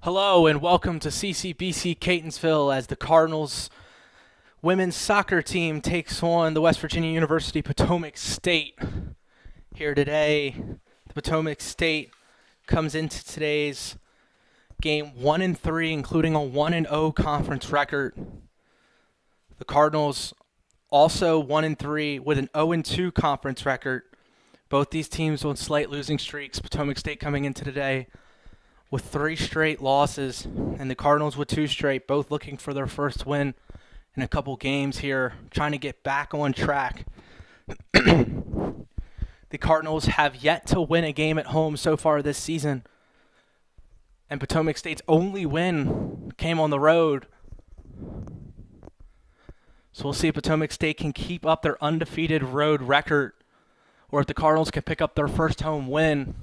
Hello and welcome to CCBC Catonsville as the Cardinals women's soccer team takes on the West Virginia University Potomac State. Here today, the Potomac State comes into today's game 1-3, including a 1-0 conference record. The Cardinals also 1-3 with an 0-2 conference record. Both these teams on slight losing streaks. Potomac State coming into today with 3 straight losses, and the Cardinals with 2 straight, both looking for their first win in a couple games here, trying to get back on track. The Cardinals have yet to win a game at home so far this season, and Potomac State's only win came on the road. So we'll see if Potomac State can keep up their undefeated road record, or if the Cardinals can pick up their first home win.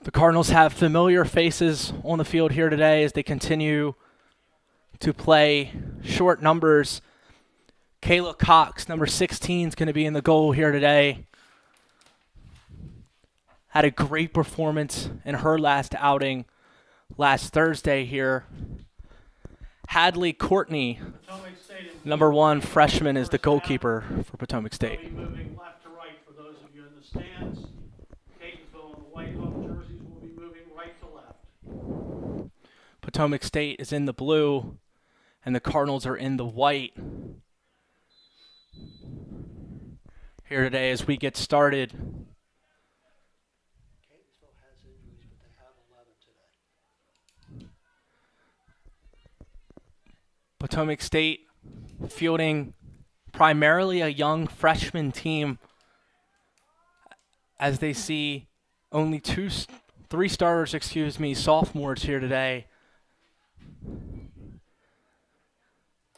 The Cardinals have familiar faces on the field here today as they continue to play short numbers. Kayla Cox, number 16, is going to be in the goal here today. Had a great performance in her last outing last Thursday here. Hadley Courtney, number 1 freshman, is the goalkeeper for Potomac State. Moving left to right for those of you in the stands. Catonsville in the white home jerseys will be moving right to left. Potomac State is in the blue, and the Cardinals are in the white. Here today as we get started. Catonsville has injuries, but they have 11 today. Potomac State fielding primarily a young freshman team as they see only 3 starters, sophomores here today.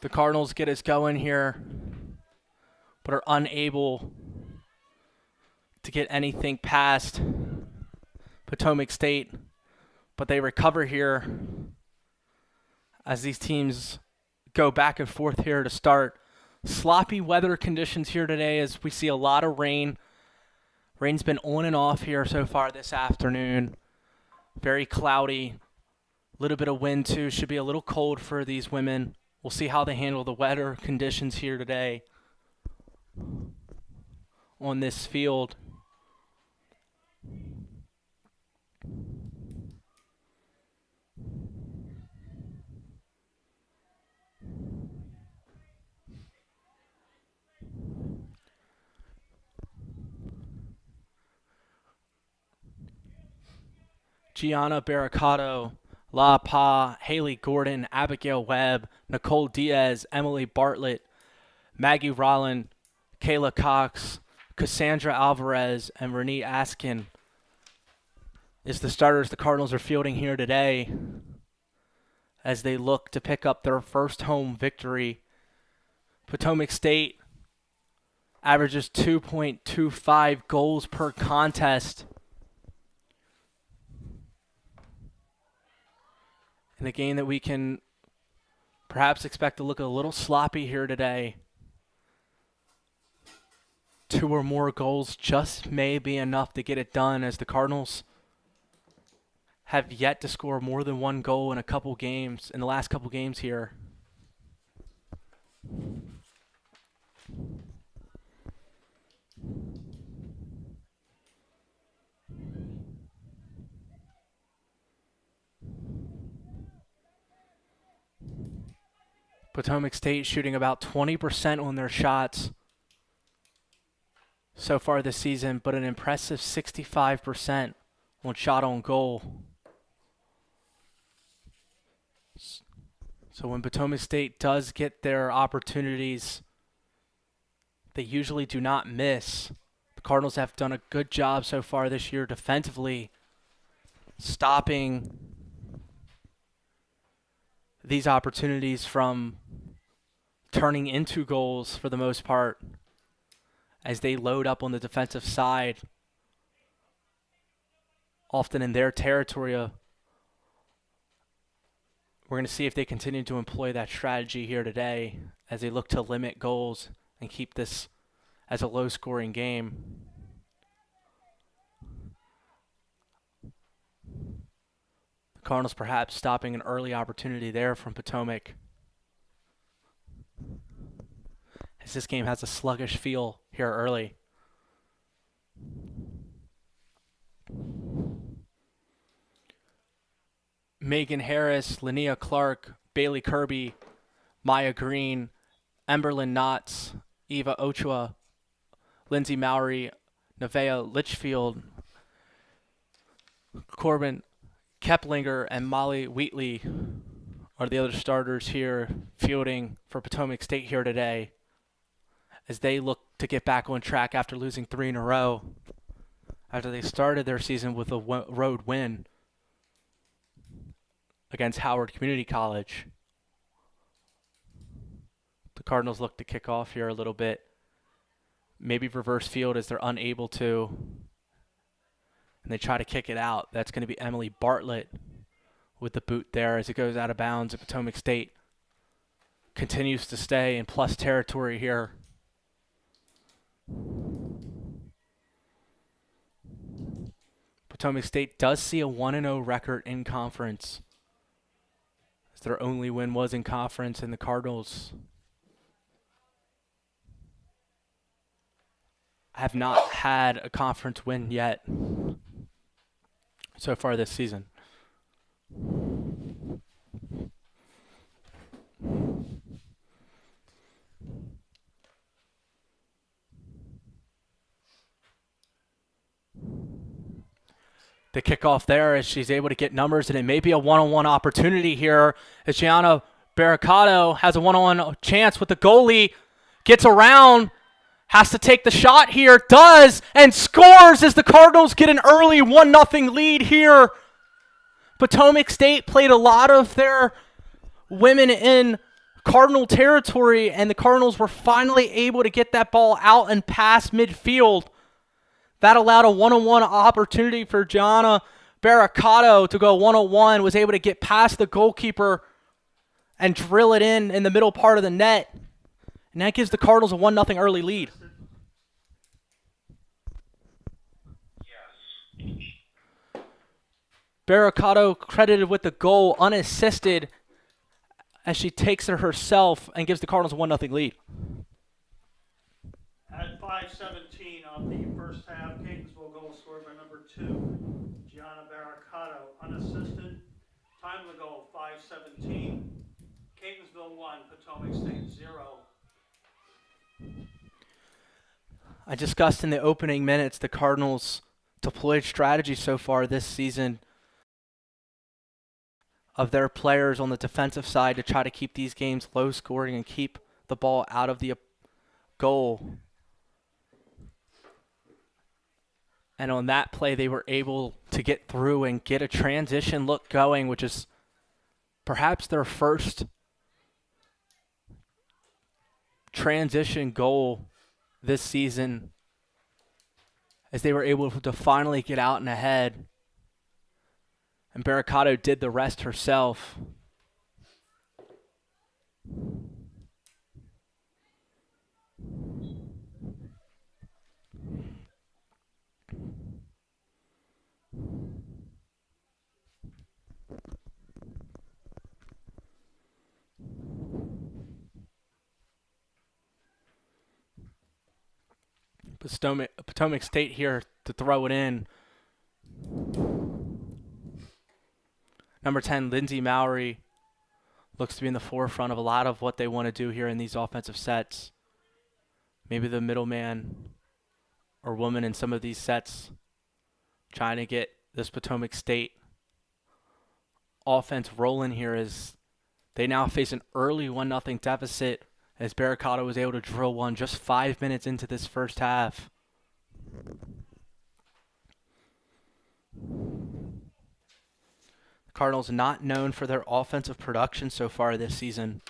The Cardinals get us going here, but are unable to get anything past Potomac State, but they recover here as these teams go back and forth here to start. Sloppy weather conditions here today as we see a lot of rain. Rain's been on and off here so far this afternoon. Very cloudy. A little bit of wind too. Should be a little cold for these women. We'll see how they handle the weather conditions here today on this field. Gianna Barricato, La Pa, Haley Gordon, Abigail Webb, Nicole Diaz, Emily Bartlett, Maggie Rolland, Kayla Cox, Cassandra Alvarez, and Renee Askin is the starters the Cardinals are fielding here today as they look to pick up their first home victory. Potomac State averages 2.25 goals per contest. In a game that we can perhaps expect to look a little sloppy here today. 2 or more goals just may be enough to get it done, as the Cardinals have yet to score more than 1 goal in the last couple games here. Potomac State shooting about 20% on their shots so far this season, but an impressive 65% on shot on goal. So when Potomac State does get their opportunities, they usually do not miss. The Cardinals have done a good job so far this year defensively, stopping these opportunities from turning into goals for the most part as they load up on the defensive side, often in their territory. We're going to see if they continue to employ that strategy here today as they look to limit goals and keep this as a low-scoring game. Cardinals perhaps stopping an early opportunity there from Potomac, as this game has a sluggish feel here early. Megan Harris, Linnea Clark, Bailey Kirby, Maya Green, Emberlyn Knotts, Eva Ochoa, Lindsay Mowry, Nevaeh Litchfield, Corbin Keplinger, and Molly Wheatley are the other starters here fielding for Potomac State here today, as they look to get back on track after losing 3 in a row after they started their season with a road win against Howard Community College. The Cardinals look to kick off here a little bit. Maybe reverse field as they're unable to. And they try to kick it out. That's going to be Emily Bartlett with the boot there as it goes out of bounds at Potomac State. Continues to stay in plus territory here. Potomac State does see a 1-0 record in conference, as their only win was in conference, and the Cardinals have not had a conference win yet so far this season. The kickoff there as she's able to get numbers, and it may be a one-on-one opportunity here as Gianna Barricado has a one-on-one chance with the goalie, gets around, has to take the shot here, does, and scores as the Cardinals get an early 1-0 lead here. Potomac State played a lot of their women in Cardinal territory, and the Cardinals were finally able to get that ball out and past midfield. That allowed a one-on-one opportunity for Gianna Barricado to go one-on-one, was able to get past the goalkeeper and drill it in the middle part of the net. And that gives the Cardinals a 1-0 early lead. Barricado credited with the goal unassisted as she takes it herself and gives the Cardinals a 1-0 lead. At 5:17 of the first half, Catonsville goal scored by number 2, Gianna Barricado, unassisted. Time of the goal, 5:17. Catonsville 1, Potomac State 0. I discussed in the opening minutes the Cardinals' deployed strategy so far this season of their players on the defensive side to try to keep these games low scoring and keep the ball out of the goal. And on that play, they were able to get through and get a transition look going, which is perhaps their first transition goal this season, as they were able to finally get out and ahead. And Barricado did the rest herself. Potomac State here to throw it in. Number 10, Lindsay Mowry, looks to be in the forefront of a lot of what they want to do here in these offensive sets. Maybe the middleman or woman in some of these sets, trying to get this Potomac State offense rolling here as they now face an early 1-0 deficit, as Barricado was able to drill one just 5 minutes into this first half. Cardinals not known for their offensive production so far this season.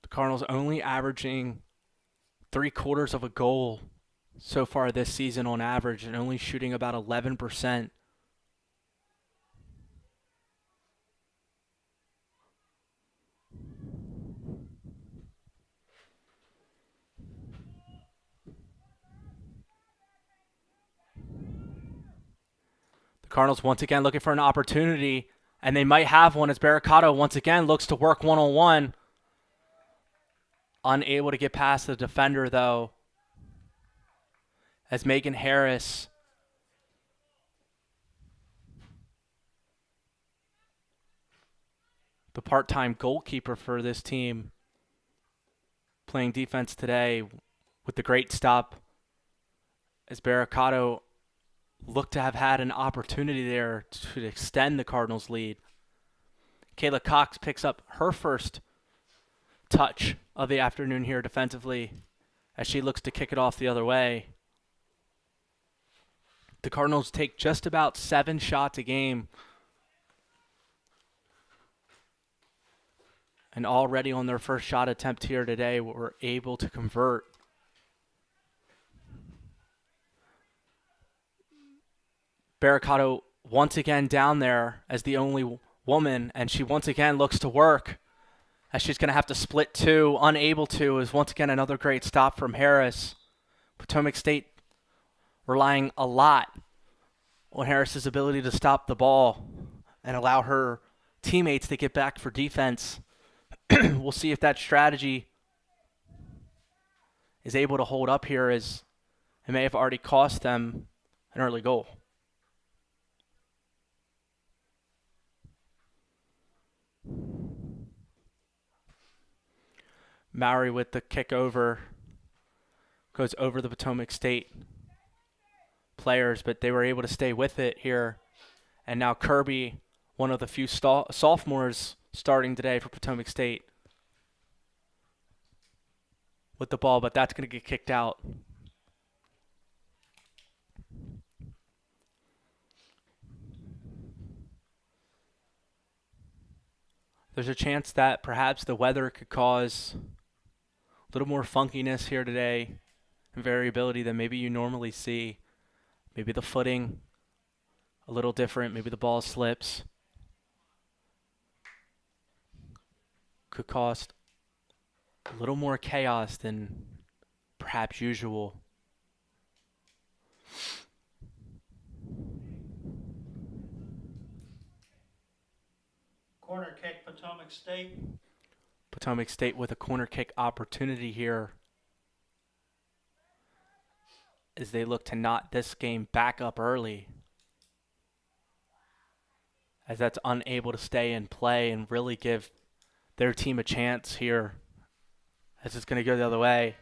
The Cardinals only averaging 3/4 of a goal so far this season on average, and only shooting about 11%. Cardinals once again looking for an opportunity, and they might have one as Barricado once again looks to work one-on-one. Unable to get past the defender, though, as Megan Harris the part-time goalkeeper for this team, playing defense today with the great stop as Barricado looked to have had an opportunity there to extend the Cardinals' lead. Kayla Cox picks up her first touch of the afternoon here defensively as she looks to kick it off the other way. The Cardinals take just about 7 shots a game, and already on their first shot attempt here today, were able to convert. Barricado once again down there as the only woman, and she once again looks to work as she's going to have to split two. Unable to is once again another great stop from Harris. Potomac State relying a lot on Harris's ability to stop the ball and allow her teammates to get back for defense. We'll see if that strategy is able to hold up here, as it may have already cost them an early goal. Mowry with the kick over, goes over the Potomac State players, but they were able to stay with it here. And now Kirby, one of the few sophomores starting today for Potomac State, with the ball, but that's going to get kicked out. There's a chance that perhaps the weather could cause a little more funkiness here today and variability than maybe you normally see. Maybe the footing a little different. Maybe the ball slips. Could cost a little more chaos than perhaps usual. Corner kick, Potomac State. Potomac State with a corner kick opportunity here as they look to knot this game back up early, as that's unable to stay in play and really give their team a chance here, as it's going to go the other way.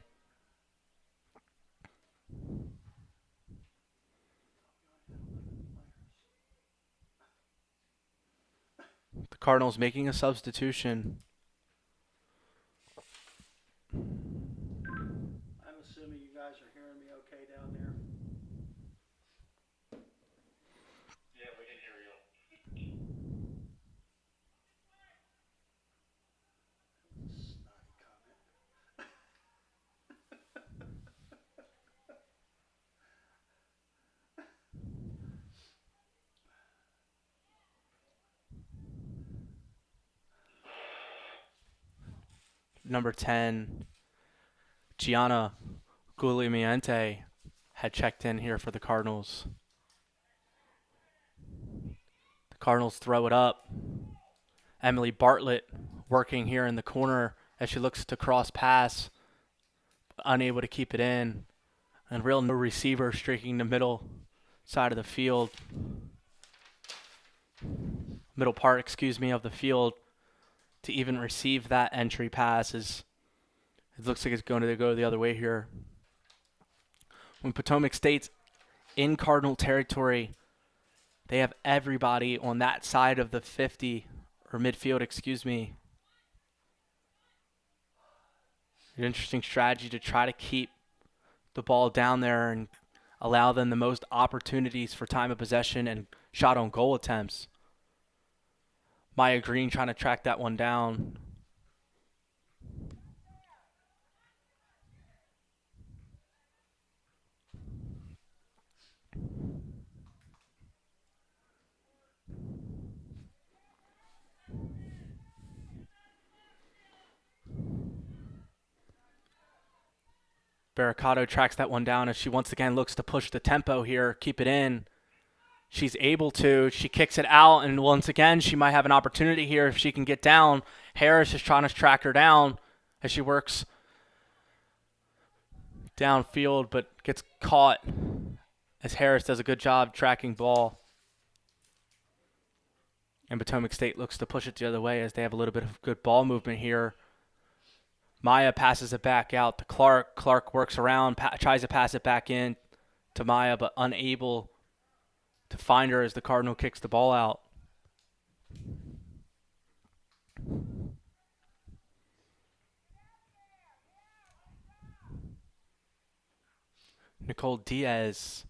The Cardinals making a substitution. I'm assuming you guys are hearing me okay down there. Yeah, we can hear you. Snotty comment. Number 10, Gianna Guglielmiente, had checked in here for the Cardinals. The Cardinals throw it up. Emily Bartlett working here in the corner as she looks to cross pass, unable to keep it in. And real no receiver streaking the middle side of the field. Middle part, of the field to even receive that entry pass. It looks like it's going to go the other way here. When Potomac State's in Cardinal territory, they have everybody on that side of the 50, or midfield, An interesting strategy to try to keep the ball down there and allow them the most opportunities for time of possession and shot on goal attempts. Maya Green trying to track that one down. Barricado tracks that one down as she once again looks to push the tempo here, keep it in. She's able to. She kicks it out, and once again, she might have an opportunity here if she can get down. Harris is trying to track her down as she works downfield, but gets caught as Harris does a good job tracking ball. And Potomac State looks to push it the other way as they have a little bit of good ball movement here. Maya passes it back out to Clark. Clark works around, tries to pass it back in to Maya, but unable to find her as the Cardinal kicks the ball out. Nicole Diaz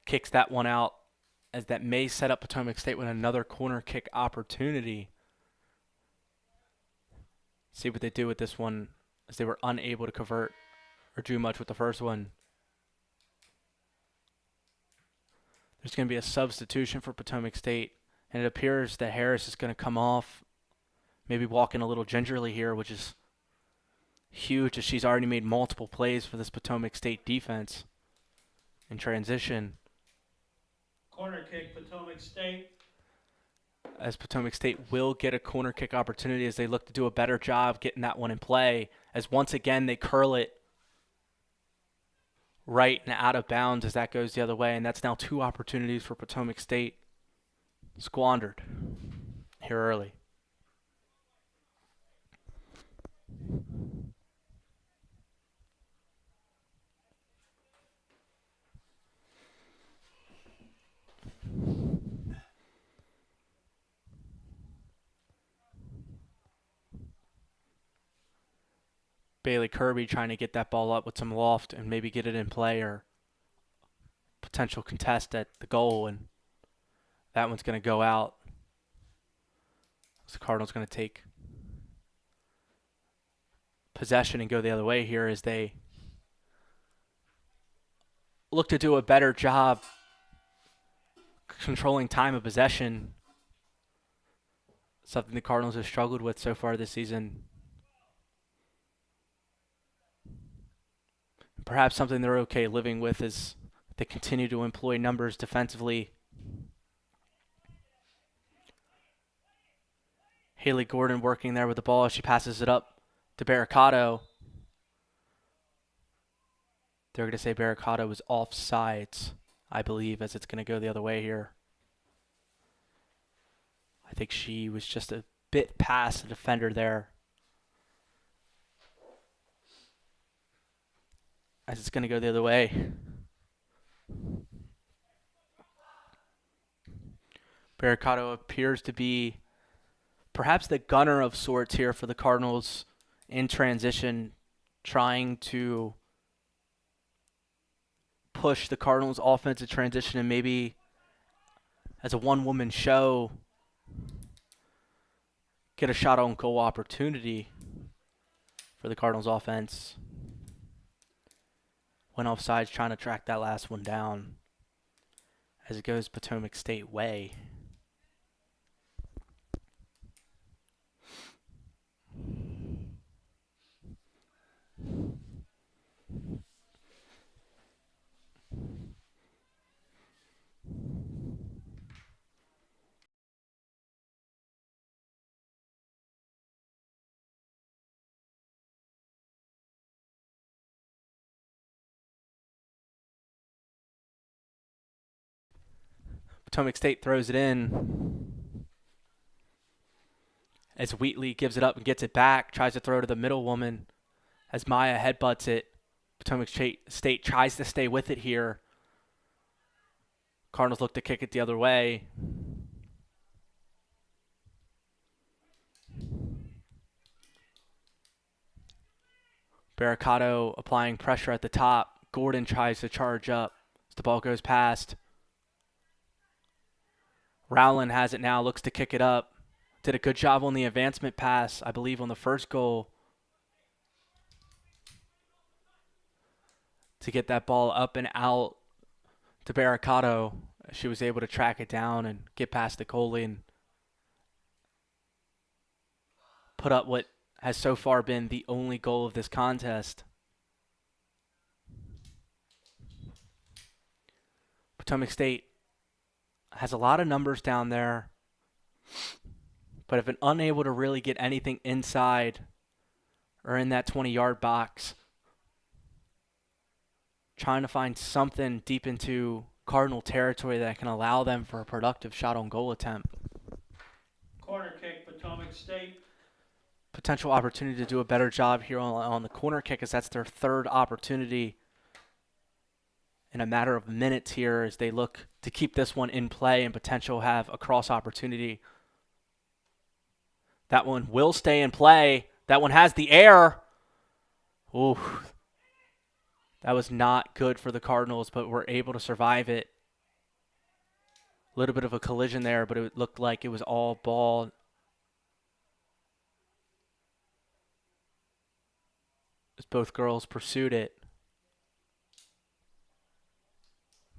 kicks that one out as that may set up Potomac State with another corner kick opportunity. See what they do with this one as they were unable to convert or do much with the first one. There's going to be a substitution for Potomac State, and it appears that Harris is going to come off, maybe walking a little gingerly here, which is huge as she's already made multiple plays for this Potomac State defense in transition. Corner kick, Potomac State. As Potomac State will get a corner kick opportunity as they look to do a better job getting that one in play, as once again they curl it right and out of bounds as that goes the other way, and that's now 2 opportunities for Potomac State squandered here early. Bailey Kirby trying to get that ball up with some loft and maybe get it in play or potential contest at the goal, and that one's going to go out. So the Cardinals going to take possession and go the other way here as they look to do a better job controlling time of possession, something the Cardinals have struggled with so far this season. Perhaps something they're okay living with as they continue to employ numbers defensively. Haley Gordon working there with the ball as she passes it up to Barricado. They're going to say Barricado was offsides, I believe, as it's going to go the other way here. I think she was just a bit past the defender there. As it's going to go the other way. Barricado appears to be perhaps the gunner of sorts here for the Cardinals in transition, trying to push the Cardinals' offensive transition and maybe as a one-woman show get a shot on goal opportunity for the Cardinals' offense. Went offsides trying to track that last one down as it goes Potomac State way. Potomac State throws it in as Wheatley gives it up and gets it back, tries to throw to the middle woman as Maya headbutts it. Potomac State tries to stay with it here. Cardinals look to kick it the other way. Barricado applying pressure at the top. Gordon tries to charge up as the ball goes past. Rowland has it now, looks to kick it up. Did a good job on the advancement pass, I believe, on the first goal to get that ball up and out to Barricado. She was able to track it down and get past the goalie and put up what has so far been the only goal of this contest. Potomac State has a lot of numbers down there, but have been unable to really get anything inside or in that 20-yard box. Trying to find something deep into Cardinal territory that can allow them for a productive shot on goal attempt. Corner kick, Potomac State. Potential opportunity to do a better job here on the corner kick, as that's their third opportunity in a matter of minutes here as they look to keep this one in play and potential have a cross opportunity. That one will stay in play. That one has the air. Ooh. That was not good for the Cardinals, but were able to survive it. A little bit of a collision there, but it looked like it was all ball. As both girls pursued it.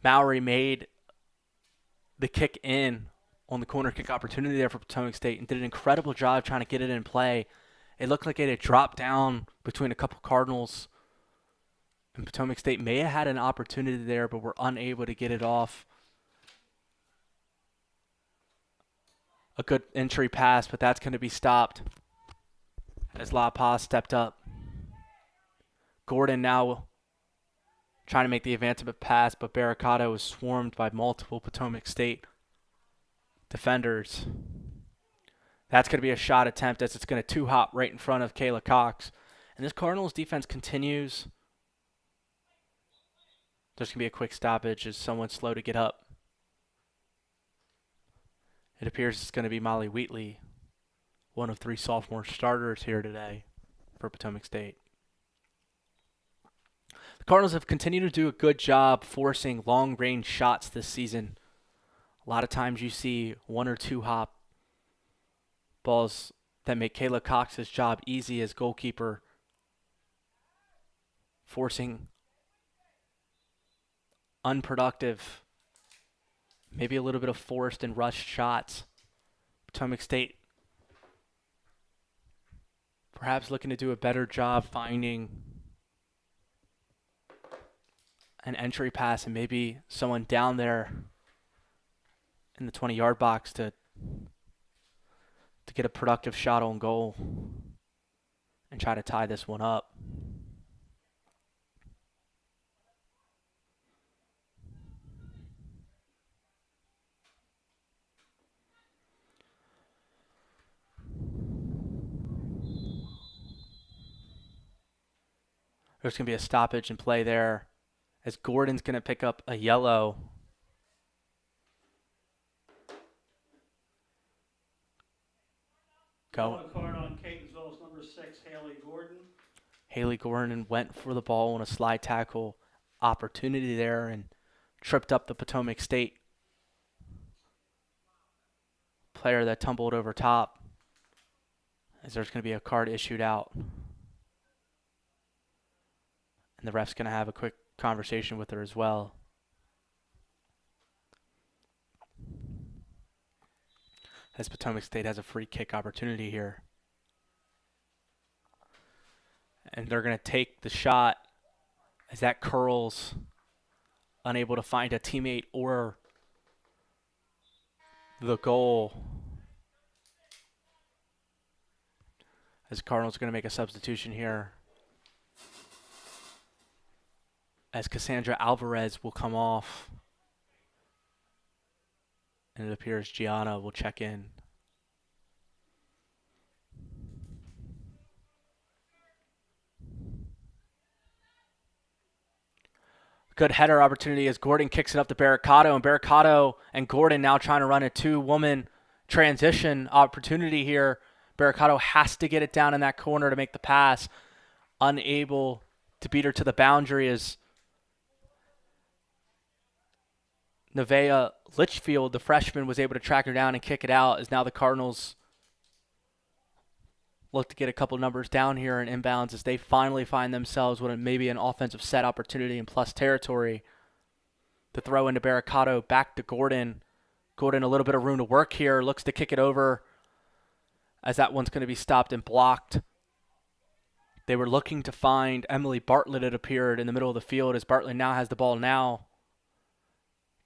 Mowry made the kick in on the corner kick opportunity there for Potomac State and did an incredible job trying to get it in play. It looked like it had dropped down between a couple Cardinals, and Potomac State may have had an opportunity there, but were unable to get it off. A good entry pass, but that's going to be stopped as La Paz stepped up. Gordon now trying to make the advancement pass, but Barricado was swarmed by multiple Potomac State defenders. That's going to be a shot attempt as it's going to two-hop right in front of Kayla Cox. And this Cardinals defense continues. There's going to be a quick stoppage as someone's slow to get up. It appears it's going to be Molly Wheatley, one of 3 sophomore starters here today for Potomac State. The Cardinals have continued to do a good job forcing long-range shots this season. A lot of times you see 1 or 2 hop balls that make Kayla Cox's job easy as goalkeeper, forcing unproductive, maybe a little bit of forced and rushed shots. Potomac State perhaps looking to do a better job finding an entry pass and maybe someone down there in the 20-yard box to get a productive shot on goal and try to tie this one up. There's going to be a stoppage in play there as Gordon's going to pick up a yellow. Yellow card on Catonsville's number 6, Haley Gordon. Haley Gordon went for the ball on a slide tackle opportunity there and tripped up the Potomac State player that tumbled over top, as there's going to be a card issued out. And the ref's going to have a quick conversation with her as well. As Potomac State has a free kick opportunity here. And they're going to take the shot as that curls, unable to find a teammate or the goal. As Cardinals are going to make a substitution here, as Cassandra Alvarez will come off. And it appears Gianna will check in. Good header opportunity as Gordon kicks it up to Barricado, and Barricado and Gordon now trying to run a 2-woman transition opportunity here. Barricado has to get it down in that corner to make the pass. Unable to beat her to the boundary as Nevaeh Litchfield, the freshman, was able to track her down and kick it out, as now the Cardinals look to get a couple numbers down here in inbounds as they finally find themselves with maybe an offensive set opportunity in plus territory. The throw into Barricado, back to Gordon. Gordon a little bit of room to work here, looks to kick it over as that one's going to be stopped and blocked. They were looking to find Emily Bartlett. It appeared in the middle of the field as Bartlett now has the ball now.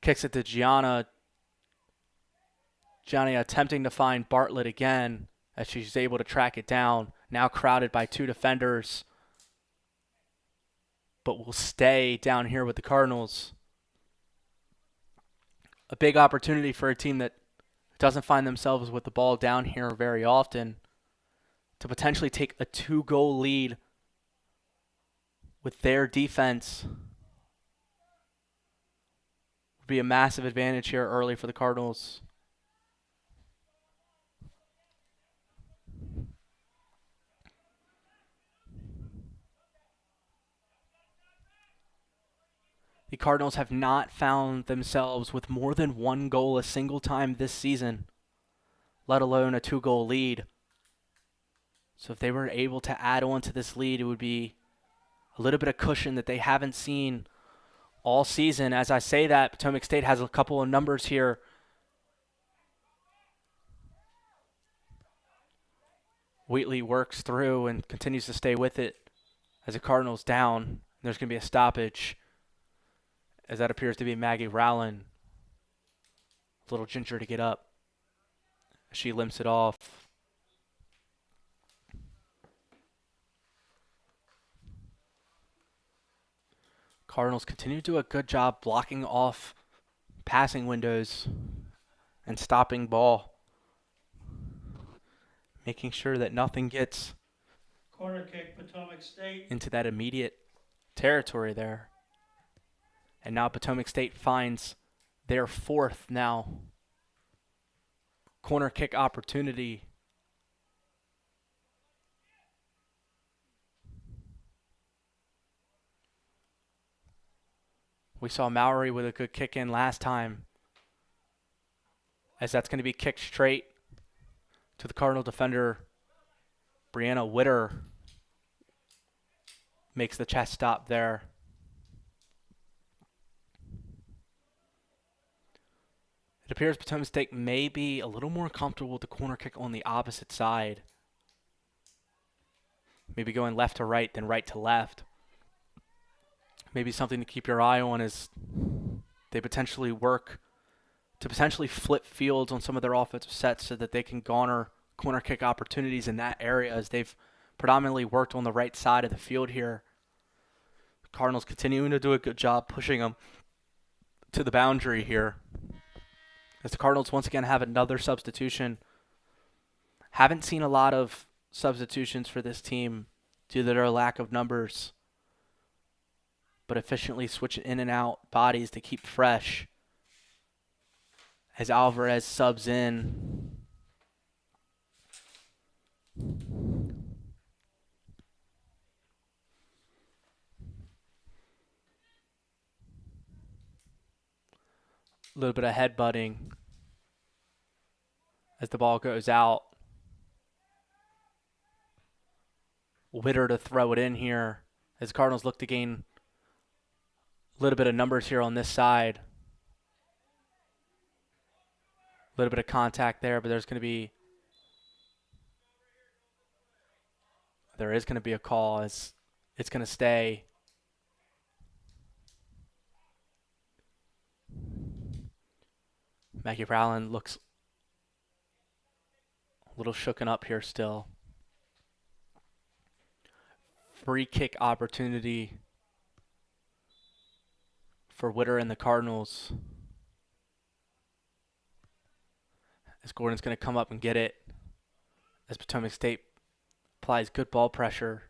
Kicks it to Gianna. Gianna attempting to find Bartlett again as she's able to track it down. Now crowded by two defenders, but will stay down here with the Cardinals. A big opportunity for a team that doesn't find themselves with the ball down here very often to potentially take a 2-goal lead with their defense. Would be a massive advantage here early for the Cardinals. The Cardinals have not found themselves with more than one goal a single time this season, let alone a 2-goal lead. So if they were able to add on to this lead, it would be a little bit of cushion that they haven't seen all season. As I say that, Potomac State has a couple of numbers here. Wheatley works through and continues to stay with it as the Cardinals down. There's going to be a stoppage, as that appears to be Maggie Rowland. A little ginger to get up. She limps it off. Cardinals continue to do a good job blocking off passing windows and stopping ball, making sure that nothing gets Corner kick, Potomac State. into that immediate territory there. And now Potomac State finds their fourth now corner kick opportunity. We saw Mowry with a good kick in last time, as that's going to be kicked straight to the Cardinal defender. Brianna Witter makes the chest stop there. It appears Potomac State may be a little more comfortable with the corner kick on the opposite side. Maybe going left to right than right to left. Maybe something to keep your eye on as they potentially work to potentially flip fields on some of their offensive sets so that they can garner corner kick opportunities in that area, as they've predominantly worked on the right side of the field here. The Cardinals continuing to do a good job pushing them to the boundary here, as the Cardinals once again have another substitution. Haven't seen a lot of substitutions for this team due to their lack of numbers, but efficiently switching in and out bodies to keep fresh as Alvarez subs in. A little bit of headbutting as the ball goes out. Witter to throw it in here as Cardinals look to gain a little bit of numbers here on this side. A little bit of contact there, but there is going to be a call as it's going to stay. Maggie Rowland looks a little shooken up here still. Free kick opportunity for Witter and the Cardinals, as Gordon's going to come up and get it, as Potomac State applies good ball pressure.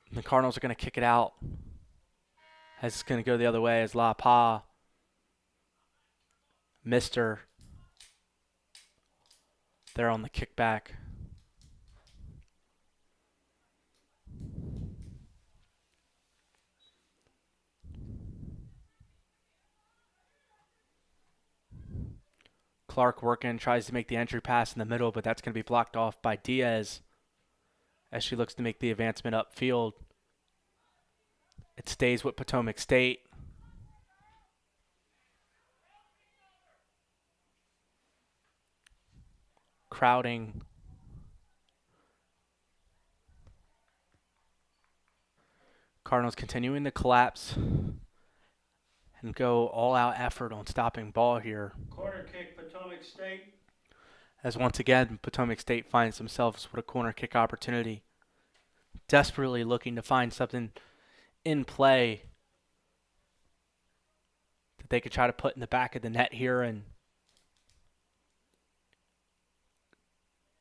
And the Cardinals are going to kick it out, as it's going to go the other way, as La Pa missed her there on the kickback. Clark working, tries to make the entry pass in the middle, but that's going to be blocked off by Diaz as she looks to make the advancement upfield. It stays with Potomac State. Crowding. Cardinals continuing to collapse and go all-out effort on stopping ball here. Corner kick, Potomac State. As once again, Potomac State finds themselves with a corner kick opportunity. Desperately looking to find something in play that they could try to put in the back of the net here and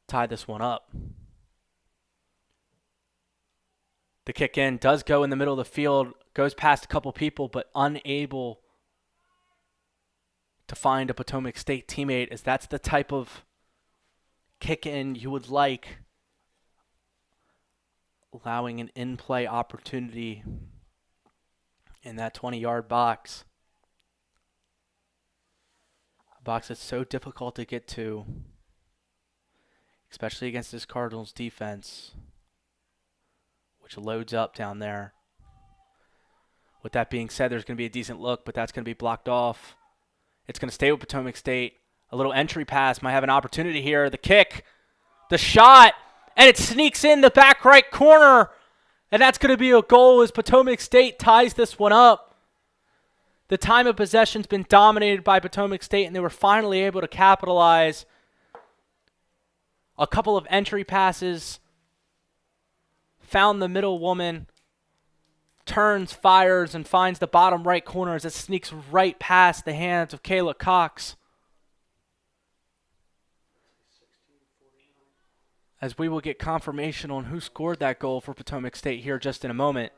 tie this one up. The kick in does go in the middle of the field, goes past a couple people, but unable to find a Potomac State teammate, as that's the type of kick in you would like, allowing an in-play opportunity in that 20-yard box. A box that's so difficult to get to, especially against this Cardinals defense, which loads up down there. With that being said, there's going to be a decent look, but that's going to be blocked off. It's going to stay with Potomac State. A little entry pass might have an opportunity here. The kick, the shot, and it sneaks in the back right corner. And that's going to be a goal as Potomac State ties this one up. The time of possession's been dominated by Potomac State, and they were finally able to capitalize. A couple of entry passes, found the middle woman, turns, fires, and finds the bottom right corner as it sneaks right past the hands of Kayla Cox. As we will get confirmation on who scored that goal for Potomac State here just in a moment.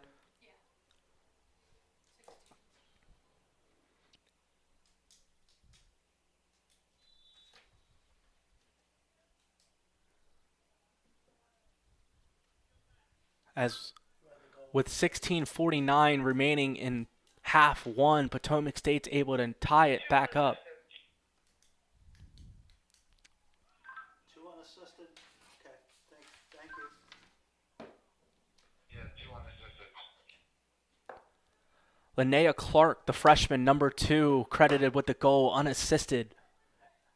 As with 16:49 remaining in half one, Potomac State's able to tie it back up. Two unassisted. Okay, thank you. Yeah, 2 unassisted. Linnea Clark, the freshman, number 2, credited with the goal, unassisted.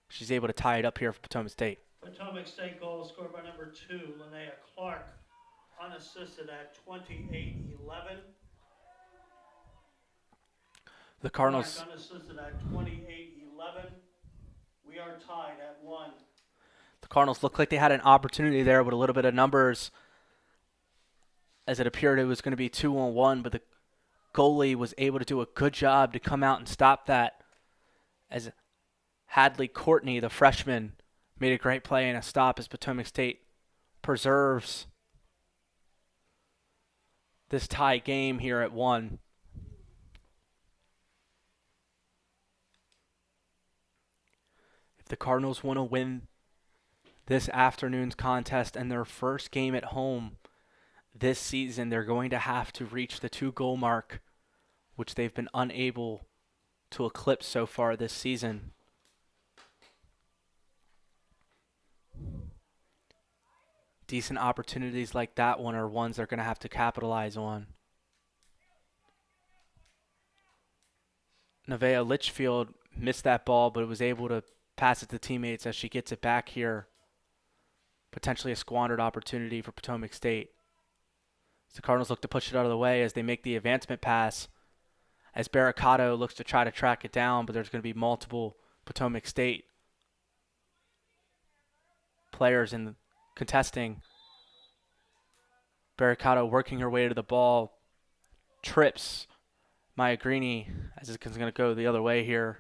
She's able to tie it up here for Potomac State. Potomac State goal scored by number 2, Linnea Clark, unassisted at 28-11. The Cardinals. Clark unassisted at 28-11. We are tied at 1. The Cardinals looked like they had an opportunity there with a little bit of numbers, as it appeared it was going to be 2-on-1, but the goalie was able to do a good job to come out and stop that, as Hadley Courtney, the freshman, made a great play and a stop as Potomac State preserves this tie game here at 1. If the Cardinals want to win this afternoon's contest and their first game at home this season, they're going to have to reach the 2-goal mark, which they've been unable to eclipse so far this season. Decent opportunities like that one are ones they're going to have to capitalize on. Nevaeh Litchfield missed that ball, but was able to pass it to teammates as she gets it back here. Potentially a squandered opportunity for Potomac State. So the Cardinals look to push it out of the way as they make the advancement pass. As Barricato looks to try to track it down, but there's going to be multiple Potomac State players in the contesting. Barricato working her way to the ball. Trips Maya Greeny as it's going to go the other way here.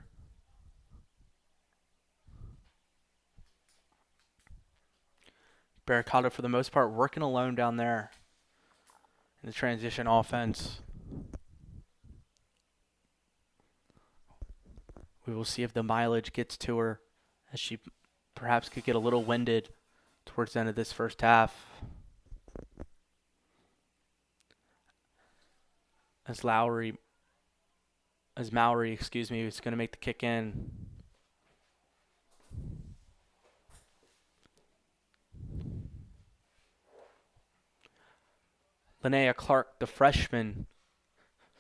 Barricato, for the most part, working alone down there in the transition offense. We will see if the mileage gets to her, as she perhaps could get a little winded towards the end of this first half. As Mowry, is going to make the kick in. Linnea Clark, the freshman,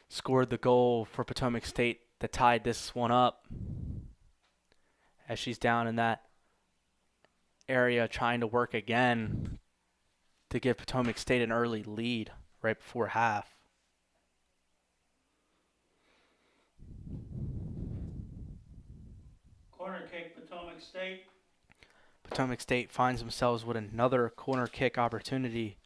scored the goal for Potomac State that tied this one up, as she's down in that area trying to work again to give Potomac State an early lead right before half. kick, Potomac State. Potomac State finds themselves with another corner kick opportunity.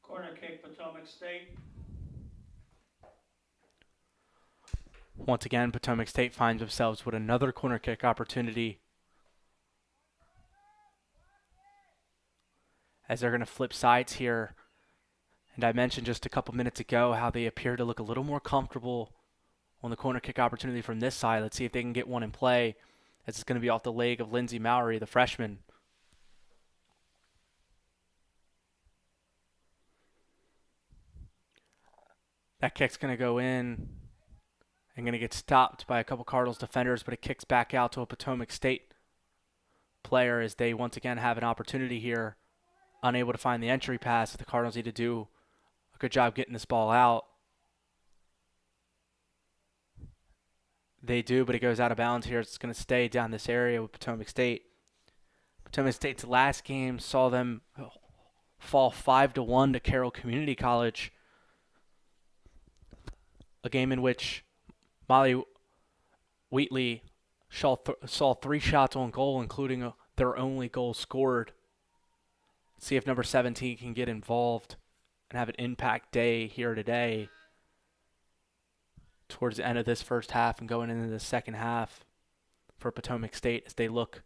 Corner kick, Potomac State. Once again, Potomac State finds themselves with another corner kick opportunity, as they're going to flip sides here. And I mentioned just a couple minutes ago how they appear to look a little more comfortable on the corner kick opportunity from this side. Let's see if they can get one in play, as it's going to be off the leg of Lindsey Mowry, the freshman. That kick's going to go in and going to get stopped by a couple Cardinals defenders, but it kicks back out to a Potomac State player as they once again have an opportunity here, unable to find the entry pass. The Cardinals need to do a good job getting this ball out. They do, but it goes out of bounds here. It's going to stay down this area with Potomac State. Potomac State's last game saw them fall 5-1 to Carroll Community College, a game in which Molly Wheatley saw 3 shots on goal, including their only goal scored. Let's see if number 17 can get involved and have an impact day here today towards the end of this first half and going into the second half for Potomac State as they look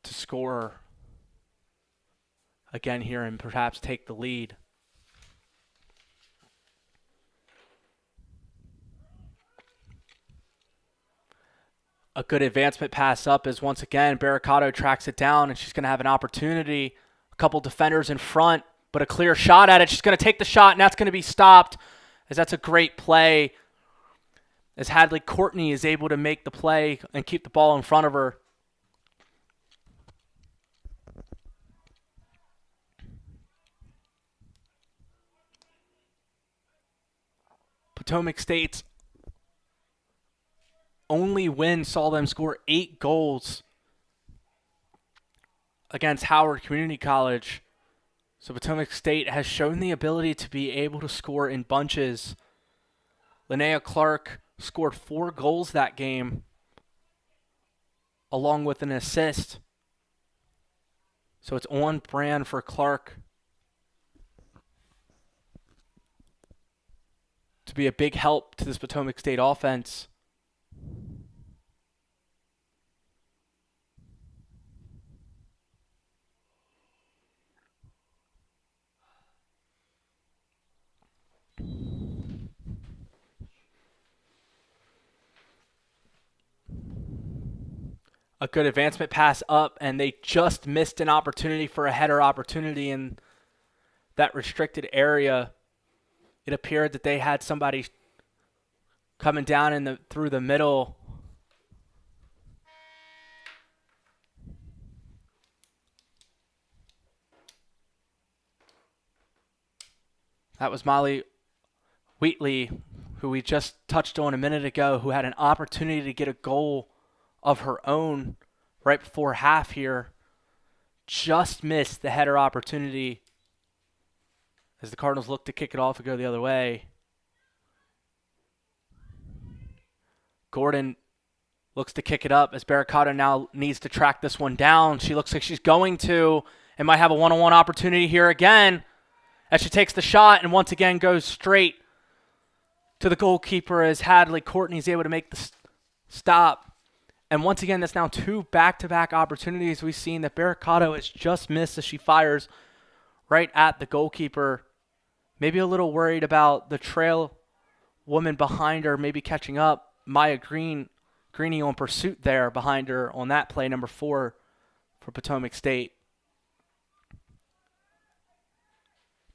to score again here and perhaps take the lead. A good advancement pass up as once again Barricado tracks it down, and she's going to have an opportunity. A couple defenders in front, but a clear shot at it. She's going to take the shot, and that's going to be stopped, as that's a great play, as Hadley Courtney is able to make the play and keep the ball in front of her. Potomac State's only win saw them score 8 goals against Howard Community College. So Potomac State has shown the ability to be able to score in bunches. Linnea Clark scored 4 goals that game, along with an assist. So it's on brand for Clark to be a big help to this Potomac State offense. A good advancement pass up, and they just missed an opportunity for a header opportunity in that restricted area. It appeared that they had somebody coming down through the middle. That was Molly Wheatley, who we just touched on a minute ago, who had an opportunity to get a goal of her own right before half here. Just missed the header opportunity as the Cardinals look to kick it off and go the other way. Gordon looks to kick it up as Barricado now needs to track this one down. She looks like she's going to and might have a one-on-one opportunity here again as she takes the shot and once again goes straight to the goalkeeper as Hadley Courtney is able to make the stop. And once again, that's now 2 back-to-back opportunities we've seen that Barricado has just missed as she fires right at the goalkeeper. Maybe a little worried about the trail woman behind her maybe catching up. Maya Greeny on pursuit there behind her on that play, number 4 for Potomac State.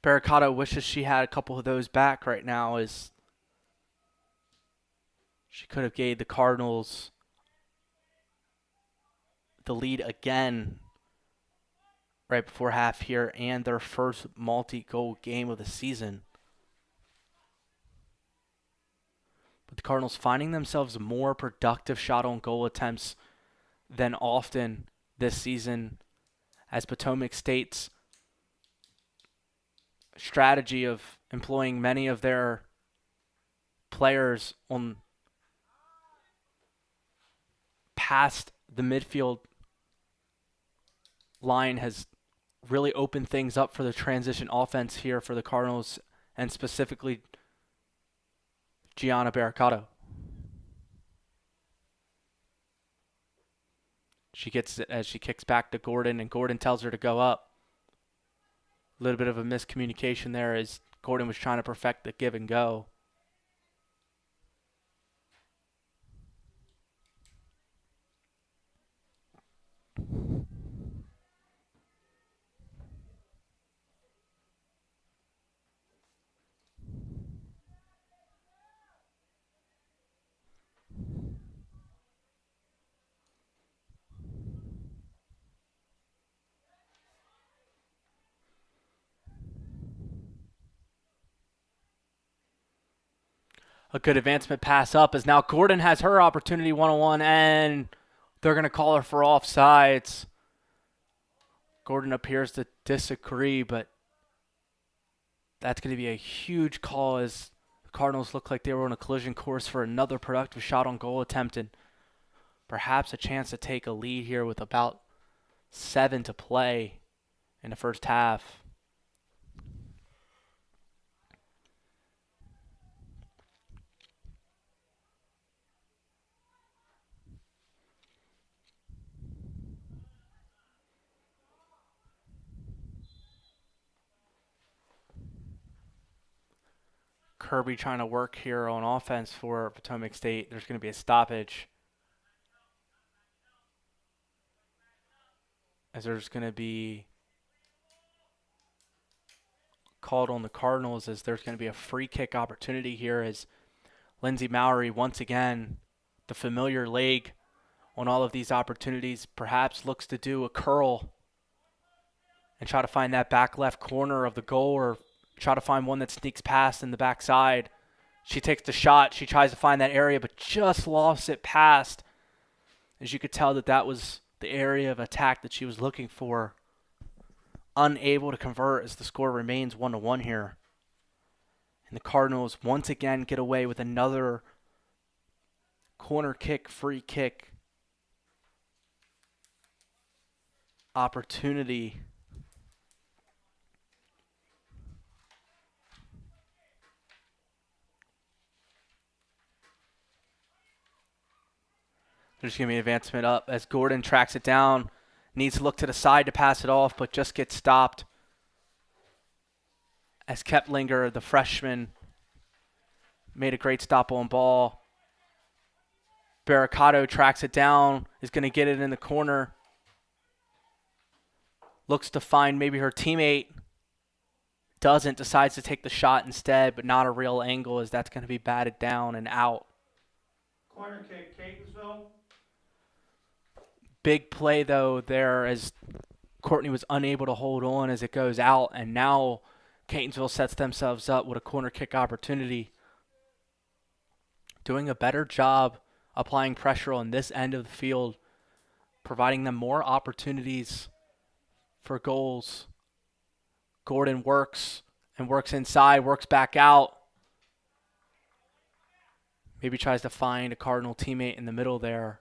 Barricado wishes she had a couple of those back right now, as she could have gave the Cardinals the lead again right before half here and their first multi-goal game of the season. But the Cardinals finding themselves more productive shot on goal attempts than often this season, as Potomac State's strategy of employing many of their players on past the midfield line has really opened things up for the transition offense here for the Cardinals, and specifically Gianna Barricato. She gets it as she kicks back to Gordon, and Gordon tells her to go up. A little bit of a miscommunication there as Gordon was trying to perfect the give and go. A good advancement pass up as now Gordon has her opportunity one-on-one, and they're going to call her for offsides. Gordon appears to disagree, but that's going to be a huge call as the Cardinals look like they were on a collision course for another productive shot on goal attempt and perhaps a chance to take a lead here with about 7 to play in the first half. Kirby trying to work here on offense for Potomac State. There's going to be a stoppage, as there's going to be called on the Cardinals, as there's going to be a free kick opportunity here as Lindsay Mowry, once again, the familiar leg on all of these opportunities, perhaps looks to do a curl and try to find that back left corner of the goal, or try to find one that sneaks past in the backside. She takes the shot. She tries to find that area, but just lost it past. As you could tell that was the area of attack that she was looking for. Unable to convert as the score remains 1-1 here. And the Cardinals once again get away with another corner kick, free kick opportunity. There's going to be an advancement up as Gordon tracks it down. Needs to look to the side to pass it off, but just gets stopped. As Keplinger, the freshman, made a great stop on ball. Barricato tracks it down, is going to get it in the corner. Looks to find maybe her teammate. Doesn't, decides to take the shot instead, but not a real angle, as that's going to be batted down and out. Corner kick, Catonsville. Big play, though, there as Courtney was unable to hold on as it goes out, and now Catonsville sets themselves up with a corner kick opportunity. Doing a better job applying pressure on this end of the field, providing them more opportunities for goals. Gordon works and works inside, works back out. Maybe tries to find a Cardinal teammate in the middle there,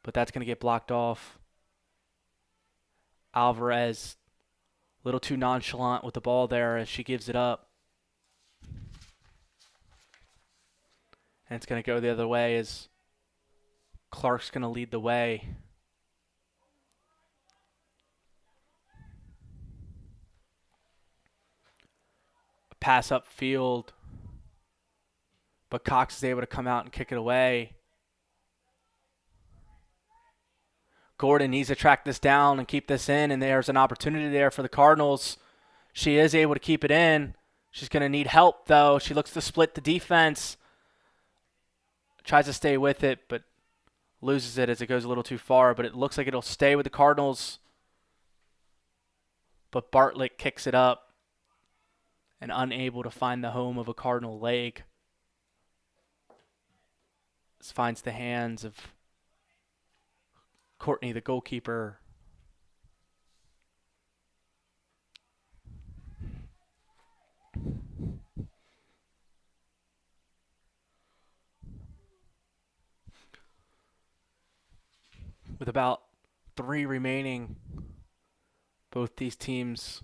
but that's going to get blocked off. Alvarez, a little too nonchalant with the ball there as she gives it up. And it's going to go the other way as Clark's going to lead the way. A pass upfield, but Cox is able to come out and kick it away. Gordon needs to track this down and keep this in, and there's an opportunity there for the Cardinals. She is able to keep it in. She's going to need help, though. She looks to split the defense. Tries to stay with it, but loses it as it goes a little too far. But it looks like it'll stay with the Cardinals. but Bartlett kicks it up and unable to find the home of a Cardinal leg. This finds the hands of Courtney, the goalkeeper. With about 3 remaining, both these teams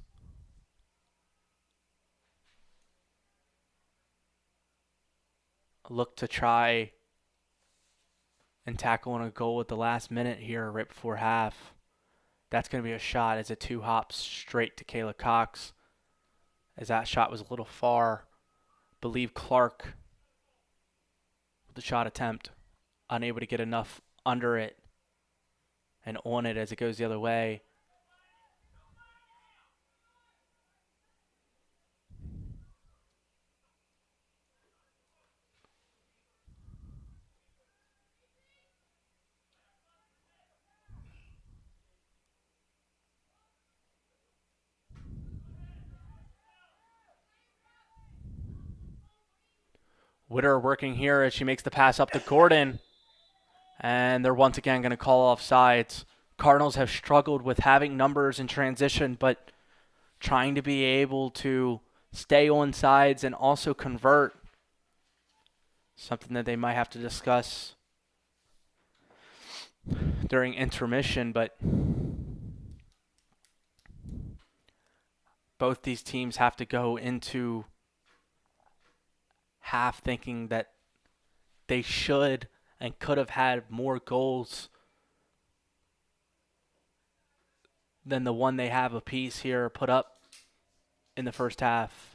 look to try and tackle on a goal at the last minute here right before half. That's going to be a shot as a 2 hops straight to Kayla Cox, as that shot was a little far. Believe Clark with the shot attempt, unable to get enough under it and on it as it goes the other way. Witter working here as she makes the pass up to Gordon. And they're once again going to call off sides. Cardinals have struggled with having numbers in transition, but trying to be able to stay on sides and also convert. Something that they might have to discuss during intermission, but both these teams have to go into half thinking that they should and could have had more goals than the one they have apiece here put up in the first half.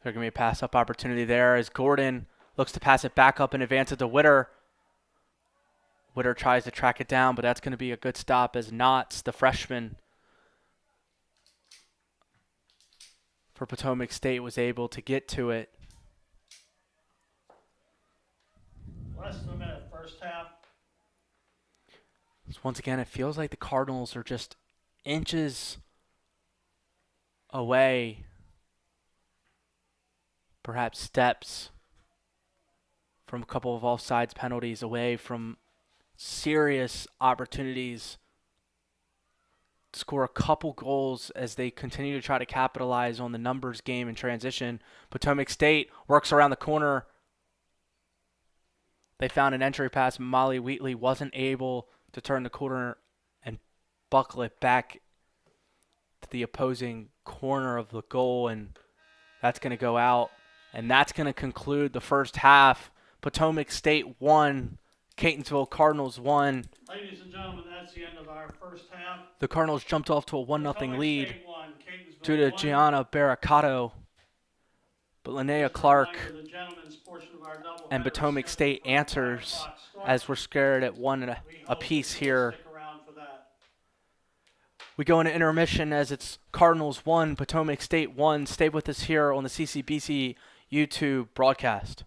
There's going to be a pass-up opportunity there as Gordon looks to pass it back up in advance of the Witter. Witter tries to track it down, but that's going to be a good stop as Knotts, the freshman for Potomac State, was able to get to it. Less than a minute, first half. So once again, it feels like the Cardinals are just inches away, perhaps steps, from a couple of offsides penalties away from serious opportunities to score a couple goals as they continue to try to capitalize on the numbers game in transition. Potomac State works around the corner. They found an entry pass. Molly Wheatley wasn't able to turn the corner and buckle it back to the opposing corner of the goal, and that's going to go out. And that's going to conclude the first half. Potomac State 1, Catonsville Cardinals 1. Ladies and gentlemen, that's the end of our first half. The Cardinals jumped off to a 1-0 Potomac lead State 1, Catonsville due to 1. Gianna Barracato. But Linnea Just a Clark reminder, the gentlemen's portion of our doubleheader and is Potomac scheduled State for a 5 answers o'clock start. as we're scared at one We hope apiece that you'll here. stick around for that. We go into intermission as it's Cardinals 1, Potomac State 1. Stay with us here on the CCBC YouTube broadcast.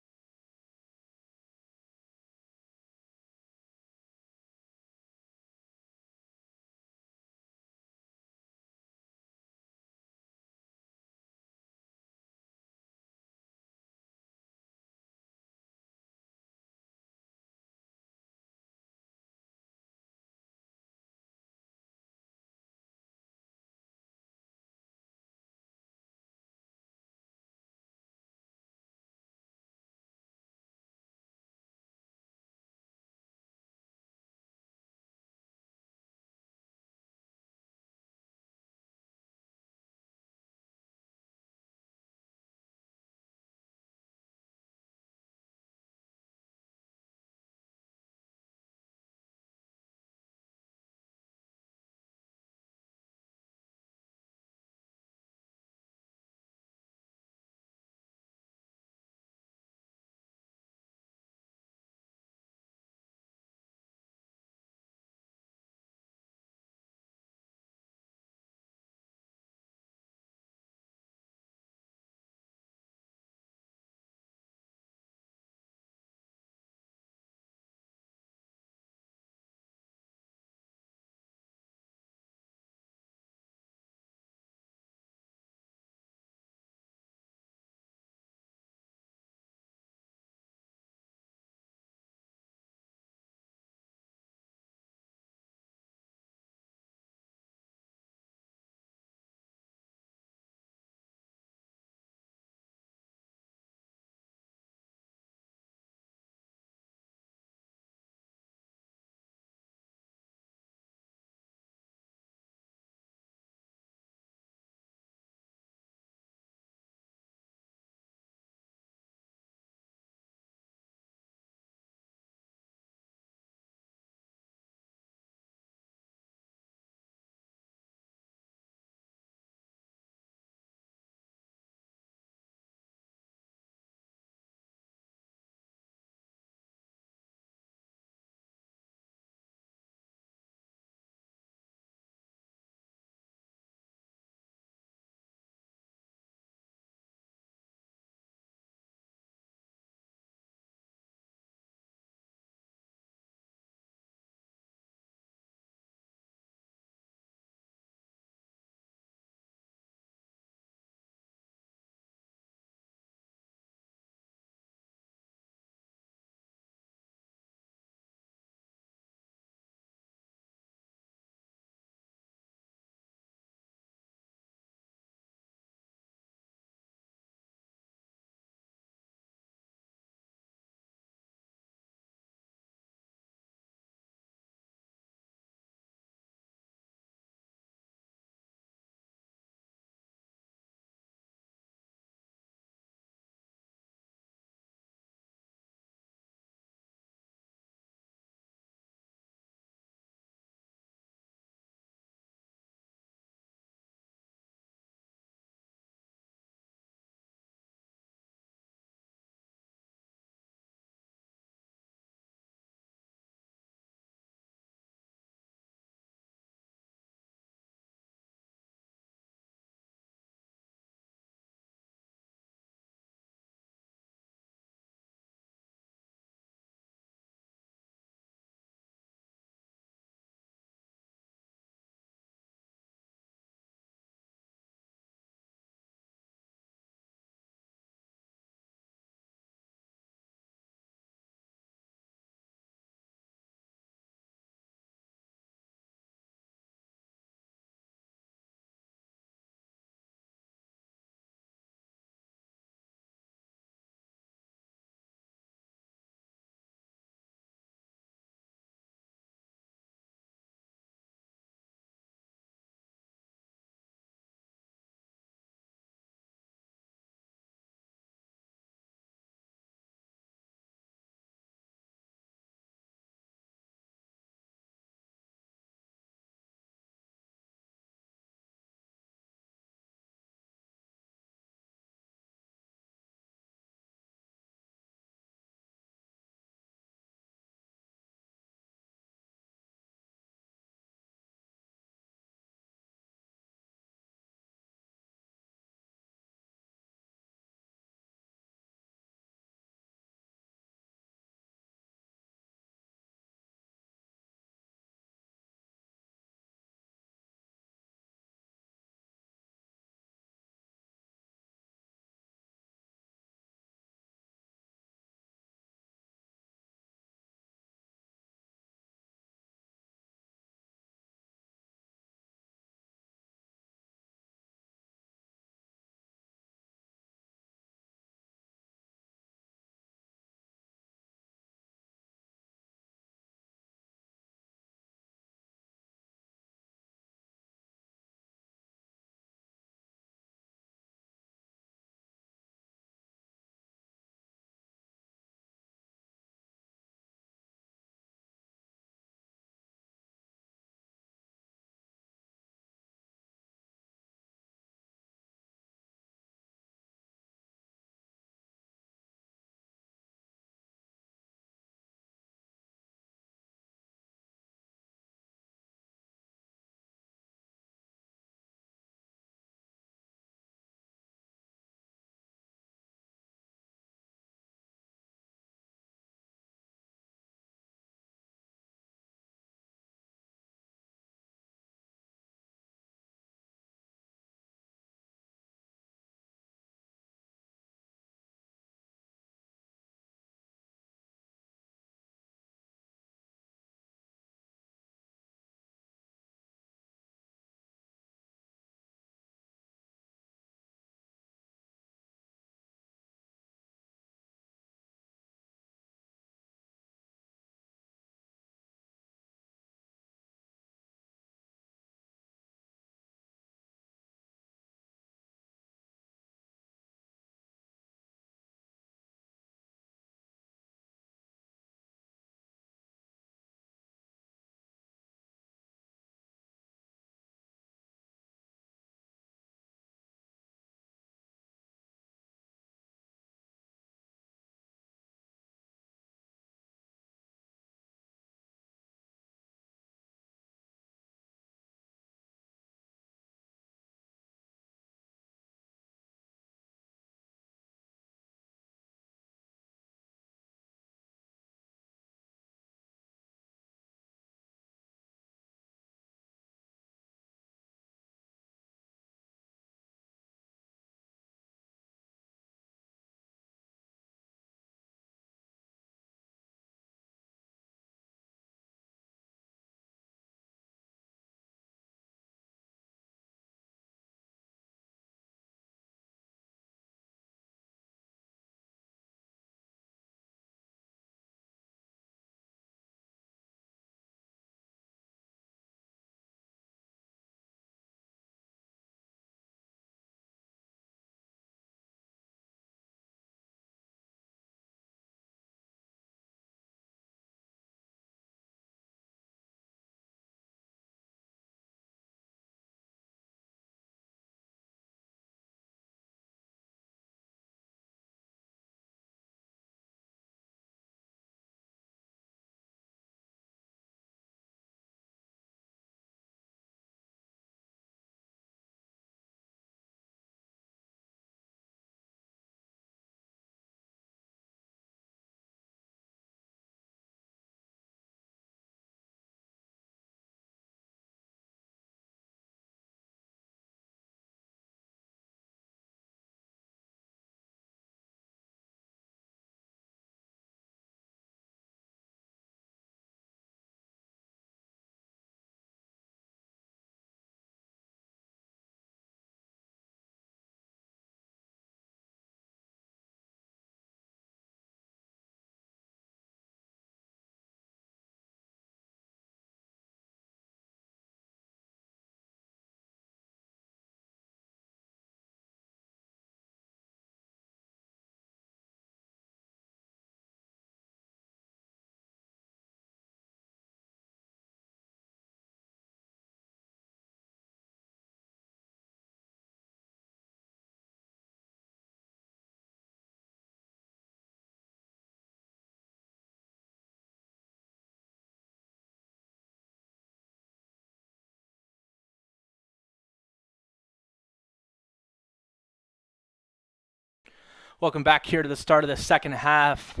Welcome back here to the start of the second half.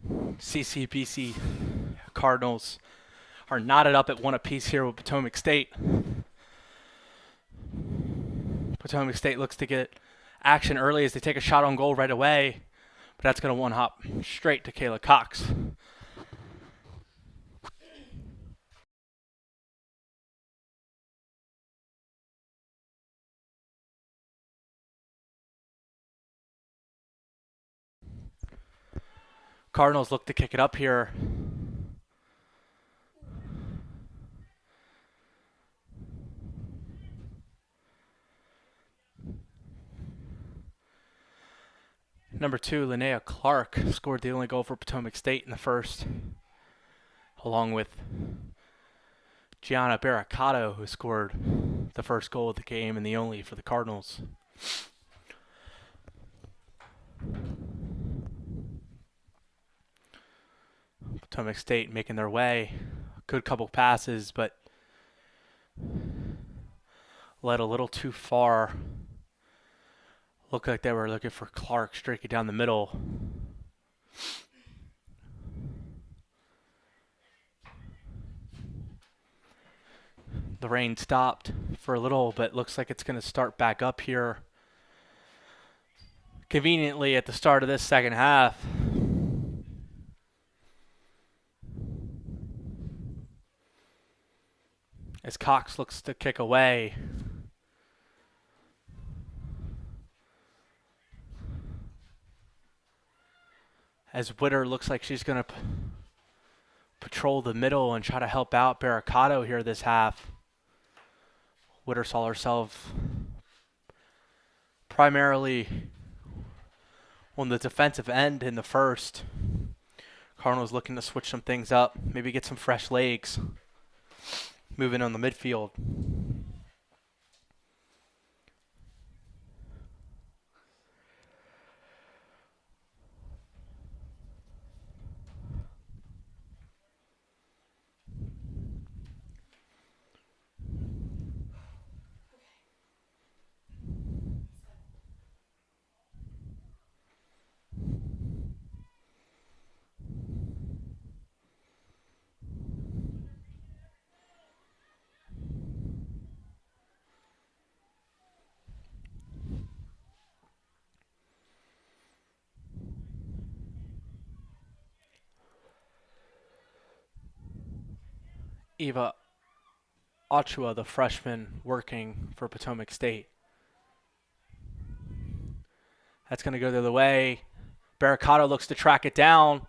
CCBC Cardinals are knotted up at 1 apiece here with Potomac State. Potomac State looks to get action early as they take a shot on goal right away, but that's going to one-hop straight to Kayla Cox. Cardinals look to kick it up here. Number 2, Linnea Clark, scored the only goal for Potomac State in the first, along with Gianna Barricato, who scored the first goal of the game and the only for the Cardinals. Potomac State making their way. Good couple passes, but led a little too far. Looked like they were looking for Clark streaking down the middle. The rain stopped for a little, but looks like it's going to start back up here conveniently at the start of this second half. As Cox looks to kick away. As Witter looks like she's going to patrol the middle and try to help out Barricato here this half. Witter saw herself primarily on the defensive end in the first. Cardinals looking to switch some things up, maybe get some fresh legs moving on the midfield. Eva Ochoa, the freshman working for Potomac State. That's going to go the other way. Barricato looks to track it down.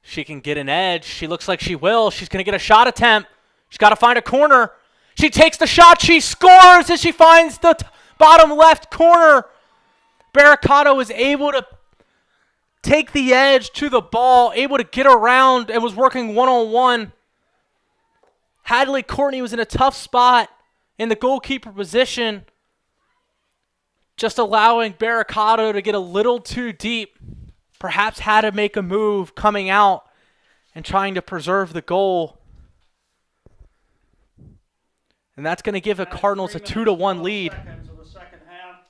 She can get an edge. She looks like she will. She's going to get a shot attempt. She's got to find a corner. She takes the shot. She scores as she finds the bottom left corner. Barricato is able to take the edge to the ball, able to get around, and was working one-on-one. Hadley Courtney was in a tough spot in the goalkeeper position, just allowing Barricato to get a little too deep. Perhaps had to make a move coming out and trying to preserve the goal. And that's going to give the Cardinals a 2-1 lead. Seconds of the second half.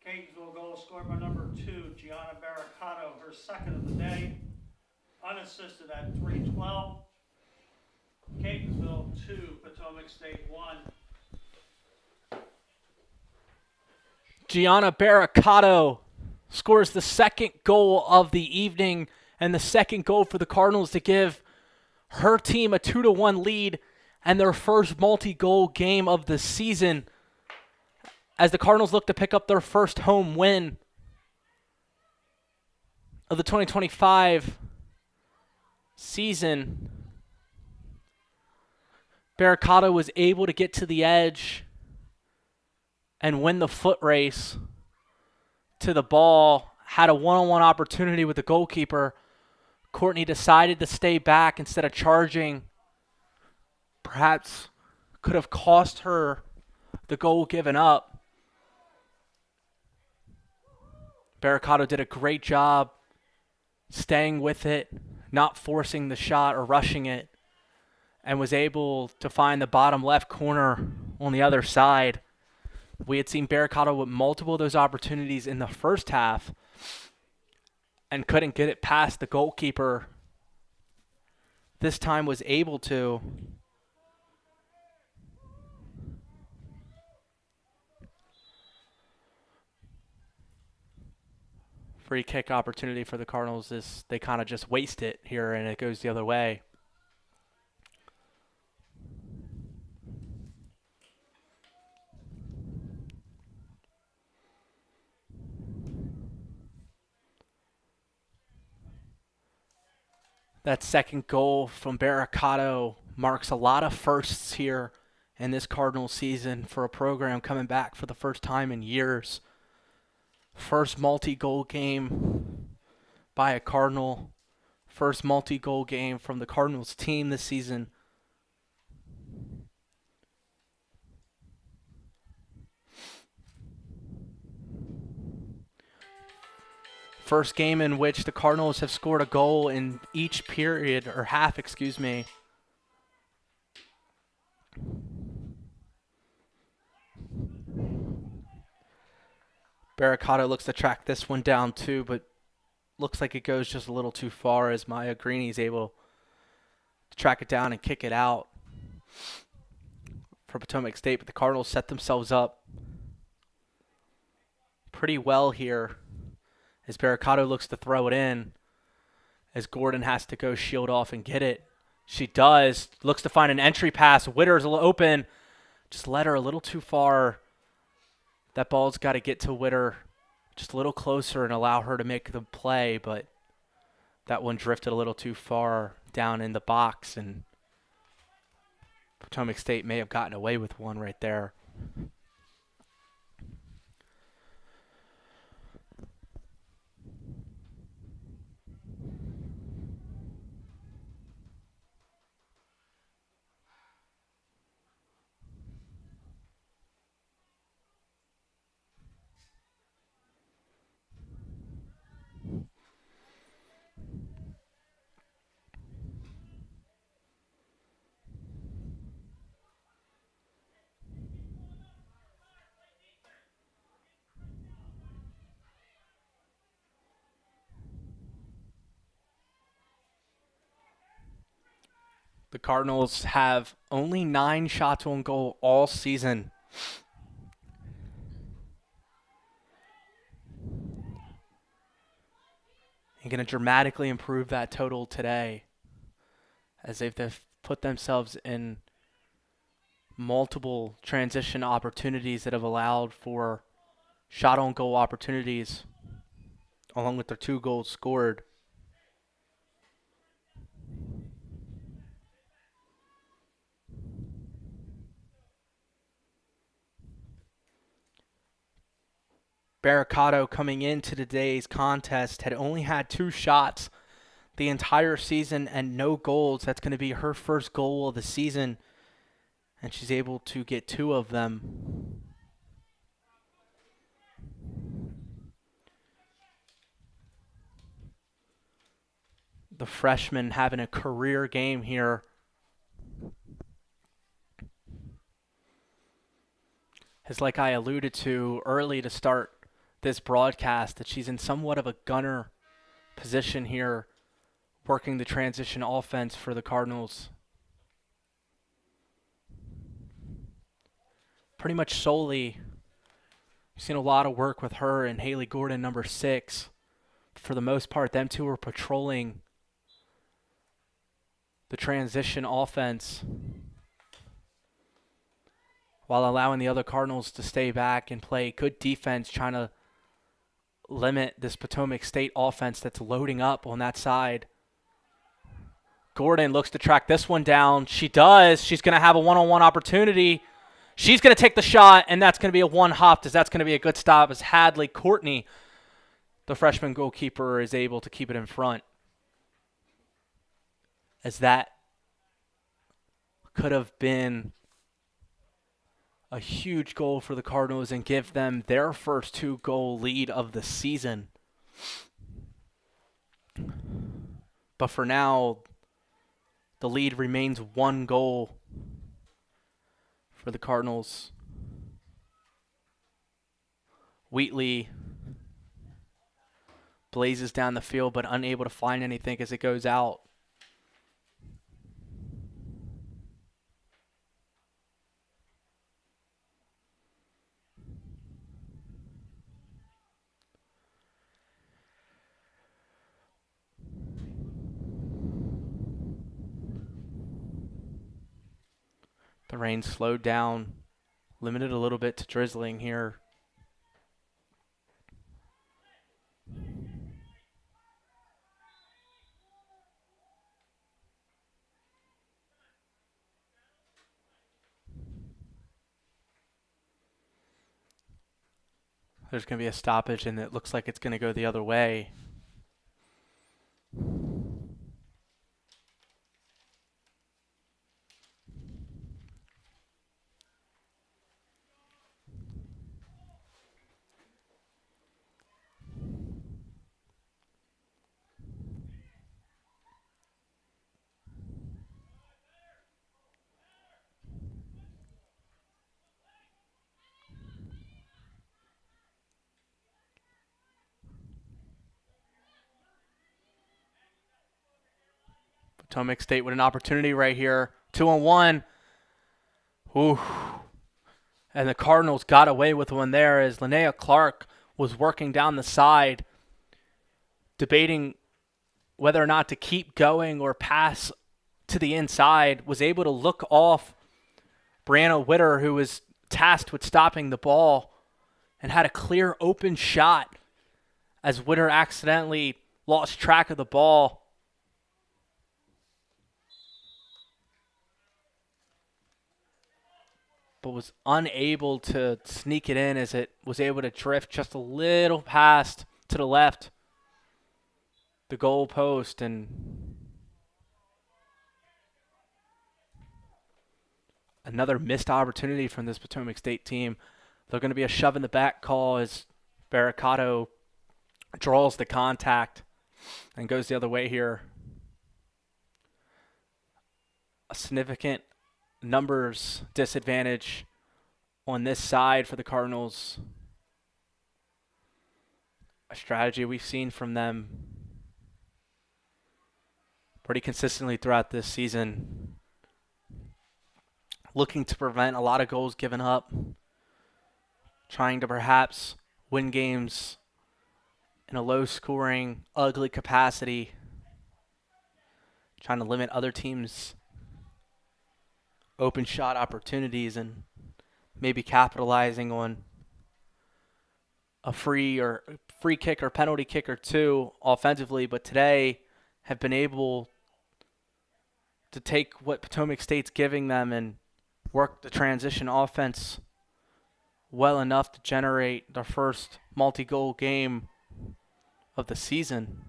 Catonsville goal scored by number 2, Gianna Barricato, her second of the day. Unassisted at 3:12. Catonsville 2, Potomac State 1. Gianna Barricato scores the second goal of the evening and the second goal for the Cardinals to give her team a 2-1 lead and their first multi-goal game of the season as the Cardinals look to pick up their first home win of the 2025 season. Barricato was able to get to the edge and win the foot race to the ball, had a one-on-one opportunity with the goalkeeper. Courtney decided to stay back instead of charging. Perhaps could have cost her the goal given up. Barricato did a great job staying with it, not forcing the shot or rushing it, and was able to find the bottom left corner on the other side We had seen Barricado with multiple of those opportunities in the first half and couldn't get it past the goalkeeper. This time was able to. Free kick opportunity for the Cardinals is they kind of just waste it here and it goes the other way. That second goal from Barricado marks a lot of firsts here in this Cardinals season for a program coming back for the first time in years. First multi-goal game by a Cardinal. First multi-goal game from the Cardinals team this season. First game in which the Cardinals have scored a goal in each period, or half, excuse me. Barricado looks to track this one down too, but looks like it goes just a little too far as Maya Greeny's able to track it down and kick it out for Potomac State. But the Cardinals set themselves up pretty well here as Barricado looks to throw it in, as Gordon has to go shield off and get it. She does. Looks to find an entry pass. Witter's open. Just led her a little too far. That ball's got to get to Witter just a little closer and allow her to make the play, but that one drifted a little too far down in the box, and Potomac State may have gotten away with one right there. The Cardinals have only 9 shots on goal all season. And going to dramatically improve that total today as they've put themselves in multiple transition opportunities that have allowed for shot on goal opportunities along with their 2 goals scored. Barricado coming into today's contest had only had 2 shots the entire season and no goals. That's going to be her first goal of the season, and she's able to get 2 of them. The freshman having a career game here. As like I alluded to early to start this broadcast, that she's in somewhat of a gunner position here, working the transition offense for the Cardinals. Pretty much solely, we've seen a lot of work with her and Haley Gordon, number 6. For the most part, them two are patrolling the transition offense while allowing the other Cardinals to stay back and play good defense, trying to limit this Potomac State offense that's loading up on that side. Gordon looks to track this one down. She does. She's going to have a one-on-one opportunity. She's going to take the shot, and that's going to be a one-hop, as that's going to be a good stop as Hadley Courtney, the freshman goalkeeper, is able to keep it in front. As that could have been a huge goal for the Cardinals and give them their first 2-goal lead of the season. But for now, the lead remains 1 goal for the Cardinals. Wheatley blazes down the field, but unable to find anything as it goes out. The rain slowed down, limited a little bit to drizzling here. There's going to be a stoppage, and it looks like it's going to go the other way. Potomac State with an opportunity right here. 2-on-1. Ooh. And the Cardinals got away with one there as Linnea Clark was working down the side, debating whether or not to keep going or pass to the inside, was able to look off Brianna Witter, who was tasked with stopping the ball, and had a clear open shot as Witter accidentally lost track of the ball. But was unable to sneak it in as it was able to drift just a little past to the left, the goal post, and another missed opportunity from this Potomac State team. They're going to be a shove in the back call as Barricato draws the contact and goes the other way here. A significant numbers disadvantage on this side for the Cardinals. A strategy we've seen from them pretty consistently throughout this season. Looking to prevent a lot of goals given up. Trying to perhaps win games in a low-scoring, ugly capacity. Trying to limit other teams' open shot opportunities and maybe capitalizing on a free kick or penalty kick or two offensively, but today have been able to take what Potomac State's giving them and work the transition offense well enough to generate their first multi-goal game of the season.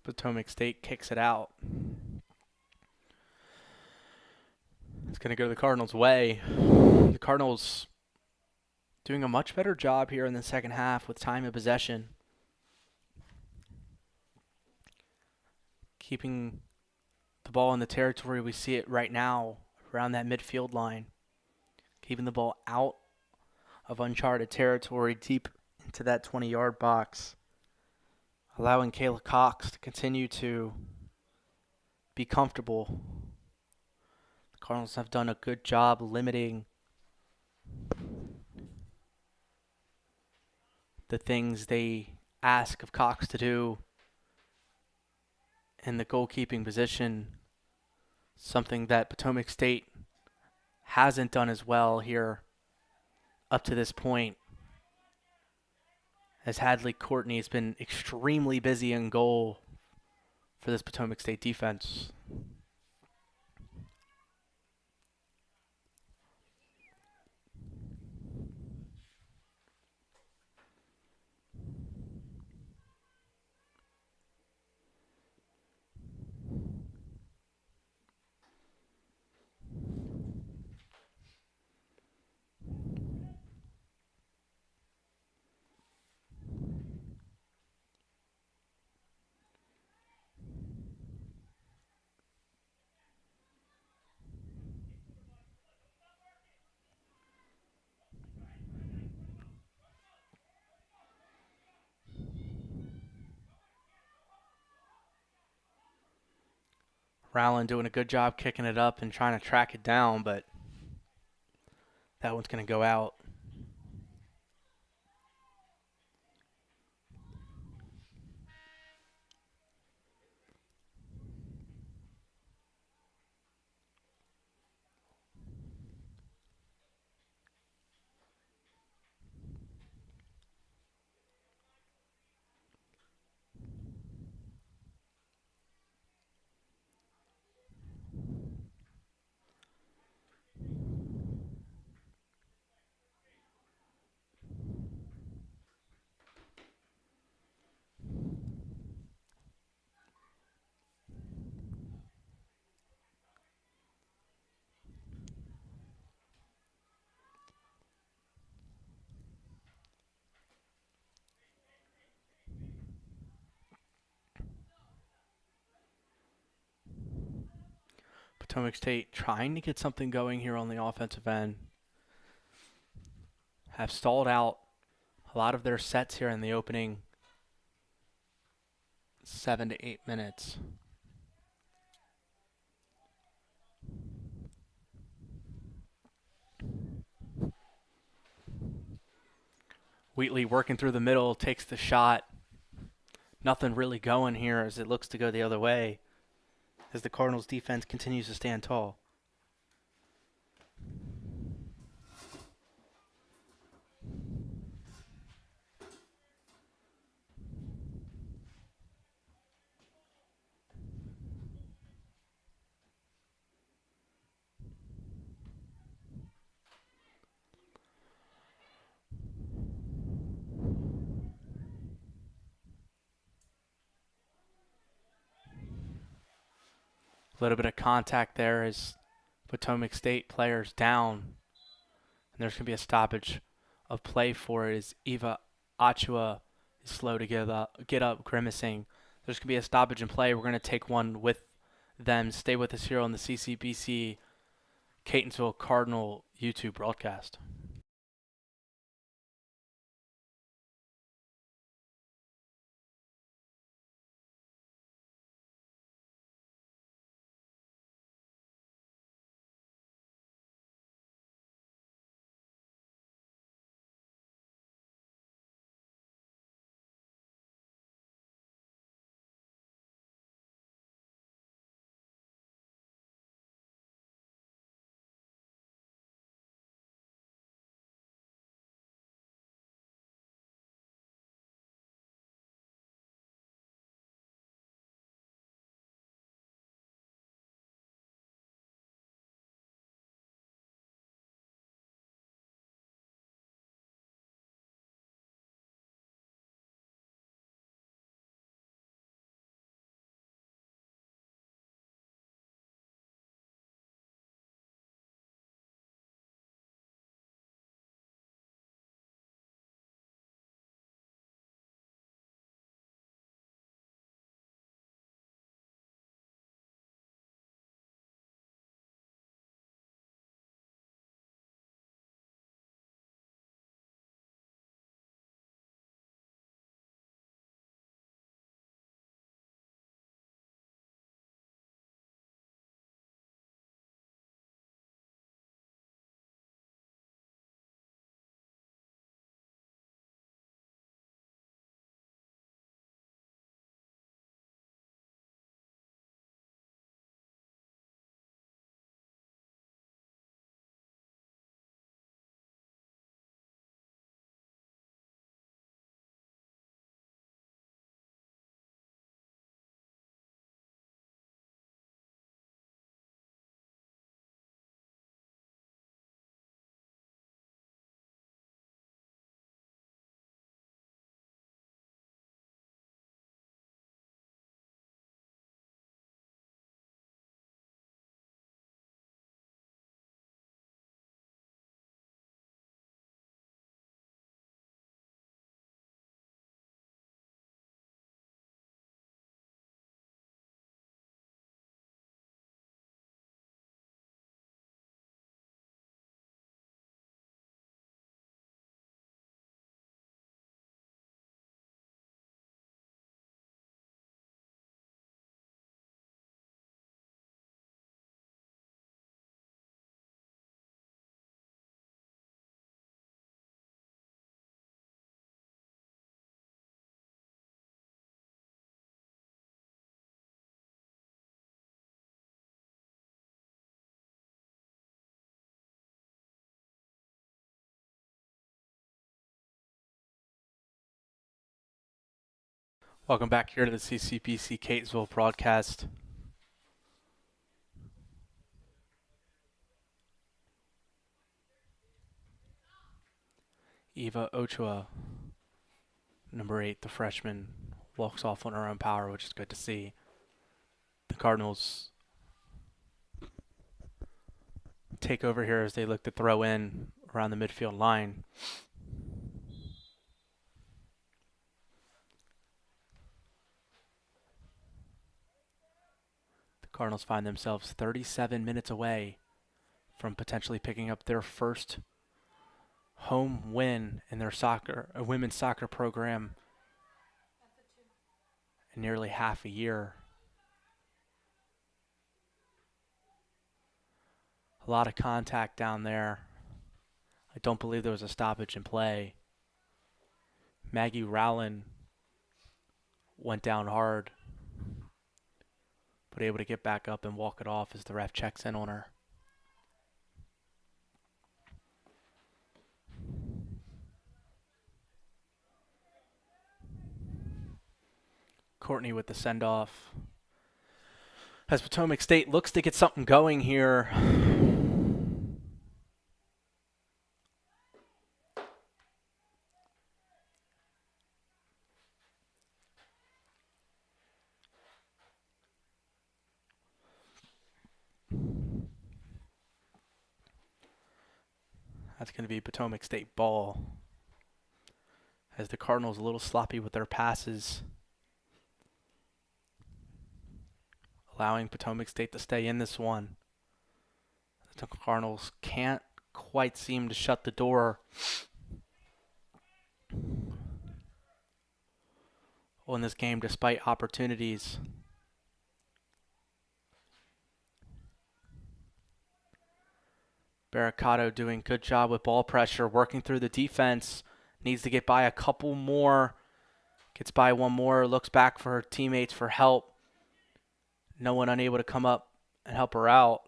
Potomac State kicks it out. It's going to go the Cardinals' way. The Cardinals doing a much better job here in the second half with time of possession. Keeping the ball in the territory we see it right now around that midfield line. Keeping the ball out of uncharted territory deep into that 20-yard box. Allowing Kayla Cox to continue to be comfortable. The Cardinals have done a good job limiting the things they ask of Cox to do in the goalkeeping position, something that Potomac State hasn't done as well here up to this point, as Hadley Courtney has been extremely busy in goal for this Potomac State defense. Rowland doing a good job kicking it up and trying to track it down, but that one's going to go out. Potomac State trying to get something going here on the offensive end. Have stalled out a lot of their sets here in the opening 7 to 8 minutes. Wheatley working through the middle, takes the shot. Nothing really going here as it looks to go the other way as the Cardinals defense continues to stand tall. A little bit of contact there as Potomac State players down. And there's going to be a stoppage of play for it as Eva Achua is slow to get up, grimacing. There's going to be a stoppage in play. We're going to take one with them. Stay with us here on the CCBC Catonsville Cardinal YouTube broadcast. Welcome back here to the CCBC Catonsville broadcast. Eva Ochoa, number 8, the freshman, walks off on her own power, which is good to see. The Cardinals take over here as they look to throw in around the midfield line. The Cardinals find themselves 37 minutes away from potentially picking up their first home win in their women's soccer program in nearly half a year. A lot of contact down there. I don't believe there was a stoppage in play. Maggie Rowland went down hard, but able to get back up and walk it off as the ref checks in on her. Courtney with the send-off. As Potomac State looks to get something going here. That's going to be Potomac State ball. As the Cardinals a little sloppy with their passes, allowing Potomac State to stay in this one. The Cardinals can't quite seem to shut the door on this game despite opportunities. Barricato doing good job with ball pressure, working through the defense. Needs to get by a couple more. Gets by one more, looks back for her teammates for help. No one unable to come up and help her out.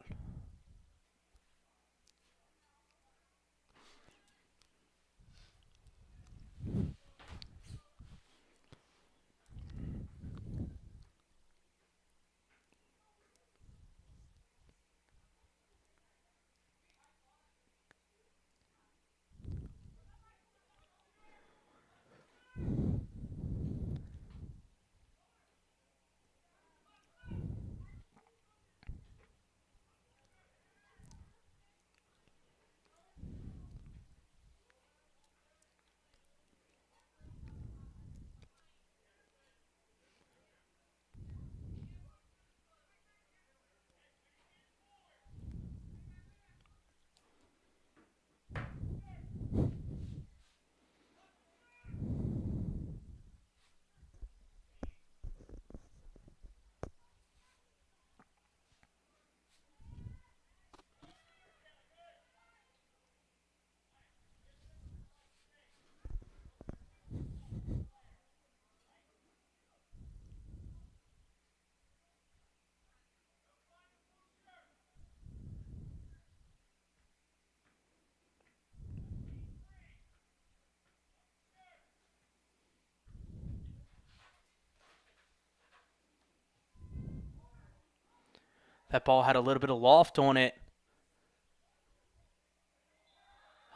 That ball had a little bit of loft on it.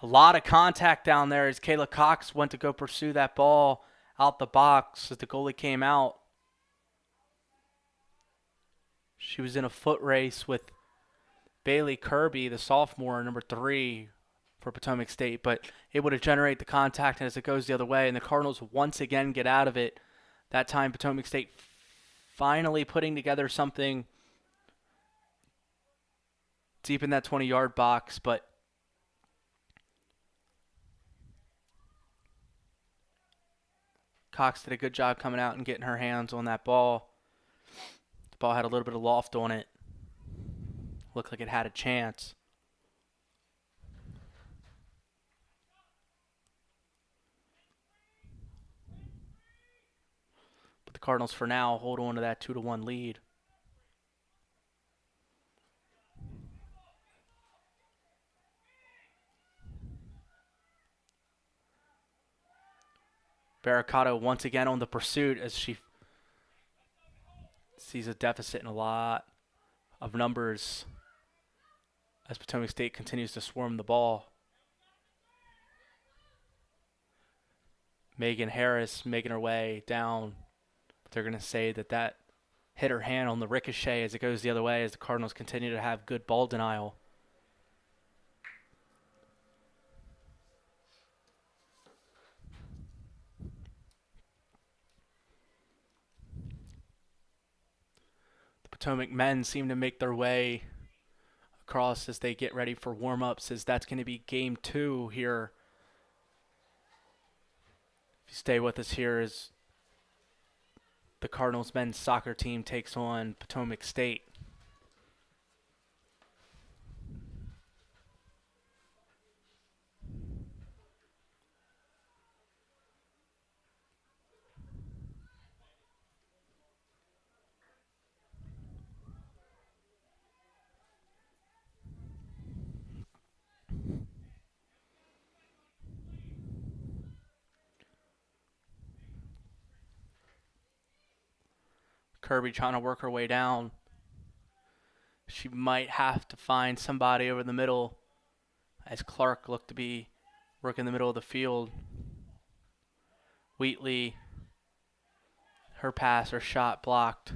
A lot of contact down there as Kayla Cox went to go pursue that ball out the box as the goalie came out. She was in a foot race with Bailey Kirby, the sophomore, number 3 for Potomac State, but able to generate the contact as it goes the other way, and the Cardinals once again get out of it. That time Potomac State finally putting together something deep in that 20-yard box, but Cox did a good job coming out and getting her hands on that ball. The ball had a little bit of loft on it. Looked like it had a chance. But the Cardinals, for now, hold on to that 2-1 lead. Barricato once again on the pursuit as she sees a deficit in a lot of numbers as Potomac State continues to swarm the ball. Megan Harris making her way down. But they're going to say that hit her hand on the ricochet as it goes the other way as the Cardinals continue to have good ball denial. The Potomac men seem to make their way across as they get ready for warm-ups, as that's going to be game 2 here. If you stay with us here, as the Cardinals men's soccer team takes on Potomac State. Kirby trying to work her way down. She might have to find somebody over the middle as Clark looked to be working the middle of the field. Wheatley, her pass or shot blocked.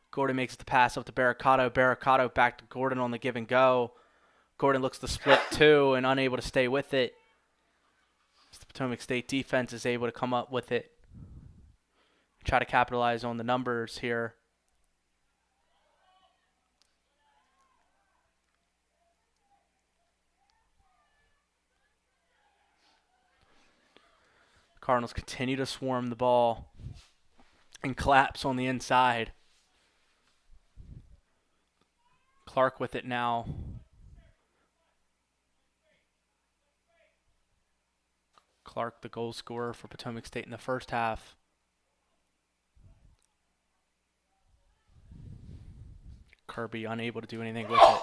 Gordon makes the pass up to Barricado. Barricado back to Gordon on the give and go. Gordon looks to split 2 and unable to stay with it. The Potomac State defense is able to come up with it. Try to capitalize on the numbers here. Cardinals continue to swarm the ball and collapse on the inside. Clark with it now. Clark, the goal scorer for Potomac State in the first half. Kirby unable to do anything with it.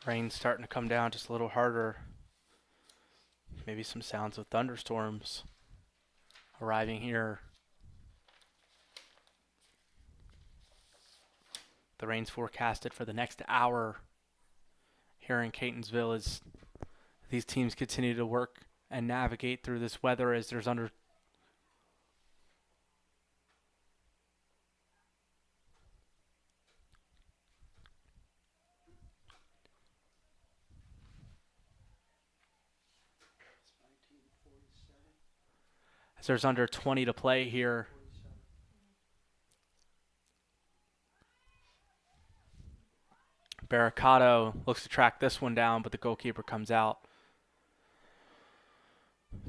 Rain's starting to come down just a little harder. Maybe some sounds of thunderstorms arriving here. The rain's forecasted for the next hour here in Catonsville as these teams continue to work and navigate through this weather as there's under 20 to play here. Barricado looks to track this one down, but the goalkeeper comes out.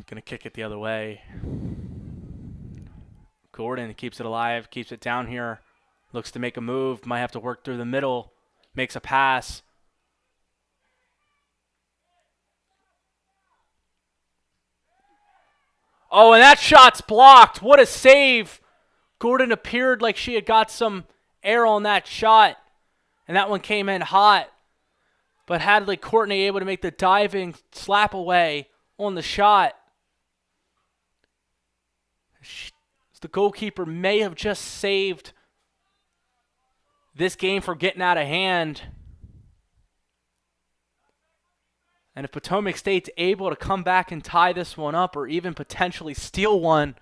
Going to kick it the other way. Gordon keeps it alive, keeps it down here. Looks to make a move, might have to work through the middle. Makes a pass. Oh, and that shot's blocked. What a save. Gordon appeared like she had got some air on that shot, and that one came in hot. But Hadley Courtney able to make the diving slap away on the shot. The goalkeeper may have just saved this game from getting out of hand. And if Potomac State's able to come back and tie this one up or even potentially steal one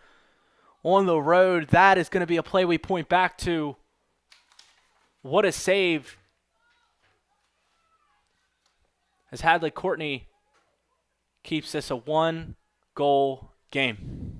on the road, that is going to be a play we point back to. What a save. As Hadley Courtney keeps this a 1-goal game.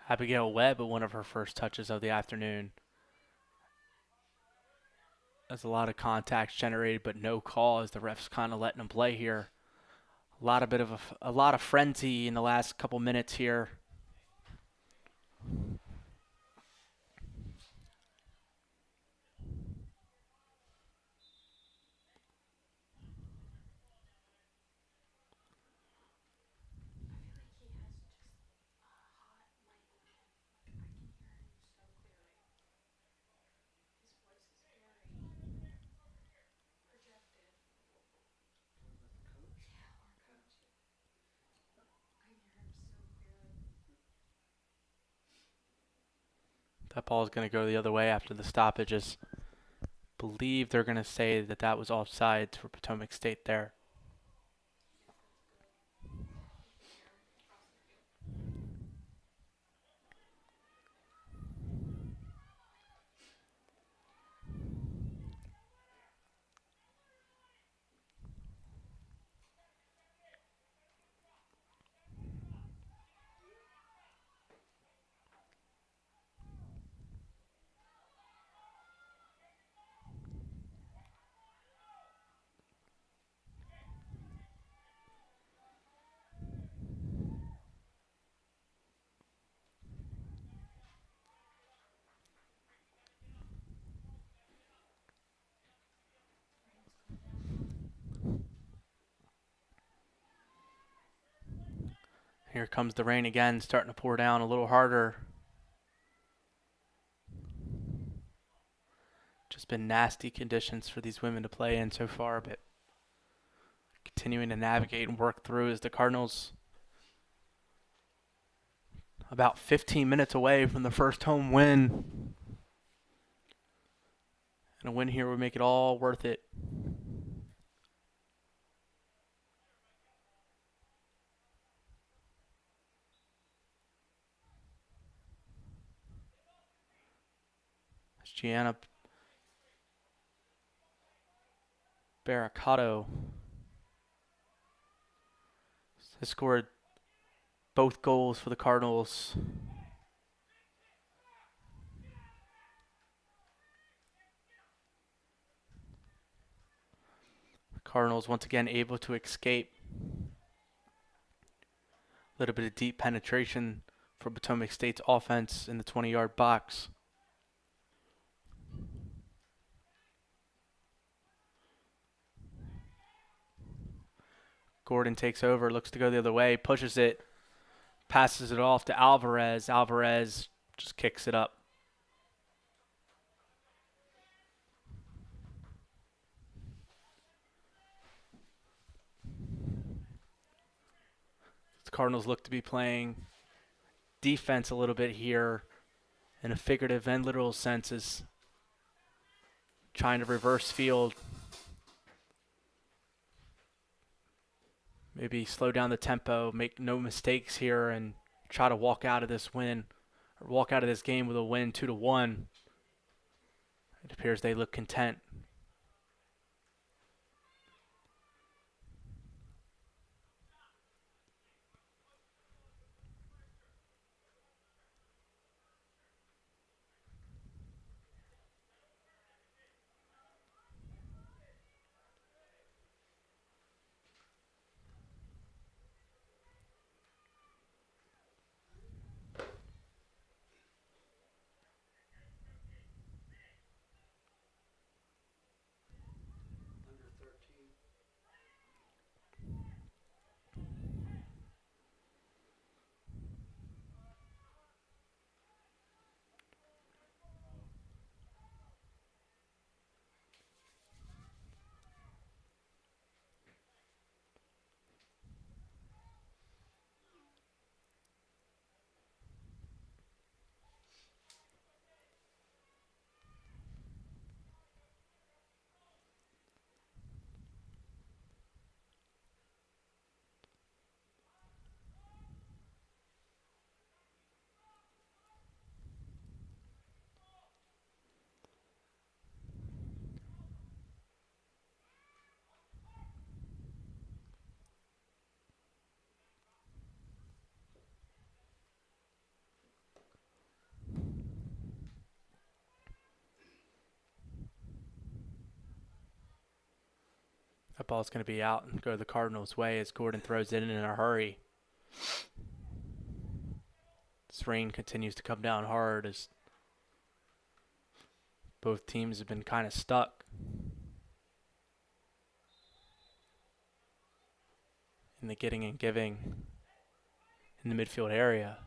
Abigail Webb with one of her first touches of the afternoon. There's a lot of contacts generated, but no call as the refs kind of letting them play here. A lot of frenzy in the last couple minutes here. That ball is going to go the other way after the stoppages. Believe they're going to say that that was offsides for Potomac State there. Here comes the rain again, starting to pour down a little harder. Just been nasty conditions for these women to play in so far, but continuing to navigate and work through as the Cardinals about 15 minutes away from the first home win. And a win here would make it all worth it. As Gianna Barracato has scored both goals for the Cardinals. The Cardinals once again able to escape. A little bit of deep penetration for Potomac State's offense in the 20-yard box. Gordon takes over, looks to go the other way, pushes it, passes it off to Alvarez. Alvarez just kicks it up. The Cardinals look to be playing defense a little bit here in a figurative and literal senses, trying to reverse field. Maybe slow down the tempo, make no mistakes here, and try to walk out of this win, or walk out of this game with a win 2-1. It appears they look content. That ball's going to be out and go the Cardinals' way as Gordon throws it in a hurry. This rain continues to come down hard as both teams have been kind of stuck in the getting and giving in the midfield area.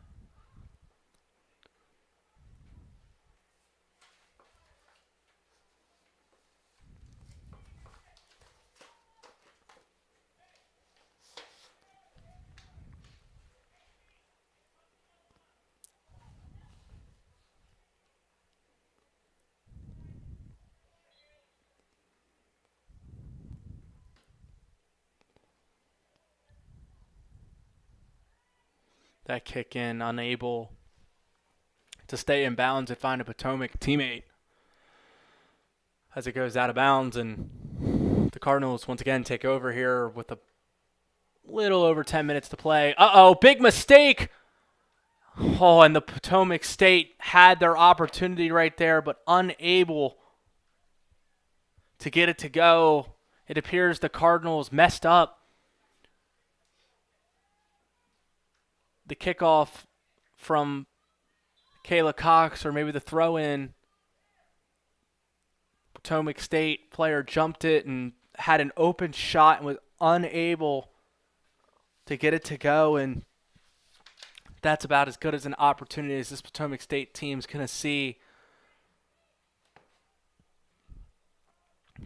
That kick in, unable to stay in bounds and find a Potomac teammate as it goes out of bounds, and the Cardinals once again take over here with a little over 10 minutes to play. Uh-oh, big mistake! Oh, and the Potomac State had their opportunity right there, but unable to get it to go. It appears the Cardinals messed up the kickoff from Kayla Cox, or maybe the throw-in. Potomac State player jumped it and had an open shot and was unable to get it to go, and that's about as good as an opportunity as this Potomac State team's going to see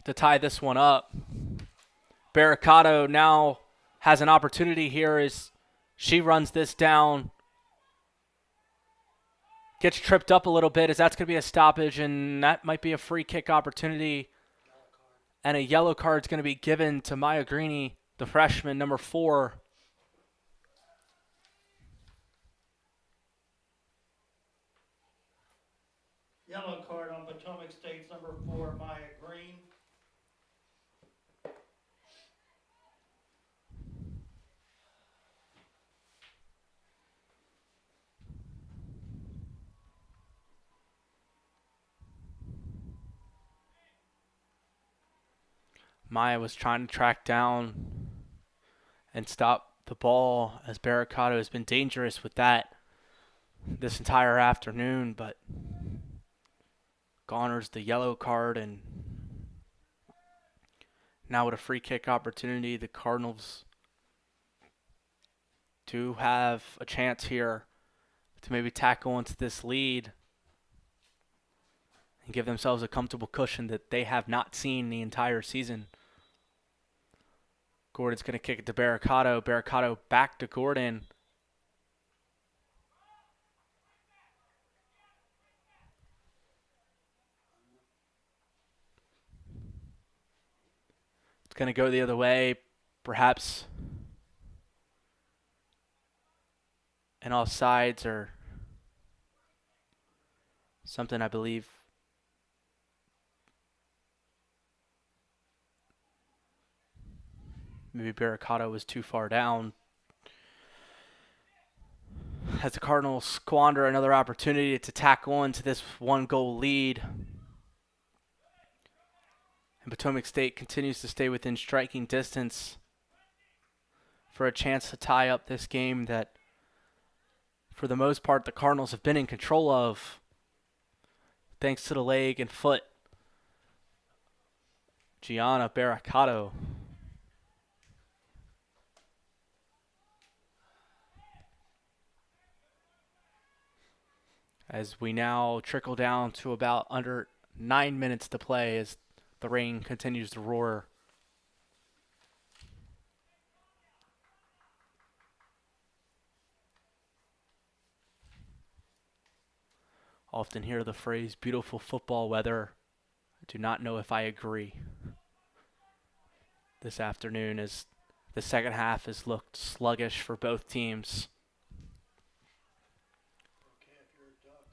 to tie this one up. Barricado now has an opportunity here as she runs this down. Gets tripped up a little bit as that's going to be a stoppage, and that might be a free kick opportunity. And a yellow card is going to be given to Maya Greeny, the freshman, number 4. Yellow card on Potomac State's number 4, Maya Green. Maya was trying to track down and stop the ball as Barricado has been dangerous with that this entire afternoon, but garners the yellow card, and now with a free kick opportunity, the Cardinals do have a chance here to maybe tackle into this lead and give themselves a comfortable cushion that they have not seen the entire season. Gordon's going to kick it to Barricado. Barricado back to Gordon. It's going to go the other way. Perhaps an offsides or something, I believe. Maybe Barricado was too far down. As the Cardinals squander another opportunity to tackle into this 1-goal lead. And Potomac State continues to stay within striking distance for a chance to tie up this game that, for the most part, the Cardinals have been in control of, thanks to the leg and foot. Gianna Barricado. As we now trickle down to about under 9 minutes to play as the rain continues to roar. Often hear the phrase beautiful football weather. I do not know if I agree. This afternoon as the second half has looked sluggish for both teams. Okay, if you're a duck.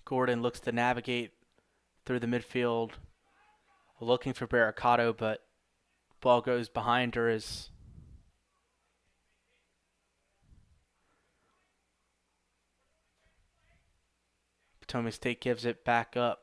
Gordon looks to navigate through the midfield, looking for Barricado, but ball goes behind her as Potomac State gives it back up.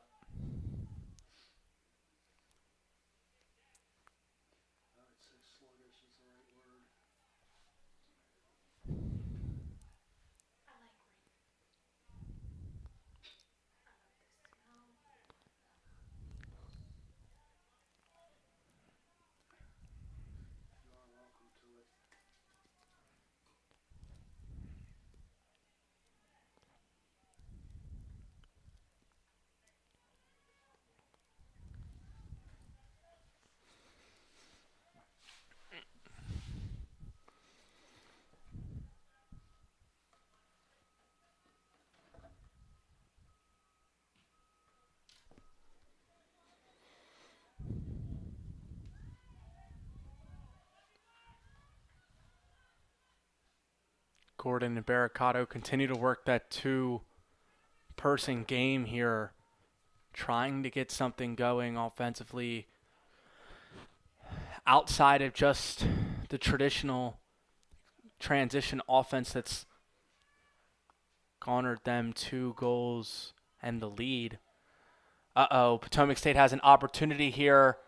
Gordon and Barricado continue to work that two-person game here, trying to get something going offensively outside of just the traditional transition offense that's garnered them 2 goals and the lead. Potomac State has an opportunity here,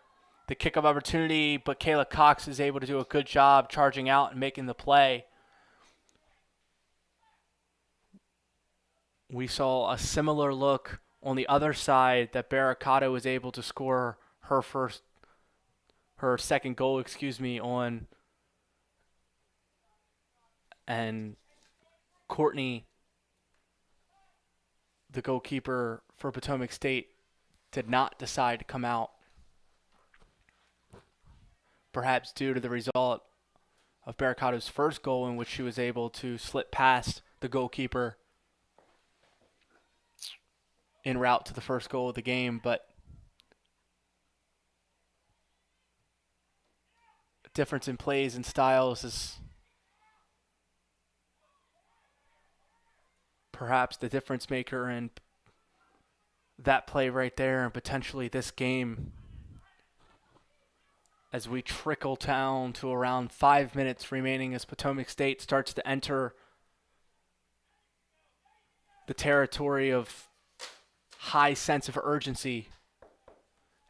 the kickoff opportunity, but Kayla Cox is able to do a good job charging out and making the play. We saw a similar look on the other side that Barricado was able to score her second goal, on, and Courtney, the goalkeeper for Potomac State, did not decide to come out, perhaps due to the result of Barricado's first goal, in which she was able to slip past the goalkeeper en route to the first goal of the game. But difference in plays and styles is perhaps the difference maker in that play right there, and potentially this game, as we trickle down to around 5 minutes remaining as Potomac State starts to enter the territory of high sense of urgency,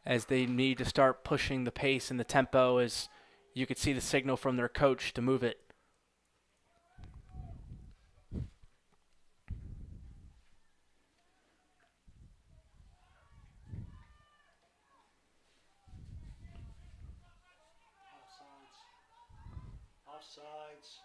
as they need to start pushing the pace and the tempo, as you could see the signal from their coach to move it. Offsides.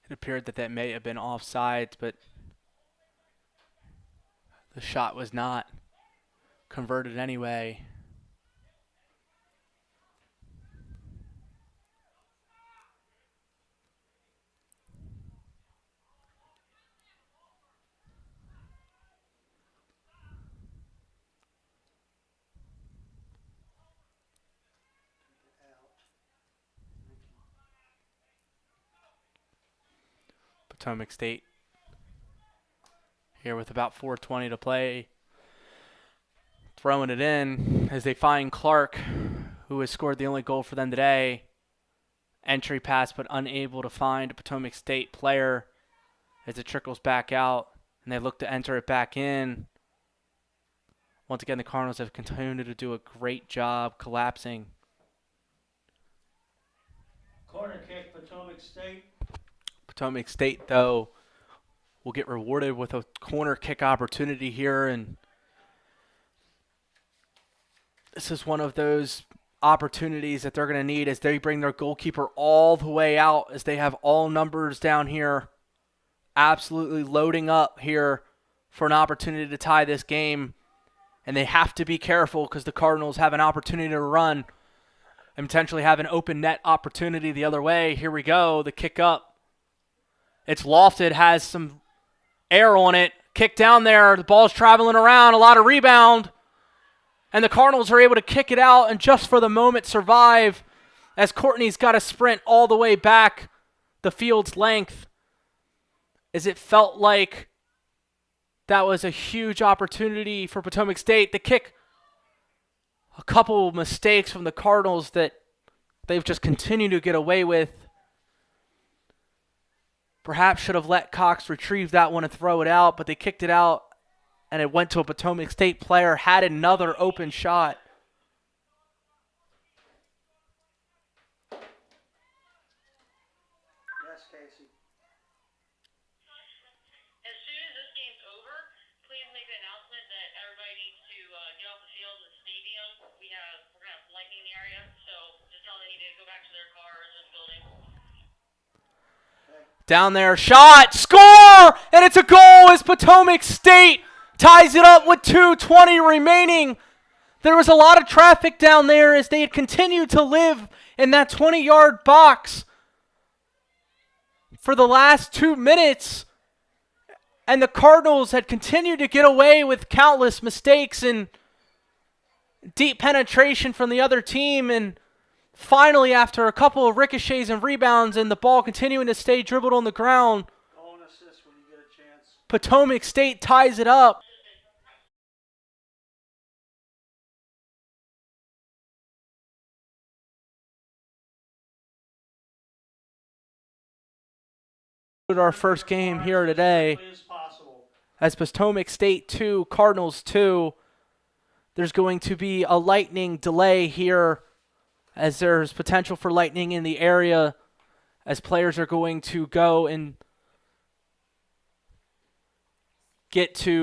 It appeared that may have been offsides, but the shot was not converted anyway. Potomac State here with about 4:20 to play, throwing it in as they find Clark, who has scored the only goal for them today. Entry pass, but unable to find a Potomac State player as it trickles back out, and they look to enter it back in. Once again, the Cardinals have continued to do a great job collapsing. Corner kick, Potomac State. Potomac State, though, will get rewarded with a corner kick opportunity here, and this is one of those opportunities that they're going to need as they bring their goalkeeper all the way out, as they have all numbers down here, absolutely loading up here for an opportunity to tie this game, and they have to be careful because the Cardinals have an opportunity to run and potentially have an open net opportunity the other way. Here we go, the kick up. It's lofted, has some air on it. Kick down there. The ball's traveling around. A lot of rebound. And the Cardinals are able to kick it out and just for the moment survive as Courtney's got to sprint all the way back the field's length, as it felt like that was a huge opportunity for Potomac State. The kick, a couple mistakes from the Cardinals that they've just continued to get away with. Perhaps should have let Cox retrieve that one and throw it out, but they kicked it out and it went to a Potomac State player, had another open shot. Yes, Casey. As soon as this game's over, please make the announcement that everybody needs to get off the field of the stadium. We're gonna have lightning in the area, so just tell them they need to go back to their cars and building. Down there, shot, score, and it's a goal as Potomac State ties it up with 2:20 remaining. There was a lot of traffic down there as they had continued to live in that 20-yard box for the last 2 minutes. And the Cardinals had continued to get away with countless mistakes and deep penetration from the other team. And finally, after a couple of ricochets and rebounds and the ball continuing to stay dribbled on the ground, Goal and assist when you get a chance. Potomac State ties it up. Our first game here today. As quickly as possible. As Potomac State 2, Cardinals 2. There's going to be a lightning delay here as there's potential for lightning in the area as players are going to go and get to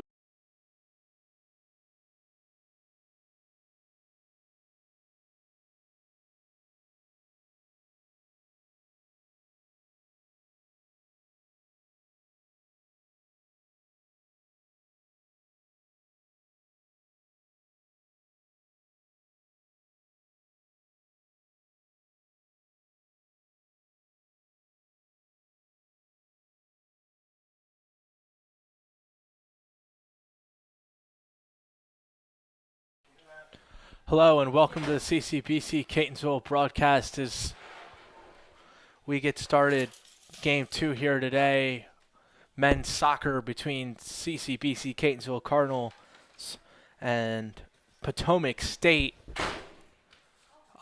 Hello and welcome to the CCBC Catonsville broadcast as we get started. Game 2 here today. Men's soccer between CCBC Catonsville Cardinals and Potomac State.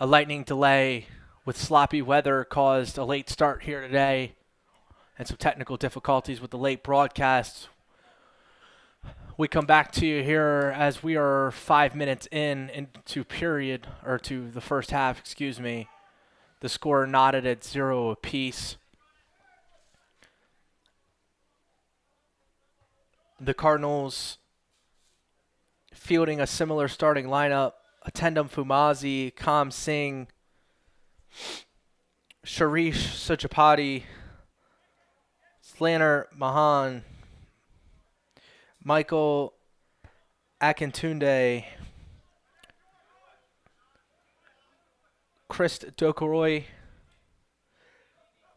A lightning delay with sloppy weather caused a late start here today and some technical difficulties with the late broadcast. We come back to you here as we are 5 minutes into the first half, excuse me. The score knotted at 0 apiece. The Cardinals fielding a similar starting lineup. Attendam Fumazi, Kam Singh, Sharish Sujapati, Slanner Mahan, Michael Akintunde, Chris Dokoroy,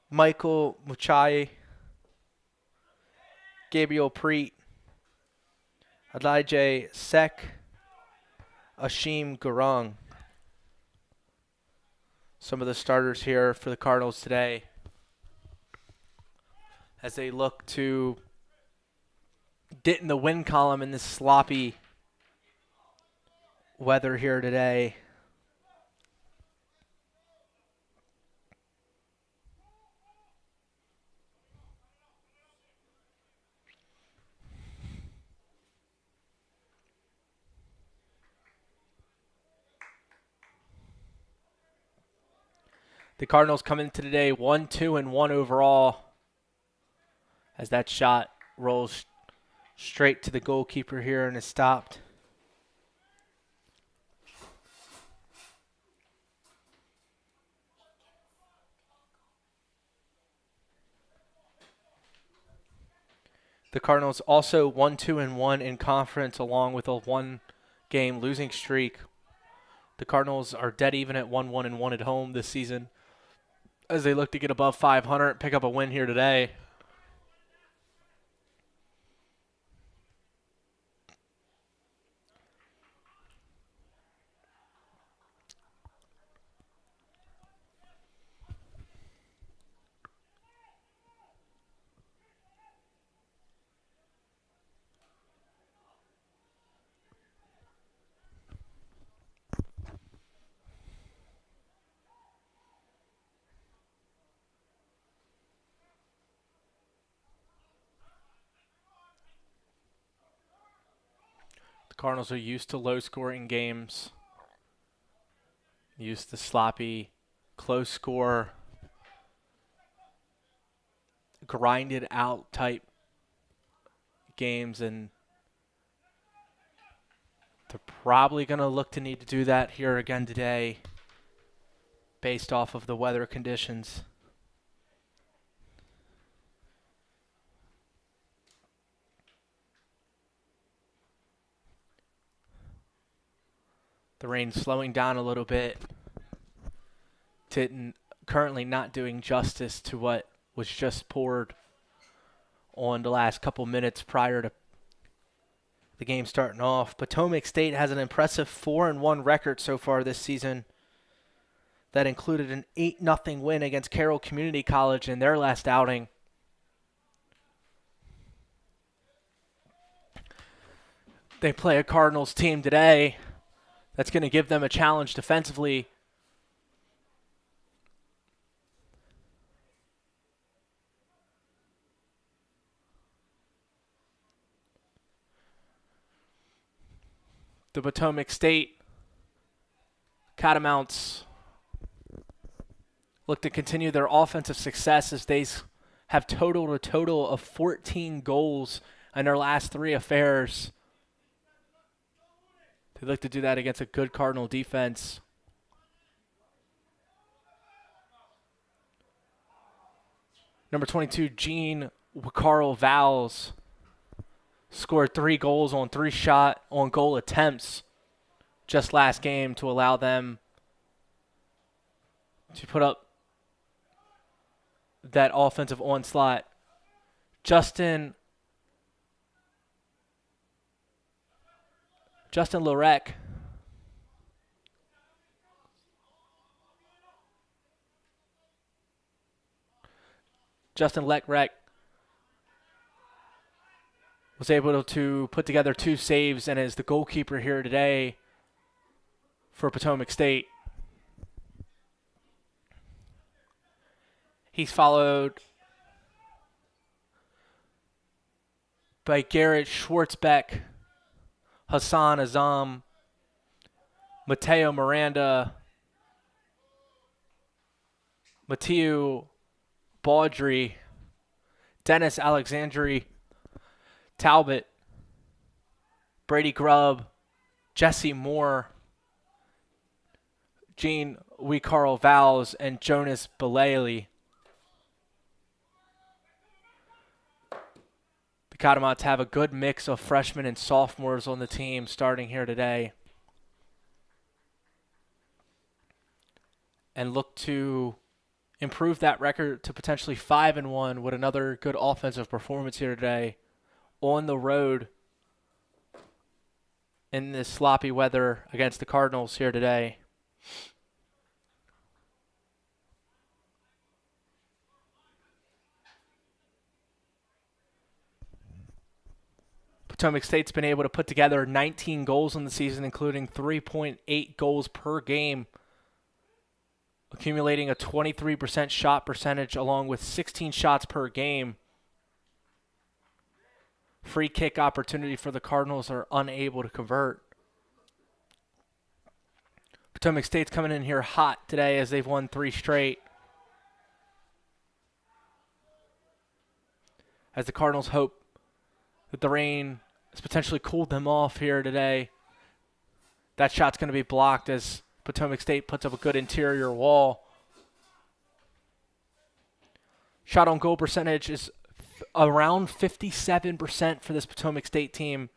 Michael Muchai, Gabriel Preet, Elijah Sek, Ashim Gurung. Some of the starters here for the Cardinals today as they look to get in the win column in this sloppy weather here today. The Cardinals come into today 1-2-1 overall as that shot rolls straight to the goalkeeper here and is stopped. The Cardinals also 1-2-1 in conference along with a 1-game losing streak. The Cardinals are dead even at 1-1-1 at home this season as they look to get above 500 and pick up a win here today. Cardinals are used to low-scoring games, used to sloppy, close score, grinded out type games, and they're probably going to look to need to do that here again today based off of the weather conditions. The rain slowing down a little bit, currently not doing justice to what was just poured on the last couple minutes prior to the game starting off. Potomac State has an impressive 4-1 record so far this season. That included an 8-0 win against Carroll Community College in their last outing. They play a Cardinals team today that's going to give them a challenge defensively. The Potomac State Catamounts look to continue their offensive success as they have totaled a total of 14 goals in their last 3 affairs. They look to do that against a good Cardinal defense. Number 22, Gene Carl Vowles scored 3 goals on 3 shot on goal attempts just last game to allow them to put up that offensive onslaught. Justin Lorek was able to put together 2 saves and is the goalkeeper here today for Potomac State. He's followed by Garrett Schwartzbeck, Hassan Azam, Mateo Miranda, Mateo Baudry, Dennis Alexandri, Talbot, Brady Grubb, Jesse Moore, Gene Carl Vowles, and Jonas Belaley. The Catamounts have a good mix of freshmen and sophomores on the team starting here today, and look to improve that record to potentially 5-1 with another good offensive performance here today on the road in this sloppy weather against the Cardinals here today. Potomac State's been able to put together 19 goals in the season, including 3.8 goals per game, accumulating a 23% shot percentage along with 16 shots per game. Free kick opportunity for the Cardinals are unable to convert. Potomac State's coming in here hot today as they've won 3 straight. As the Cardinals hope that the rain has potentially cooled them off here today. That shot's going to be blocked as Potomac State puts up a good interior wall. Shot on goal percentage is around 57% for this Potomac State team.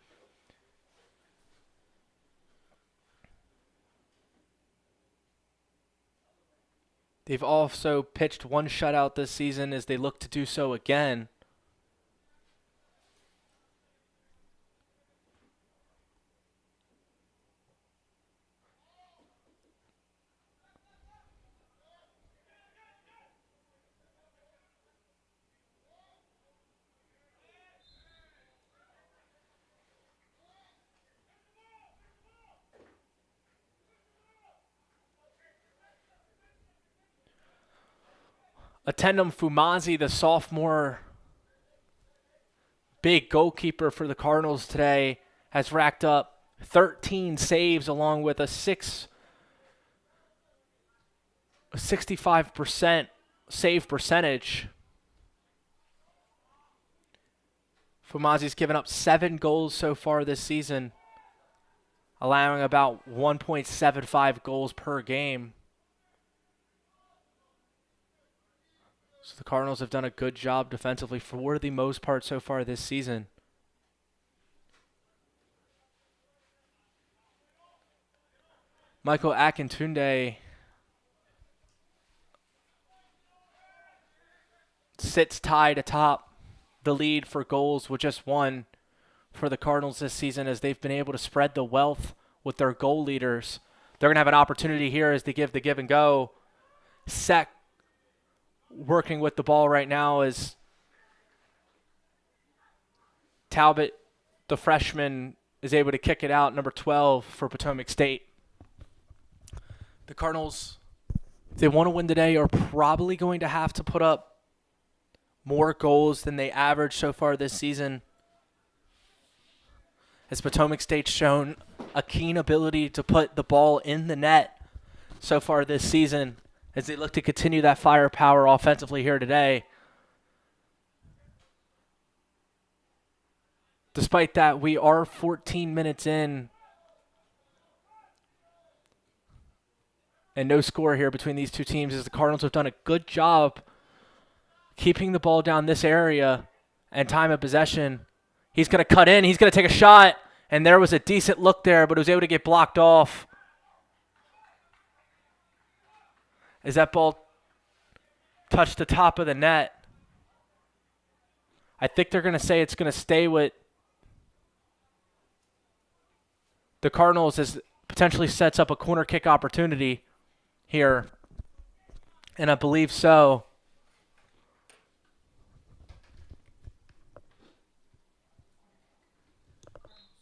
They've also pitched 1 shutout this season as they look to do so again. Attendum Fumazi, the sophomore big goalkeeper for the Cardinals today, has racked up 13 saves along with a 65% save percentage. Fumazi's given up 7 goals so far this season, allowing about 1.75 goals per game. So the Cardinals have done a good job defensively for the most part so far this season. Michael Akintunde sits tied atop the lead for goals with just 1 for the Cardinals this season, as they've been able to spread the wealth with their goal leaders. They're going to have an opportunity here as they give the give and go. Sek working with the ball right now as Talbot, the freshman, is able to kick it out, number 12 for Potomac State. The Cardinals, if they want to win today, are probably going to have to put up more goals than they average so far this season, as Potomac State's shown a keen ability to put the ball in the net so far this season, as they look to continue that firepower offensively here today. Despite that, we are 14 minutes in and no score here between these two teams, as the Cardinals have done a good job keeping the ball down this area and time of possession. He's going to cut in. He's going to take a shot, and there was a decent look there, but it was able to get blocked off. As that ball touched the top of the net. I think they're going to say it's going to stay with the Cardinals, as potentially sets up a corner kick opportunity here. And I believe so.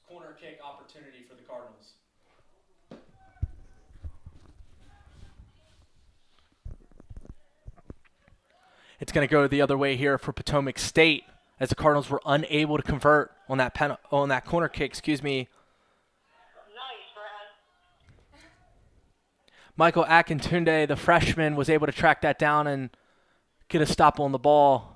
Corner kick opportunity for the Cardinals. It's going to go the other way here for Potomac State, as the Cardinals were unable to convert on that corner kick. Excuse me. Nice, Brad. Michael Akintunde, the freshman, was able to track that down and get a stop on the ball.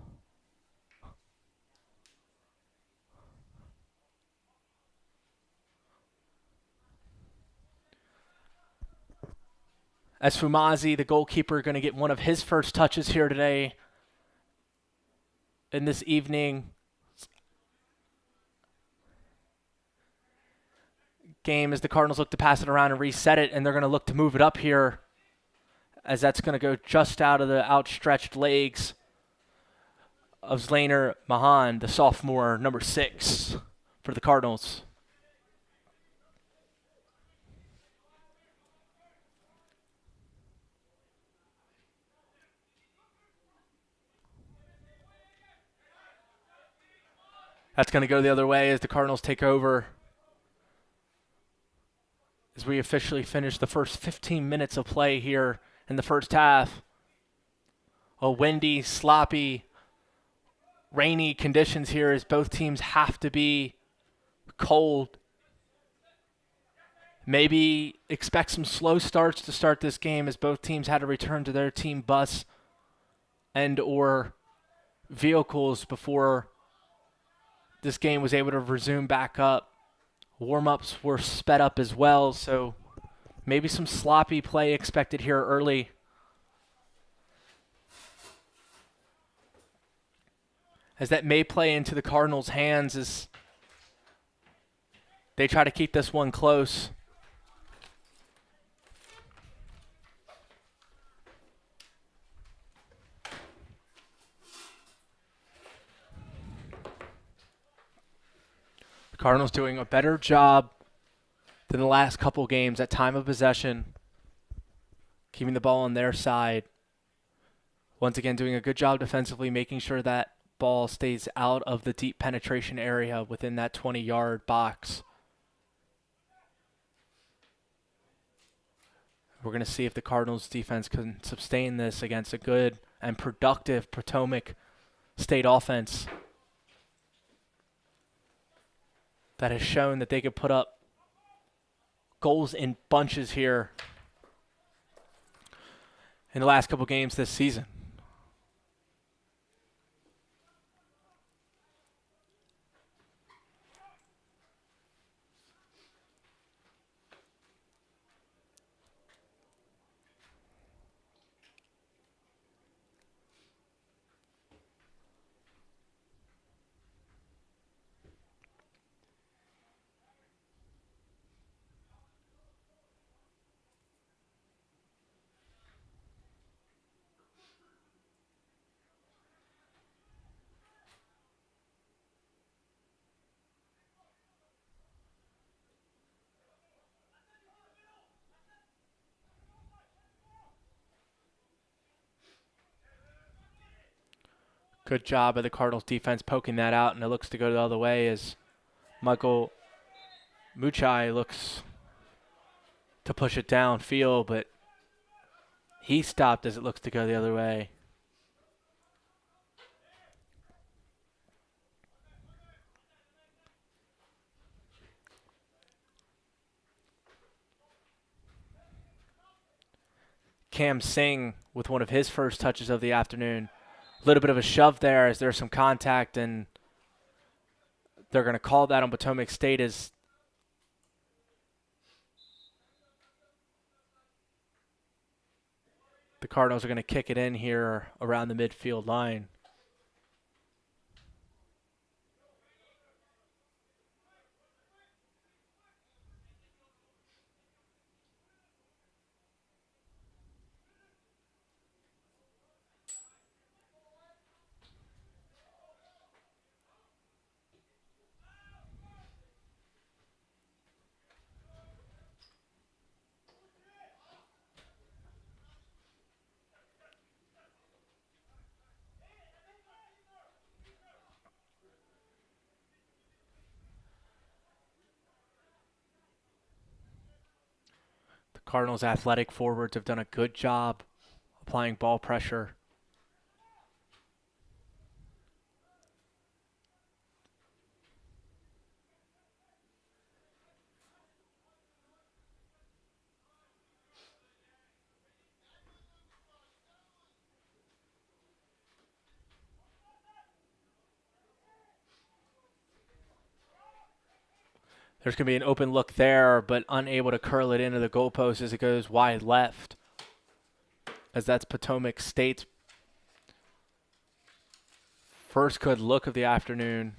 As Fumazi, the goalkeeper, going to get one of his first touches here today in this evening game, as the Cardinals look to pass it around and reset it, and they're going to look to move it up here, as that's going to go just out of the outstretched legs of Zlainer Mahan, the sophomore, number 6 for the Cardinals. That's going to go the other way as the Cardinals take over, as we officially finish the first 15 minutes of play here in the first half. Windy, sloppy, rainy conditions here, as both teams have to be cold. Maybe expect some slow starts to start this game, as both teams had to return to their team bus and or vehicles before this game was able to resume back up. Warm-ups were sped up as well, so maybe some sloppy play expected here early. As that may play into the Cardinals' hands as they try to keep this one close. Cardinals doing a better job than the last couple games at time of possession, keeping the ball on their side. Once again, doing a good job defensively, making sure that ball stays out of the deep penetration area within that 20-yard box. We're going to see if the Cardinals defense can sustain this against a good and productive Potomac State offense that has shown that they could put up goals in bunches here in the last couple games this season. Good job by the Cardinals defense poking that out, and it looks to go the other way as Michael Muchai looks to push it downfield, but he stopped as it looks to go the other way. Cam Singh with one of his first touches of the afternoon. A little bit of a shove there as there's some contact, and they're going to call that on Potomac State as the Cardinals are going to kick it in here around the midfield line. The Cardinals' athletic forwards have done a good job applying ball pressure. There's going to be an open look there, but unable to curl it into the goalpost as it goes wide left. As that's Potomac State's first good look of the afternoon.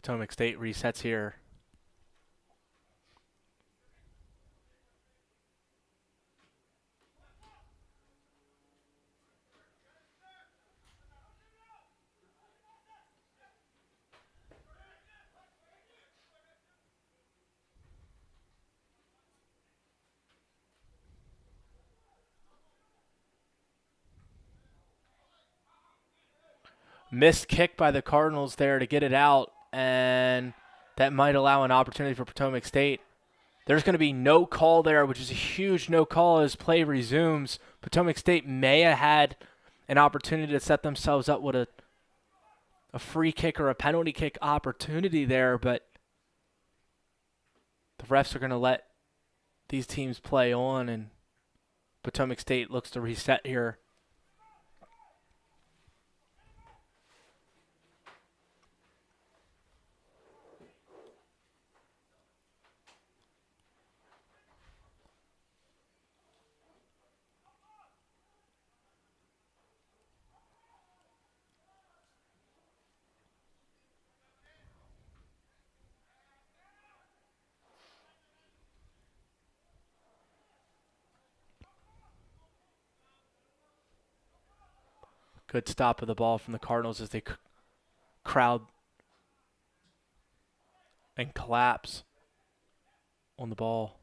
Potomac State resets here. Missed kick by the Cardinals there to get it out, and that might allow an opportunity for Potomac State. There's going to be no call there, which is a huge no call as play resumes. Potomac State may have had an opportunity to set themselves up with a free kick or a penalty kick opportunity there, but the refs are going to let these teams play on, and Potomac State looks to reset here. Good stop of the ball from the Cardinals as they crowd and collapse on the ball.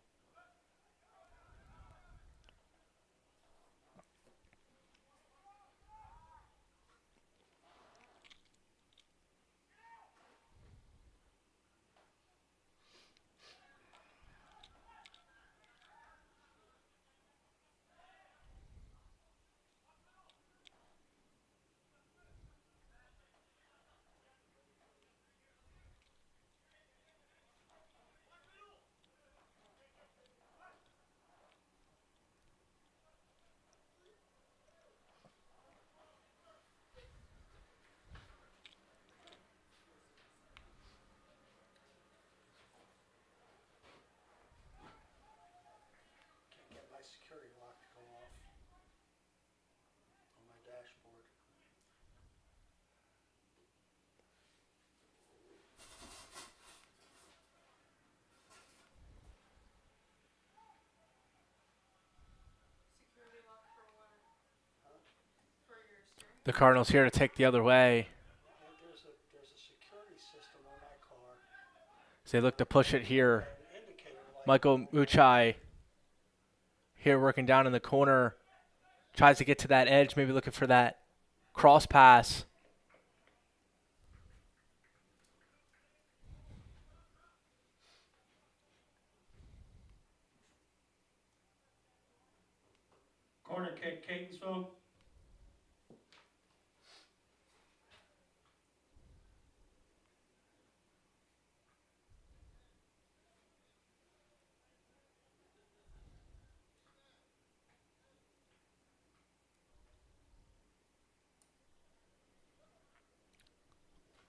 Can't get my security lock to go off on my dashboard. The Cardinals here to take the other way There's a security system on that car. as they look to push it here. An indicator light. Michael Muchai here working down in the corner. Tries to get to that edge, maybe looking for that cross pass. Corner kick, Catonsville.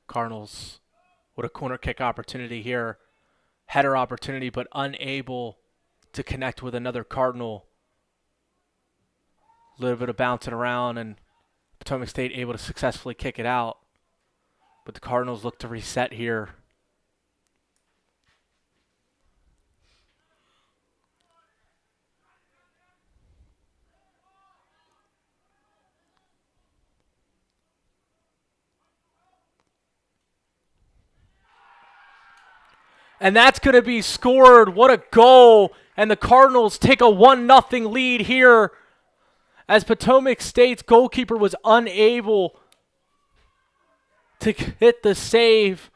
Cardinals with a corner kick opportunity here. Header opportunity, but unable to connect with another Cardinal. A little bit of bouncing around, and Potomac State able to successfully kick it out. But the Cardinals look to reset here. And that's going to be scored. What a goal. And the Cardinals take a 1-0 lead here as Potomac State's goalkeeper was unable to hit the save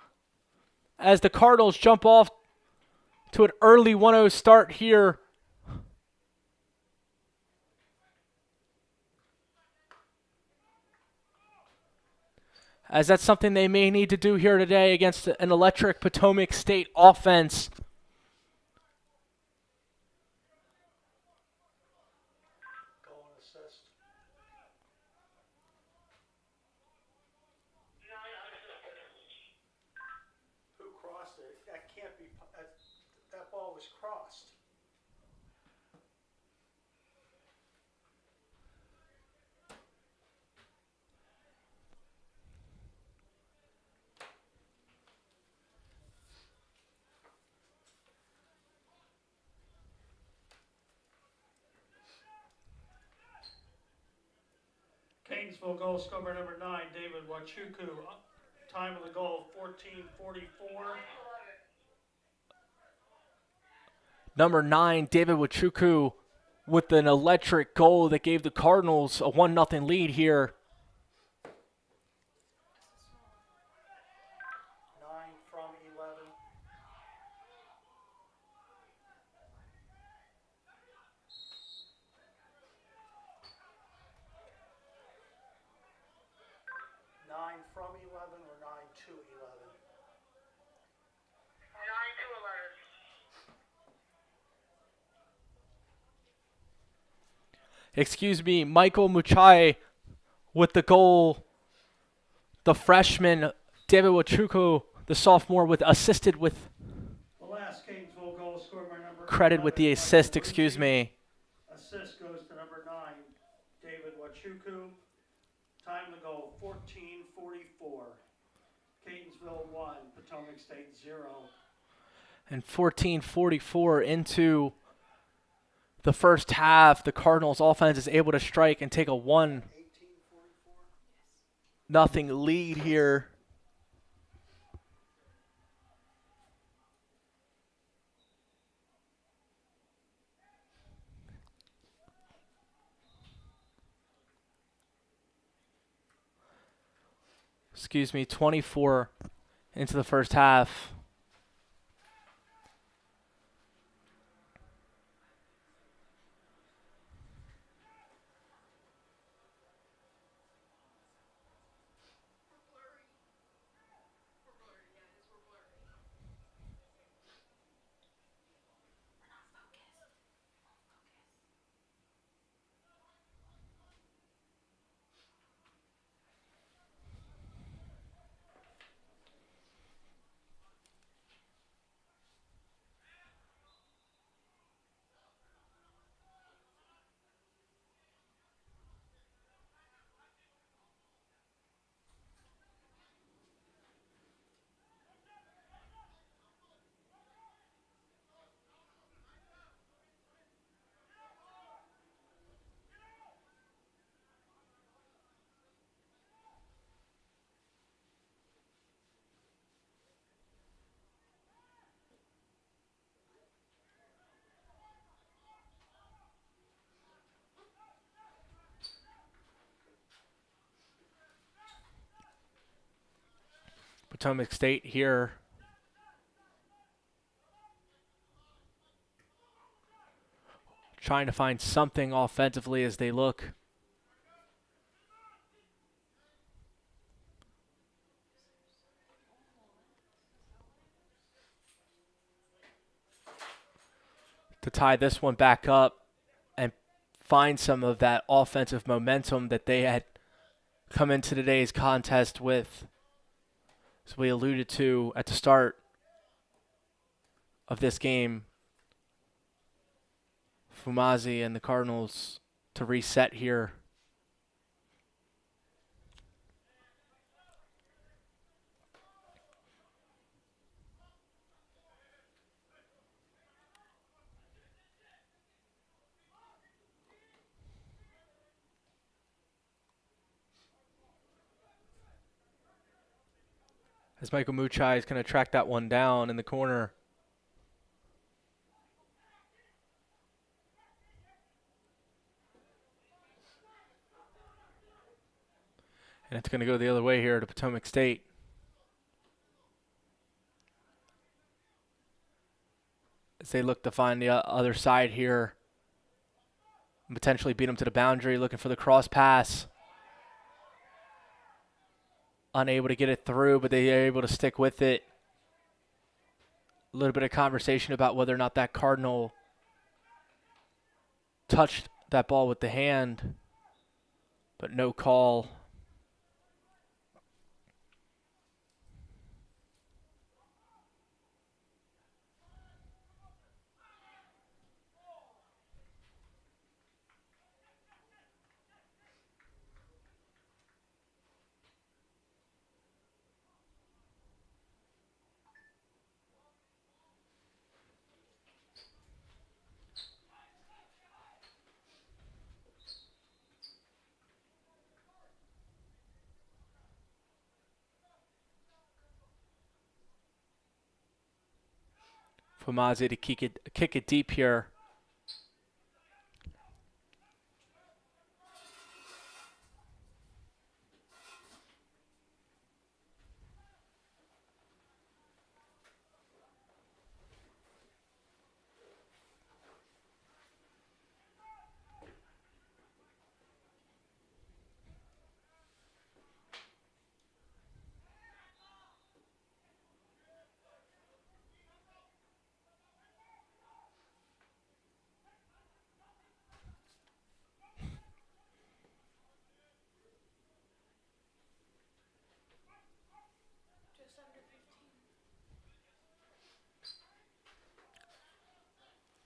as the Cardinals jump off to an early 1-0 start here. As that's something they may need to do here today against an electric Potomac State offense. Goal and assist. Who crossed it? That can't be. That ball was crossed. Catonsville goal scored by number 9, David Wachuku. Time of the goal, 14:44. Number 9, David Wachuku, with an electric goal that gave the Cardinals a 1-0 lead here. 9 from 11. Nine from 11 or 9 to 11? 9 to 11. Excuse me, Michael Muchai with the goal. The freshman, David Wachuku, the sophomore, with assisted with The last Catonsville goal scored by number credit with the 11, assist, Michael excuse Lucci. me. Assist goes to number 9, David Wachuku. Time to go, 14:44. Catonsville 1, Potomac State 0. And 14:44 into the first half, the Cardinals offense is able to strike and take a 1. 18:44. nothing lead here. Excuse me, 24 into the first half. Potomac State here trying to find something offensively as they look to tie this one back up and find some of that offensive momentum that they had come into today's contest with, as we alluded to at the start of this game. Fumazi and the Cardinals to reset here. As Michael Muchai is going to track that one down in the corner. And it's going to go the other way here to Potomac State. As they look to find the other side here. And potentially beat them to the boundary, looking for the cross pass. Unable to get it through, but they are able to stick with it. A little bit of conversation about whether or not that Cardinal touched that ball with the hand, but no call. Fumazi to kick it deep here.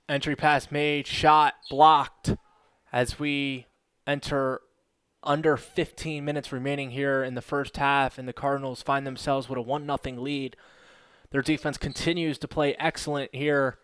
Entry pass made, shot blocked as we enter under 15 minutes remaining here in the first half, and the Cardinals find themselves with a 1-0 lead. Their defense continues to play excellent here.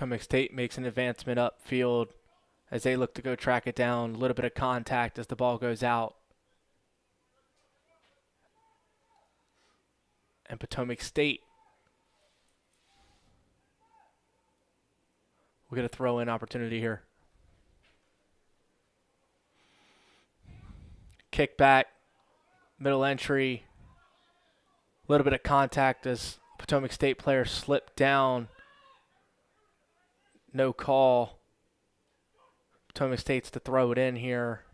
Potomac State makes an advancement upfield as they look to go track it down. A little bit of contact as the ball goes out. And Potomac State will get a throw-in opportunity here. Kick back, middle entry. A little bit of contact as Potomac State player slipped down. No call. Potomac State's to throw it in here.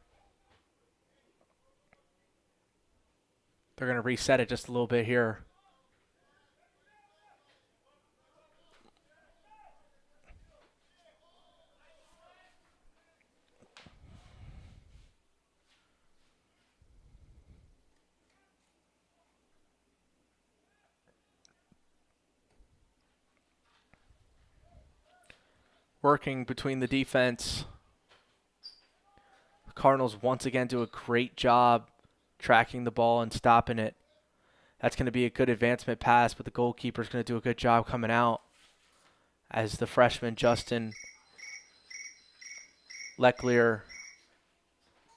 They're going to reset it just a little bit here. Working between the defense. The Cardinals once again do a great job tracking the ball and stopping it. That's going to be a good advancement pass, but the goalkeeper's going to do a good job coming out as the freshman Justin Leclerc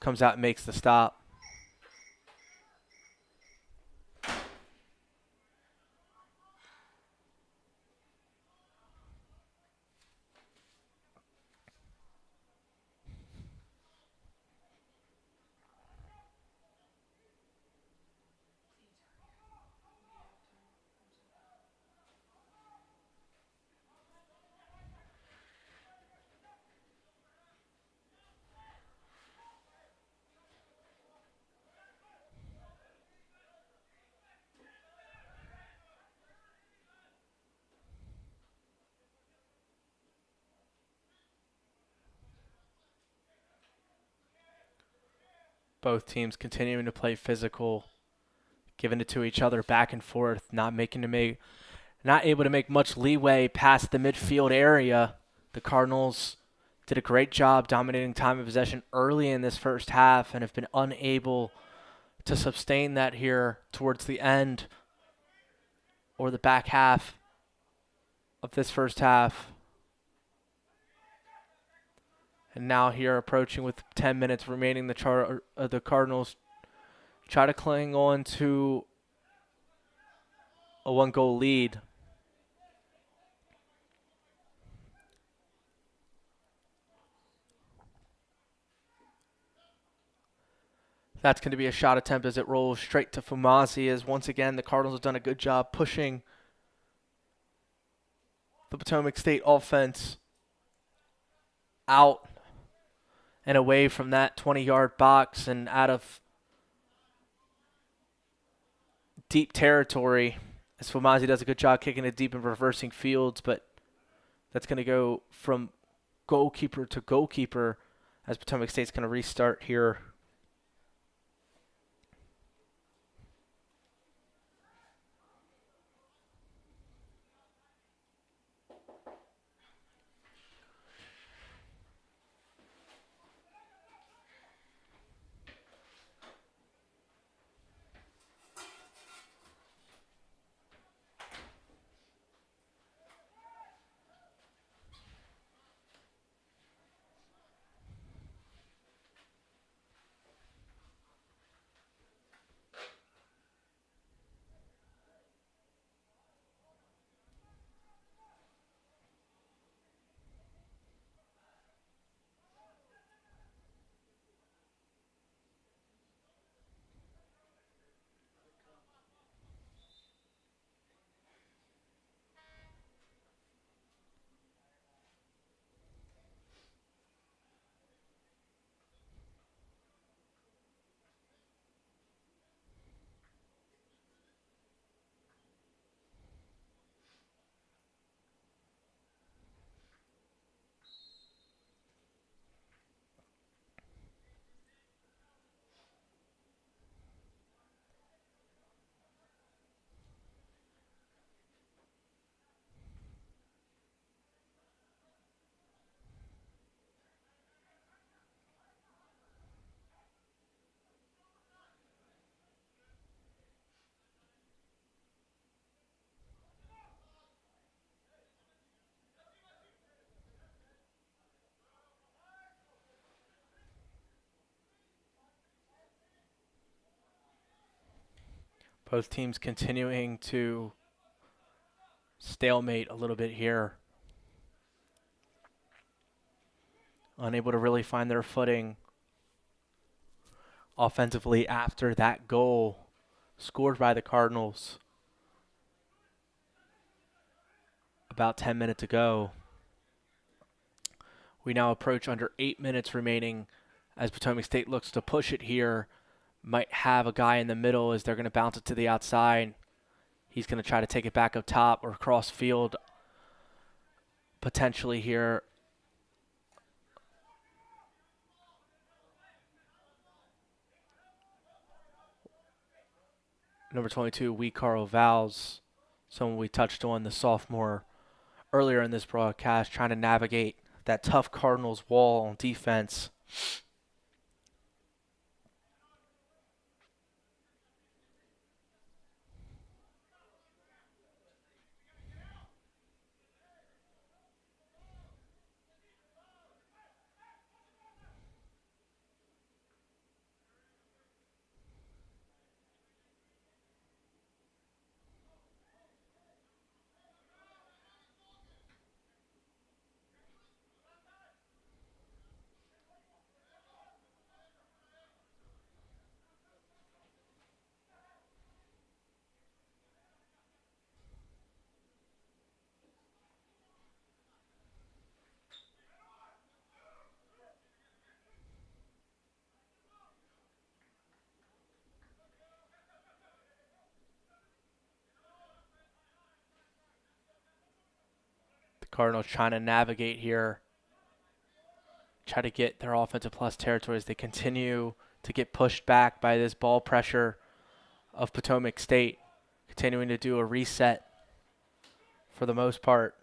comes out and makes the stop. Both teams continuing to play physical, giving it to each other back and forth, not able to make much leeway past the midfield area. The Cardinals did a great job dominating time of possession early in this first half and have been unable to sustain that here towards the end or the back half of this first half. And now here approaching with 10 minutes remaining, the Cardinals try to cling on to a 1-goal lead. That's going to be a shot attempt as it rolls straight to Fumazi, as once again the Cardinals have done a good job pushing the Potomac State offense out and away from that 20-yard box and out of deep territory, as Fumazi does a good job kicking it deep and reversing fields, but that's going to go from goalkeeper to goalkeeper as Potomac State's going to restart here. Both teams continuing to stalemate a little bit here. Unable to really find their footing offensively after that goal scored by the Cardinals about 10 minutes ago. We now approach under 8 minutes remaining as Potomac State looks to push it here. Might have a guy in the middle as they're going to bounce it to the outside. He's going to try to take it back up top or across field potentially here. Number 22, Carl Vals, someone we touched on, the sophomore, earlier in this broadcast, trying to navigate that tough Cardinals wall on defense. Cardinals trying to navigate here, try to get their offensive plus territory as they continue to get pushed back by this ball pressure of Potomac State, continuing to do a reset for the most part.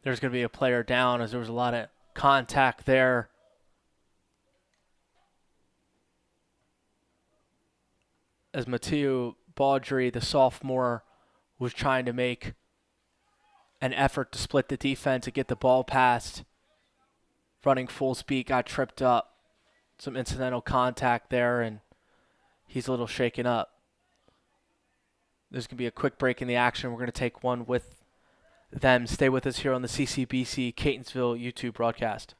There's going to be a player down as there was a lot of contact there. As Mathieu Baudry, the sophomore, was trying to make an effort to split the defense and get the ball past. Running full speed, got tripped up. Some incidental contact there, and he's a little shaken up. There's going to be a quick break in the action. We're going to take one with them. Stay with us here on the CCBC Catonsville YouTube broadcast.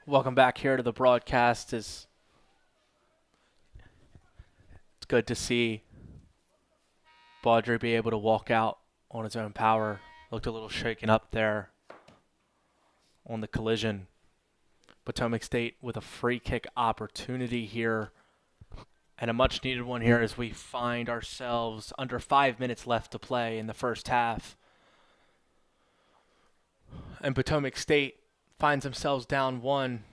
Welcome back here to the broadcast. It's good to see Baudry be able to walk out on his own power. Looked a little shaken up there on the collision. Potomac State with a free kick opportunity here, and a much needed one here as we find ourselves under 5 minutes left to play in the first half. And Potomac State finds themselves down one.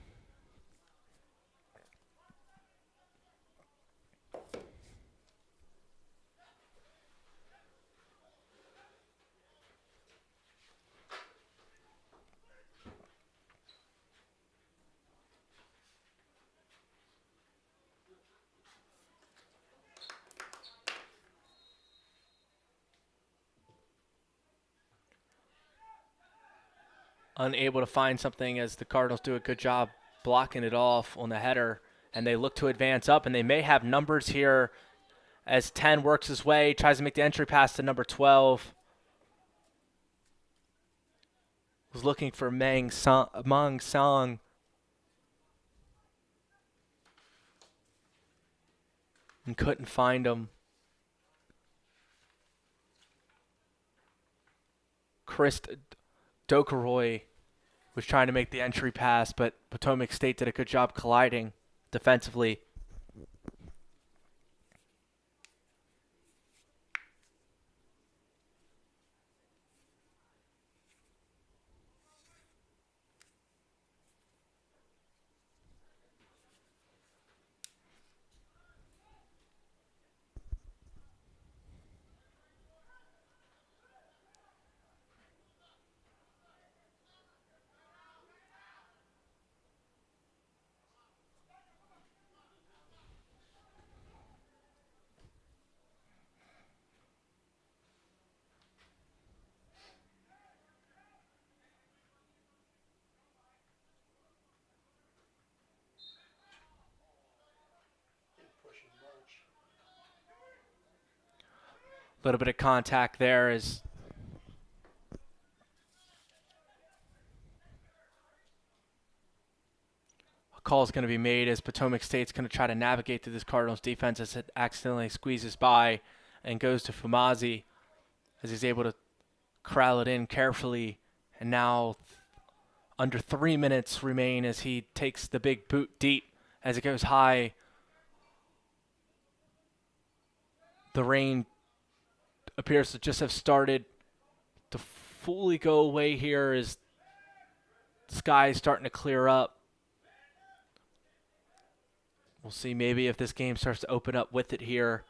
Unable to find something as the Cardinals do a good job blocking it off on the header, and they look to advance up, and they may have numbers here as 10 works his way, tries to make the entry pass to number 12. Was looking for Mang Song. And couldn't find him. Chris Dokeroy was trying to make the entry pass, but Potomac State did a good job colliding defensively. A little bit of contact there as a call is going to be made as Potomac State's going to try to navigate through this Cardinals defense as it accidentally squeezes by and goes to Fumazi as he's able to corral it in carefully. And now under 3 minutes remain as he takes the big boot deep as it goes high. The rain appears to just have started to fully go away here as the sky is starting to clear up. We'll see maybe if this game starts to open up with it here.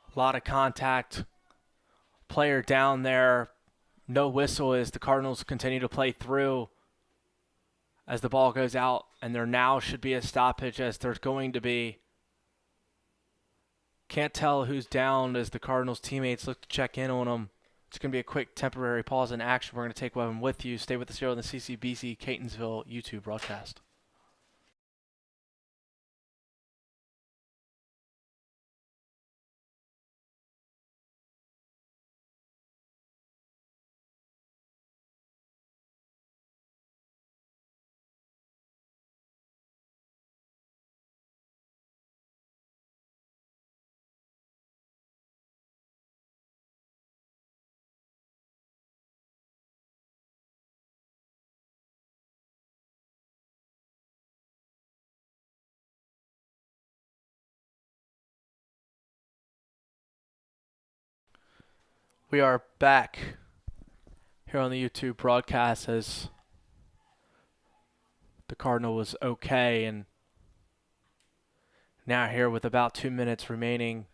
A lot of contact. Player down there. No whistle as the Cardinals continue to play through as the ball goes out, and there now should be a stoppage as there's going to be. Can't tell who's down as the Cardinals teammates look to check in on them. It's going to be a quick temporary pause in action. We're going to take one with you. Stay with us here on the CCBC Catonsville YouTube broadcast. We are back here on the YouTube broadcast as the Cardinal was okay, and now here with about 2 minutes remaining,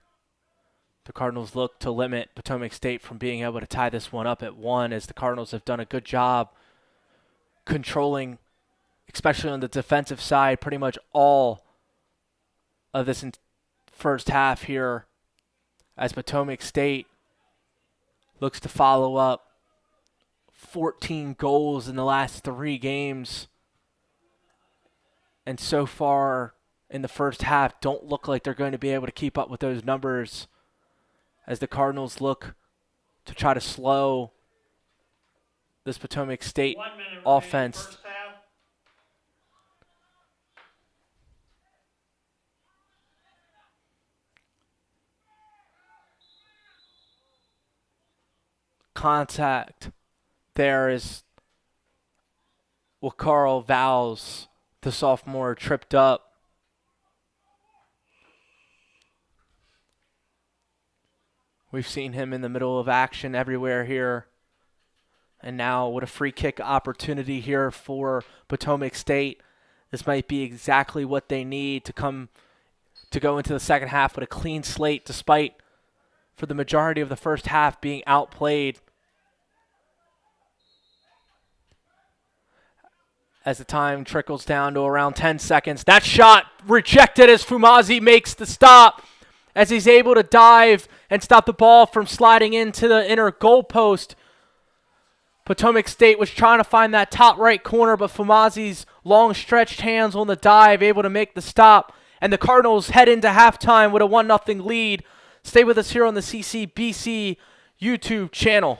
the Cardinals look to limit Potomac State from being able to tie this one up at 1, as the Cardinals have done a good job controlling, especially on the defensive side, pretty much all of this first half here. as Potomac State looks to follow up 14 goals in the last 3 games. And so far in the first half, don't look like they're going to be able to keep up with those numbers as the Cardinals look to try to slow this Potomac State 1 minute remaining offense. first half. Contact there is what Carl Vowles, the sophomore, tripped up. We've seen him in the middle of action everywhere here. And now what a free kick opportunity here for Potomac State. This might be exactly what they need to go into the second half with a clean slate, despite for the majority of the first half being outplayed. As the time trickles down to around 10 seconds. That shot rejected as Fumazi makes the stop, as he's able to dive and stop the ball from sliding into the inner goalpost. Potomac State was trying to find that top right corner, but Fumazi's long stretched hands on the dive, able to make the stop. And the Cardinals head into halftime with a 1-0 lead. Stay with us here on the CCBC YouTube channel.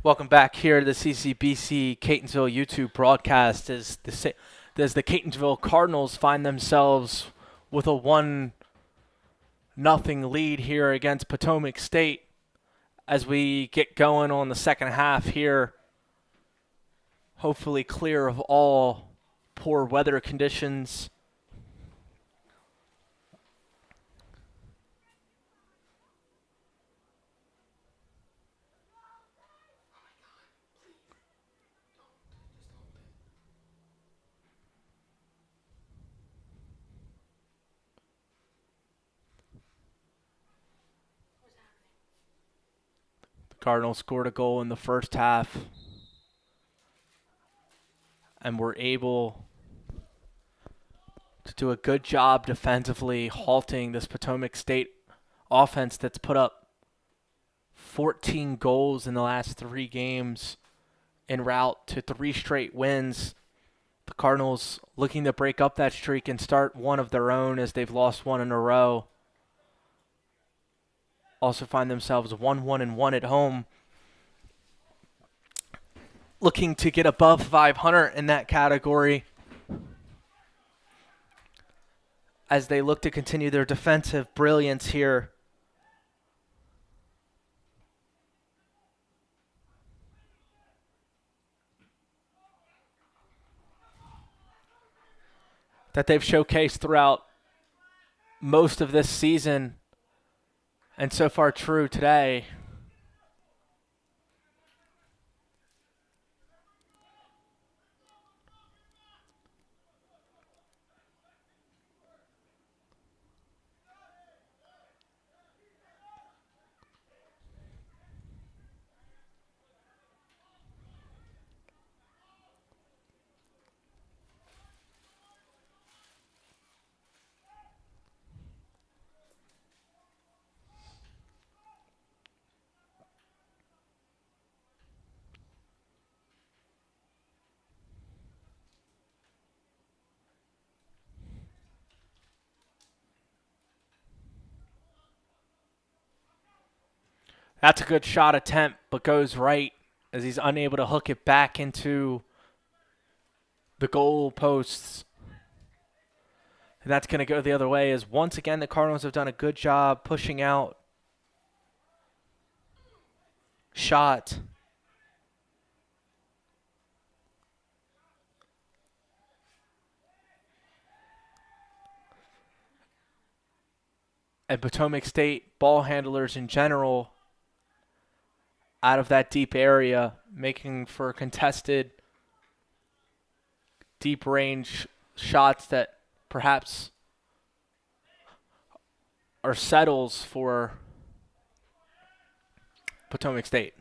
Welcome back here to the CCBC Catonsville YouTube broadcast as the Catonsville Cardinals find themselves with a 1-0 lead here against Potomac State as we get going on the second half here. Hopefully clear of all poor weather conditions. Cardinals scored a goal in the first half and were able to do a good job defensively halting this Potomac State offense that's put up 14 goals in the last 3 games en route to 3 straight wins. The Cardinals looking to break up that streak and start one of their own as they've lost 1 in a row. Also find themselves 1-1-1 at home, looking to get above 500 in that category as they look to continue their defensive brilliance here. That they've showcased throughout most of this season, and so far true today. That's a good shot attempt, but goes right as he's unable to hook it back into the goal posts. And that's going to go the other way as once again the Cardinals have done a good job pushing out shot. And Potomac State ball handlers in general out of that deep area, making for contested deep range shots that perhaps are settles for Potomac State.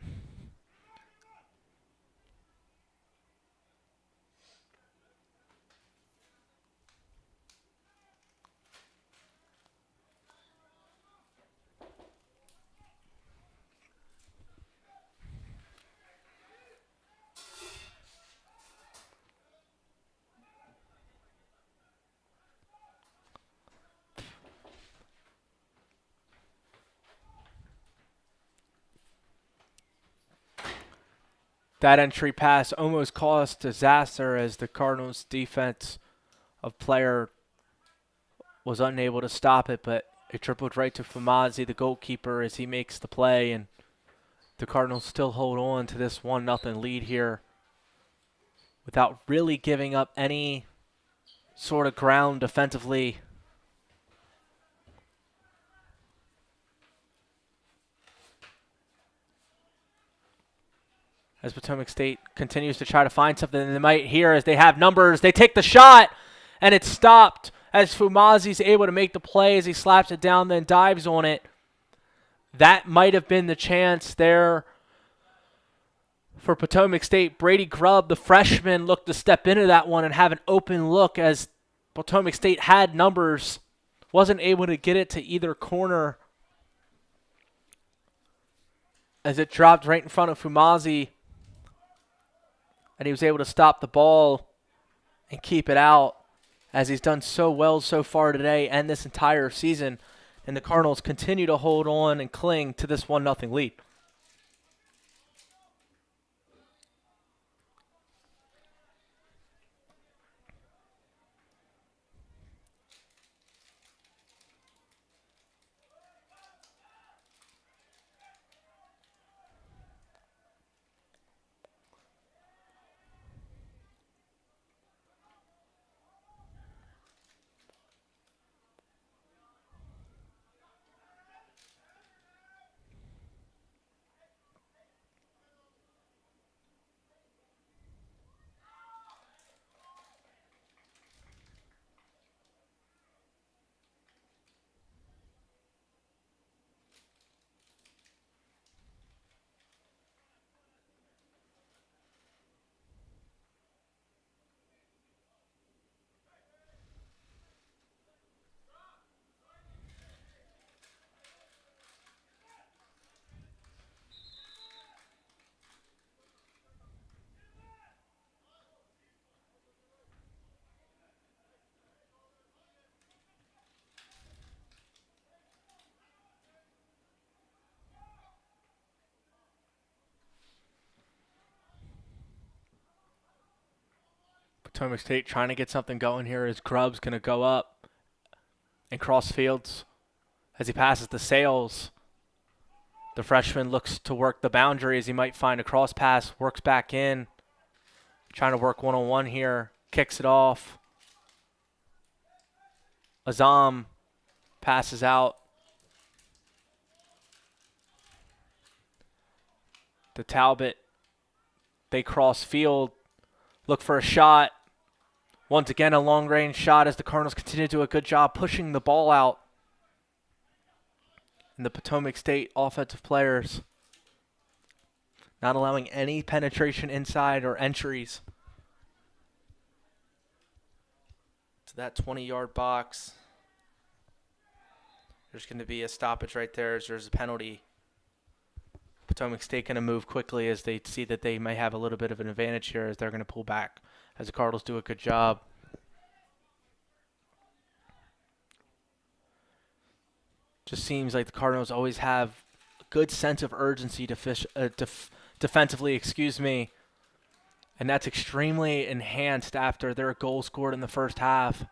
That entry pass almost caused disaster as the Cardinals' defense of player was unable to stop it, but it tripled right to Fumazi, the goalkeeper, as he makes the play, and the Cardinals still hold on to this 1-0 lead here without really giving up any sort of ground defensively. As Potomac State continues to try to find something, and they might here as they have numbers. They take the shot, and it's stopped as Fumazi's able to make the play as he slaps it down, then dives on it. That might have been the chance there for Potomac State. Brady Grubb, the freshman, looked to step into that one and have an open look as Potomac State had numbers. Wasn't able to get it to either corner as it dropped right in front of Fumazi. And he was able to stop the ball and keep it out as he's done so well so far today and this entire season. And the Cardinals continue to hold on and cling to this 1-0 lead. Potomac State trying to get something going here as Grubb's going to go up and cross fields as he passes the Sales. The freshman looks to work the boundary as he might find a cross pass, works back in, trying to work one-on-one here, kicks it off. Azam passes out to Talbot. They cross field, look for a shot. Once again, a long-range shot as the Cardinals continue to do a good job pushing the ball out. And the Potomac State offensive players not allowing any penetration inside or entries to that 20-yard box. There's going to be a stoppage right there as there's a penalty. Potomac State going to move quickly as they see that they may have a little bit of an advantage here as they're going to pull back as the Cardinals do a good job. Just seems like the Cardinals always have a good sense of urgency defensively, and that's extremely enhanced after their goal scored in the first half.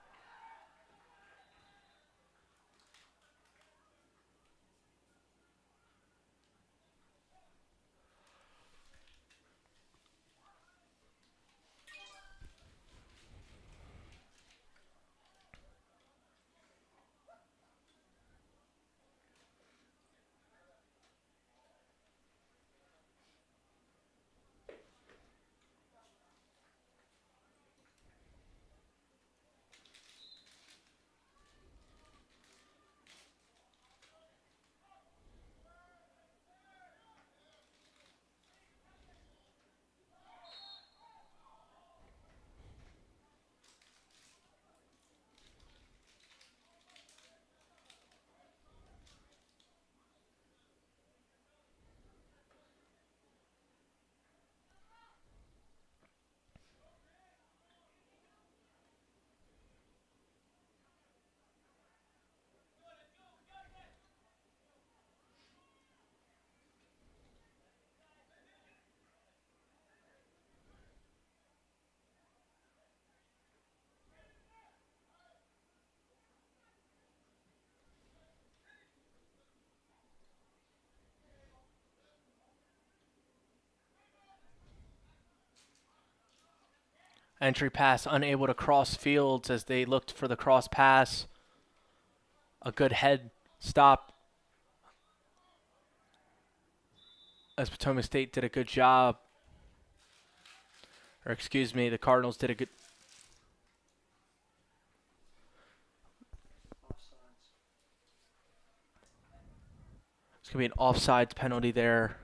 Entry pass unable to cross fields as they looked for the cross pass. A good head stop as Potomac State did a good job. Or excuse me, the Cardinals did a good... Offsides. It's going to be an offsides penalty there.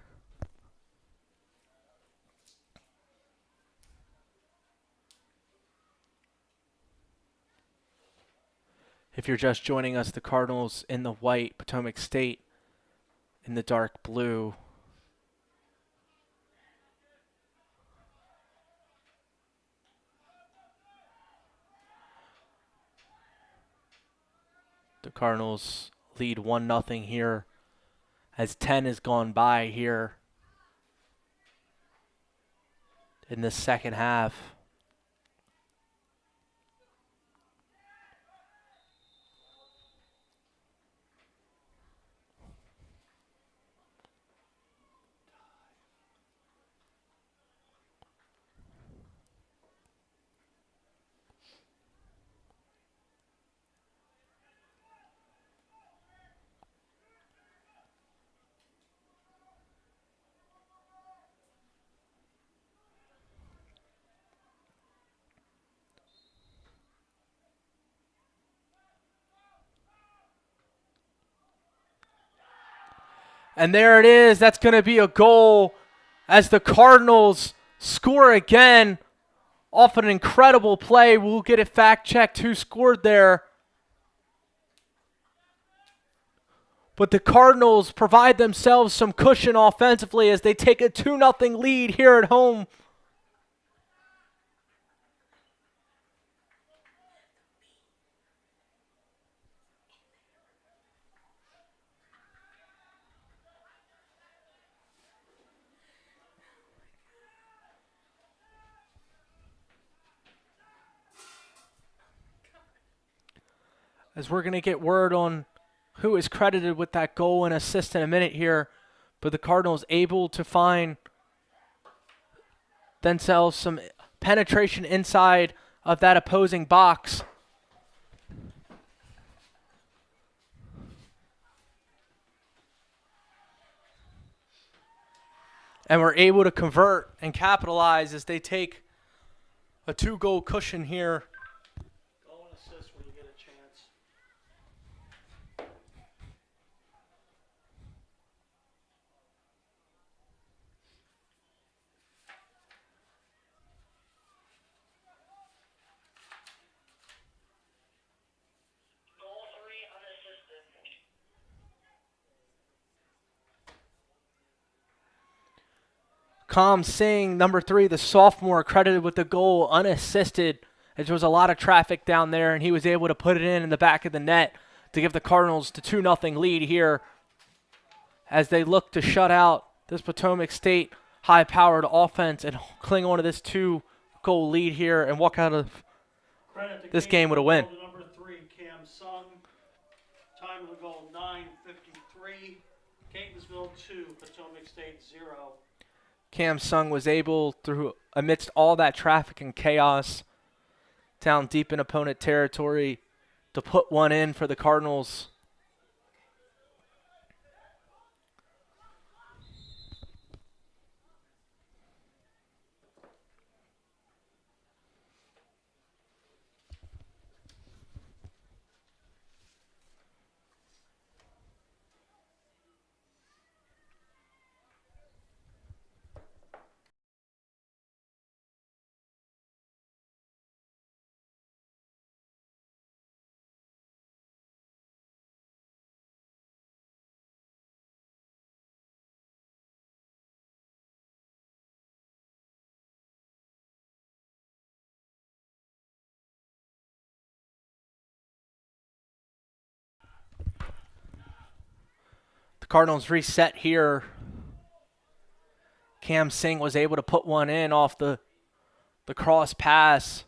If you're just joining us, the Cardinals in the white, Potomac State in the dark blue. The Cardinals lead 1-0 here as 10 has gone by here in the second half. And there it is. That's going to be a goal as the Cardinals score again off an incredible play. We'll get it fact-checked who scored there. But the Cardinals provide themselves some cushion offensively as they take a 2-0 lead here at home. as we're going to get word on who is credited with that goal and assist in a minute here. But the Cardinals able to find themselves some penetration inside of that opposing box. And we're able to convert and capitalize as they take a 2-goal cushion here. Goal and assist when you get a chance. Goal 3 unassisted. Kam Singh, number 3, the sophomore, credited with the goal unassisted. As there was a lot of traffic down there, and he was able to put it in the back of the net to give the Cardinals the 2-0 lead here as they look to shut out this Potomac State high-powered offense and cling on to this 2-goal lead here and walk out of Credit to this game with a Catonsville win. goal to number 3, Cam Sung. Time of the goal 9:53. Catonsville 2, Potomac State 0. Cam Sung was able, through amidst all that traffic and chaos down deep in opponent territory, to put one in for the Cardinals. The Cardinals reset here. Cam Singh was able to put one in off the cross pass.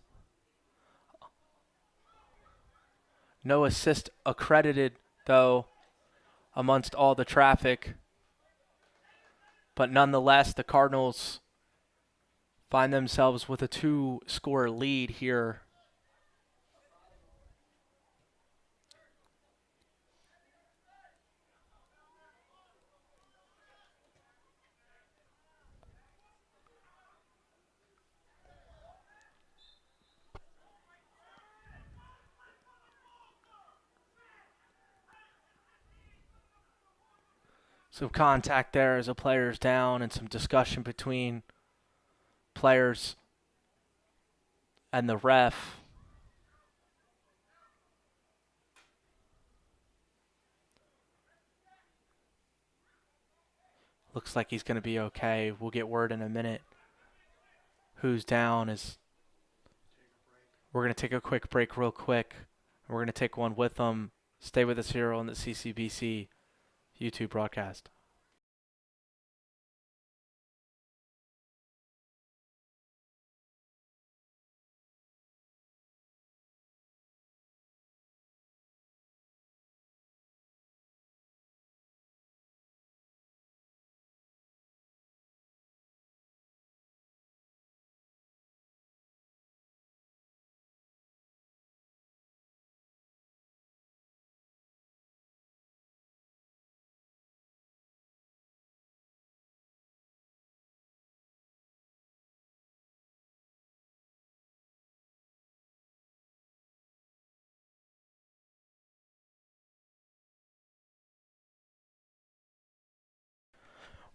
No assist accredited, though, amongst all the traffic. But nonetheless, the Cardinals find themselves with a 2-score lead here. Some contact there as a player's down and some discussion between players and the ref. Looks like he's going to be okay. We'll get word in a minute who's down. As we're going to take a quick break real quick. We're going to take one with them. Stay with us here on the CCBC YouTube broadcast.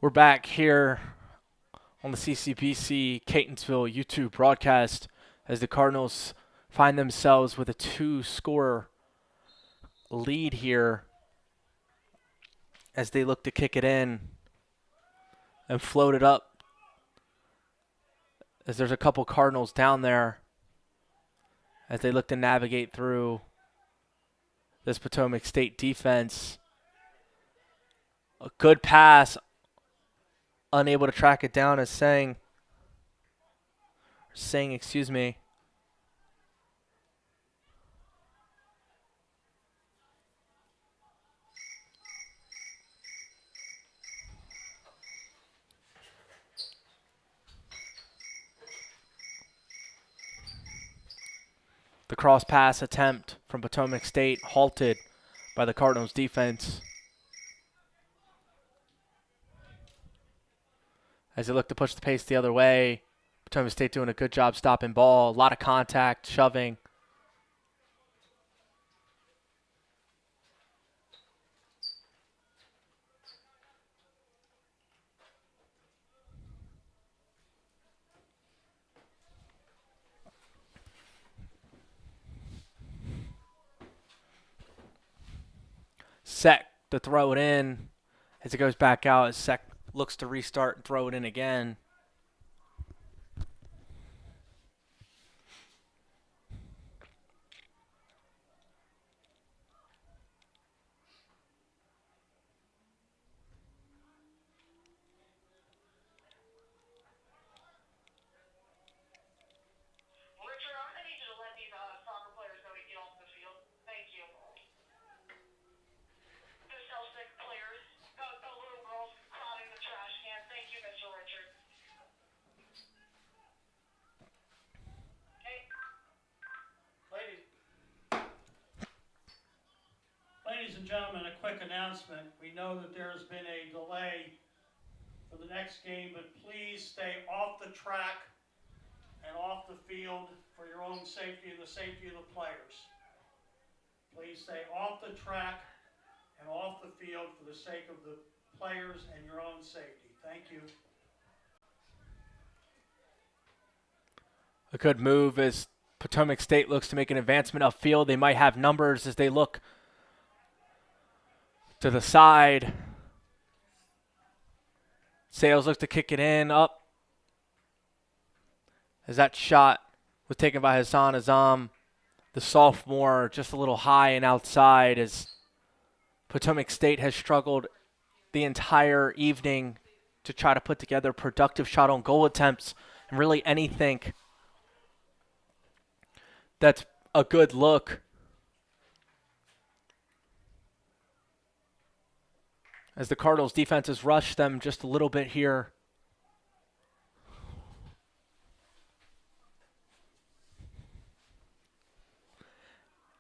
We're back here on the CCBC Catonsville YouTube broadcast as the Cardinals find themselves with a 2-score lead here as they look to kick it in and float it up, as there's a couple Cardinals down there as they look to navigate through this Potomac State defense. A good pass, unable to track it down as Singh, excuse me. The cross pass attempt from Potomac State halted by the Cardinals defense as they look to push the pace the other way. Potomac State doing a good job stopping ball. A lot of contact, shoving. Sec to throw it in as it goes back out. As Sec looks to restart and throw it in again. Richard, I'm gonna need you to let these soccer players know to get off the field. Thank you. The Celtic players, the little girls crowding the trash can. Thank you, Mr. Richard. Hey. Ladies and gentlemen, a quick announcement. We know that there has been a delay for the next game, but please stay off the track and off the field for your own safety and the safety of the players. Please stay off the track and off the field for the sake of the players and your own safety. Thank you. A good move as Potomac State looks to make an advancement upfield. They might have numbers as they look to the side. Sales looks to kick it in, up. As that shot was taken by Hassan Azam, the sophomore, just a little high and outside as Potomac State has struggled the entire evening to try to put together productive shot on goal attempts and really anything that's a good look. As the Cardinals defense has rushed them just a little bit here.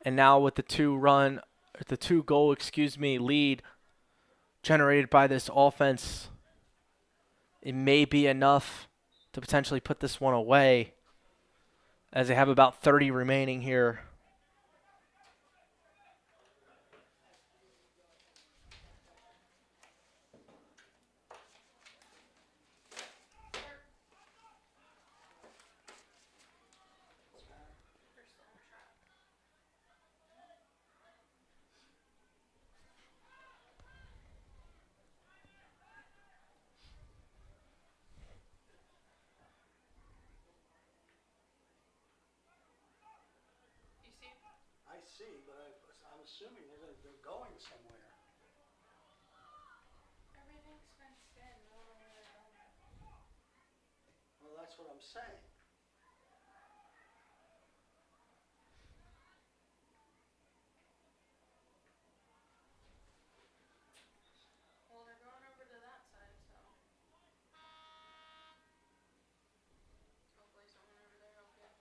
And now with the two goal lead generated by this offense, it may be enough to potentially put this one away as they have about 30 remaining here. I see, but I'm assuming they're going somewhere. Everything's fenced in. I don't know where they're going. Well, that's what I'm saying. Well, they're going over to that side, so hopefully someone over there will get.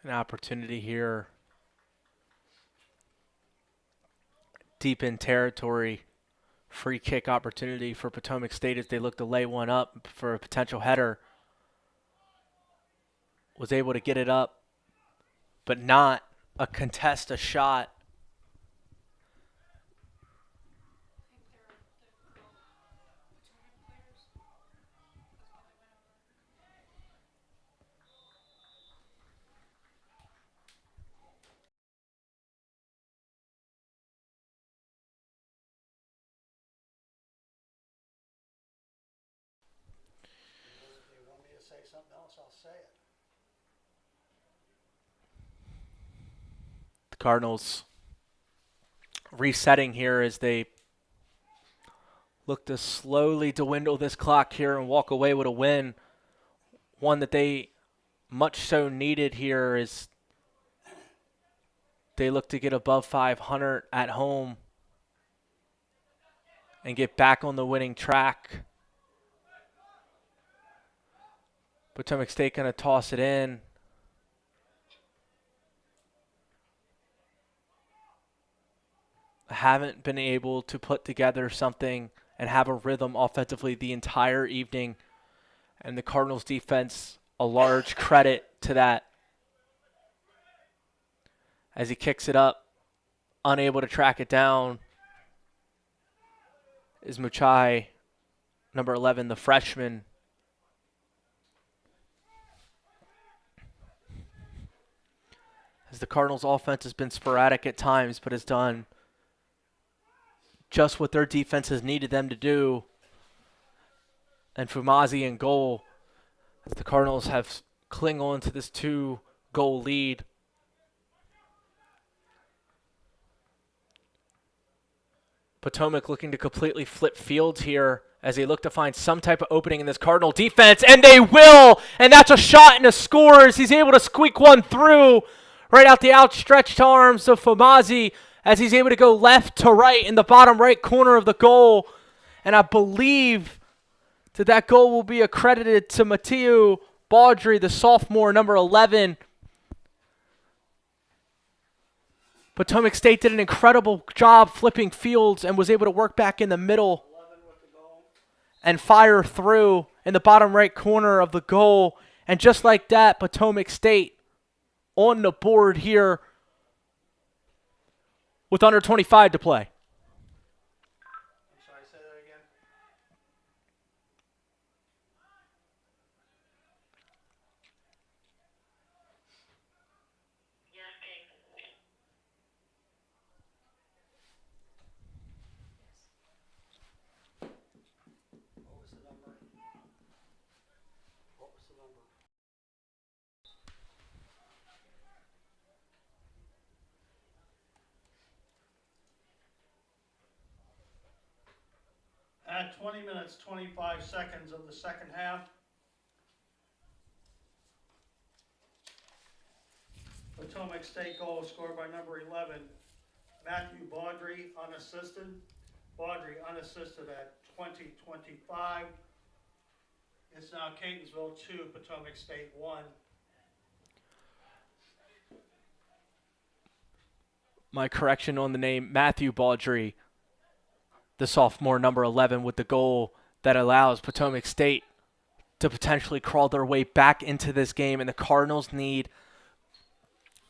An opportunity here deep in territory. Free kick opportunity for Potomac State as they look to lay one up for a potential header. Was able to get it up, but not contest a shot. something else, I'll say it. The Cardinals resetting here as they look to slowly dwindle this clock here and walk away with a win. One that they much so needed here as they look to get above 500 at home and get back on the winning track. Potomac State going to toss it in. Haven't been able to put together something and have a rhythm offensively the entire evening. And the Cardinals defense, a large credit to that. As he kicks it up, unable to track it down, is Muchai, number 11, the freshman. As the Cardinals offense has been sporadic at times, but has done just what their defense has needed them to do. And Fumazi in goal, as the Cardinals have cling on to this 2-goal lead. Potomac looking to completely flip fields here as they look to find some type of opening in this Cardinal defense, and they will! And that's a shot and a score as he's able to squeak one through right out the outstretched arms of Fumazi as he's able to go left to right in the bottom right corner of the goal. And I believe that goal will be accredited to Mathieu Baudry, the sophomore, number 11. Potomac State did an incredible job flipping fields and was able to work back in the middle and fire through in the bottom right corner of the goal. And just like that, Potomac State on the board here with under 25 to play. I'm sorry, say that again. Yes, King. What was the number? What was the number? At 20 minutes, 25 seconds of the second half, Potomac State goal scored by number 11, Matthew Baudry, unassisted. Baudry unassisted at 20-25. It's now Catonsville 2, Potomac State 1. My correction on the name, Matthew Baudry, the sophomore, number 11, with the goal that allows Potomac State to potentially crawl their way back into this game. And the Cardinals need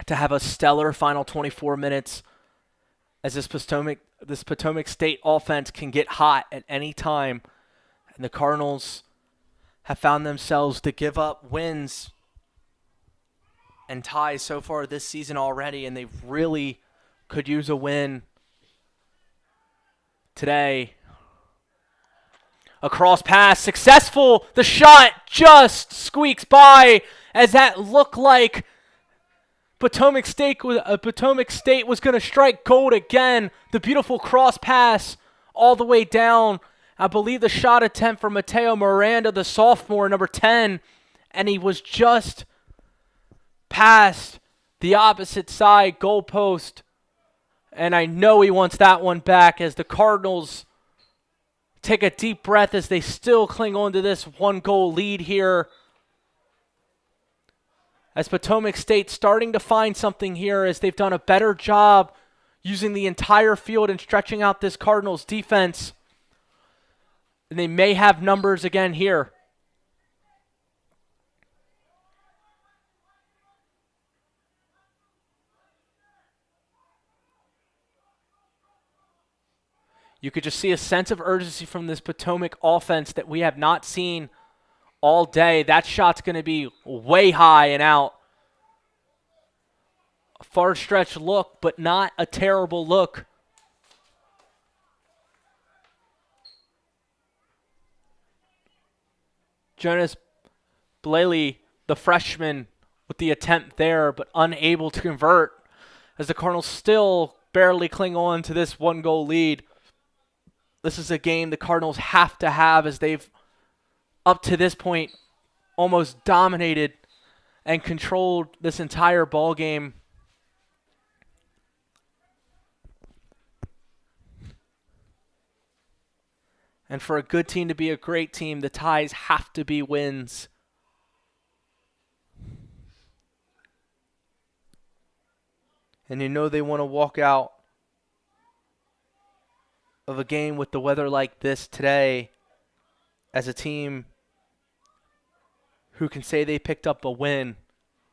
to have a stellar final 24 minutes as this Potomac State offense can get hot at any time. And the Cardinals have found themselves to give up wins and ties so far this season already, and they really could use a win today. A cross pass, successful. The shot just squeaks by as that looked like Potomac State was going to strike gold again. The beautiful cross pass all the way down. I believe the shot attempt for Mateo Miranda, the sophomore, number 10, and he was just past the opposite side goalpost. And I know he wants that one back as the Cardinals take a deep breath as they still cling on to this 1-goal lead here. As Potomac State starting to find something here as they've done a better job using the entire field and stretching out this Cardinals defense. And they may have numbers again here. You could just see a sense of urgency from this Potomac offense that we have not seen all day. That shot's going to be way high and out. A far stretch look, but not a terrible look. Jonas Blaley, the freshman, with the attempt there, but unable to convert as the Cardinals still barely cling on to this 1-goal lead. This is a game the Cardinals have to have as they've, up to this point, almost dominated and controlled this entire ball game. And for a good team to be a great team, the ties have to be wins. And you know they want to walk out of a game with the weather like this today as a team who can say they picked up a win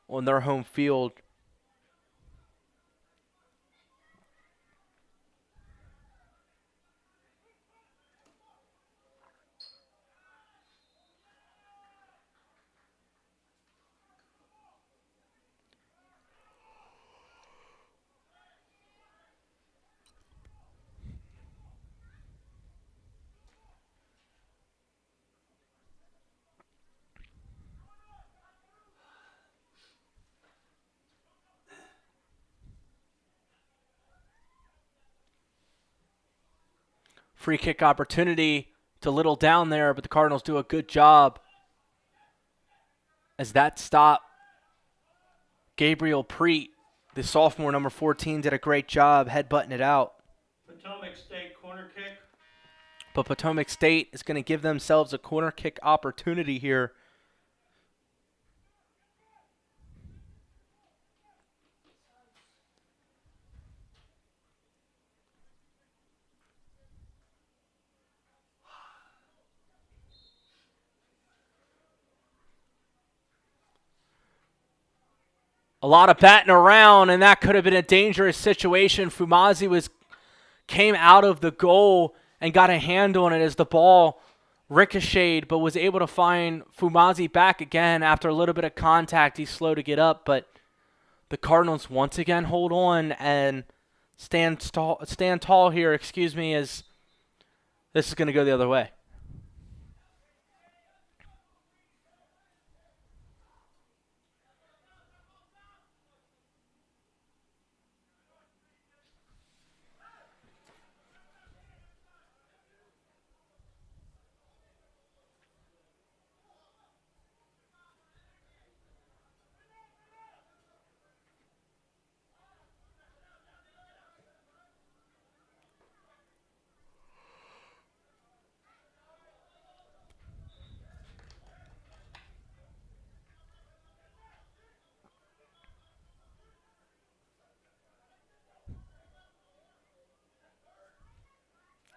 on their home field. Free kick opportunity to Little down there, but the Cardinals do a good job as that stop. Gabriel Preet, the sophomore, number 14, did a great job headbutting it out. Potomac State corner kick. But Potomac State is going to give themselves a corner kick opportunity here. A lot of batting around, and that could have been a dangerous situation. Fumazi came out of the goal and got a hand on it as the ball ricocheted, but was able to find Fumazi back again after a little bit of contact. He's slow to get up, but the Cardinals once again hold on and stand tall here, as this is going to go the other way.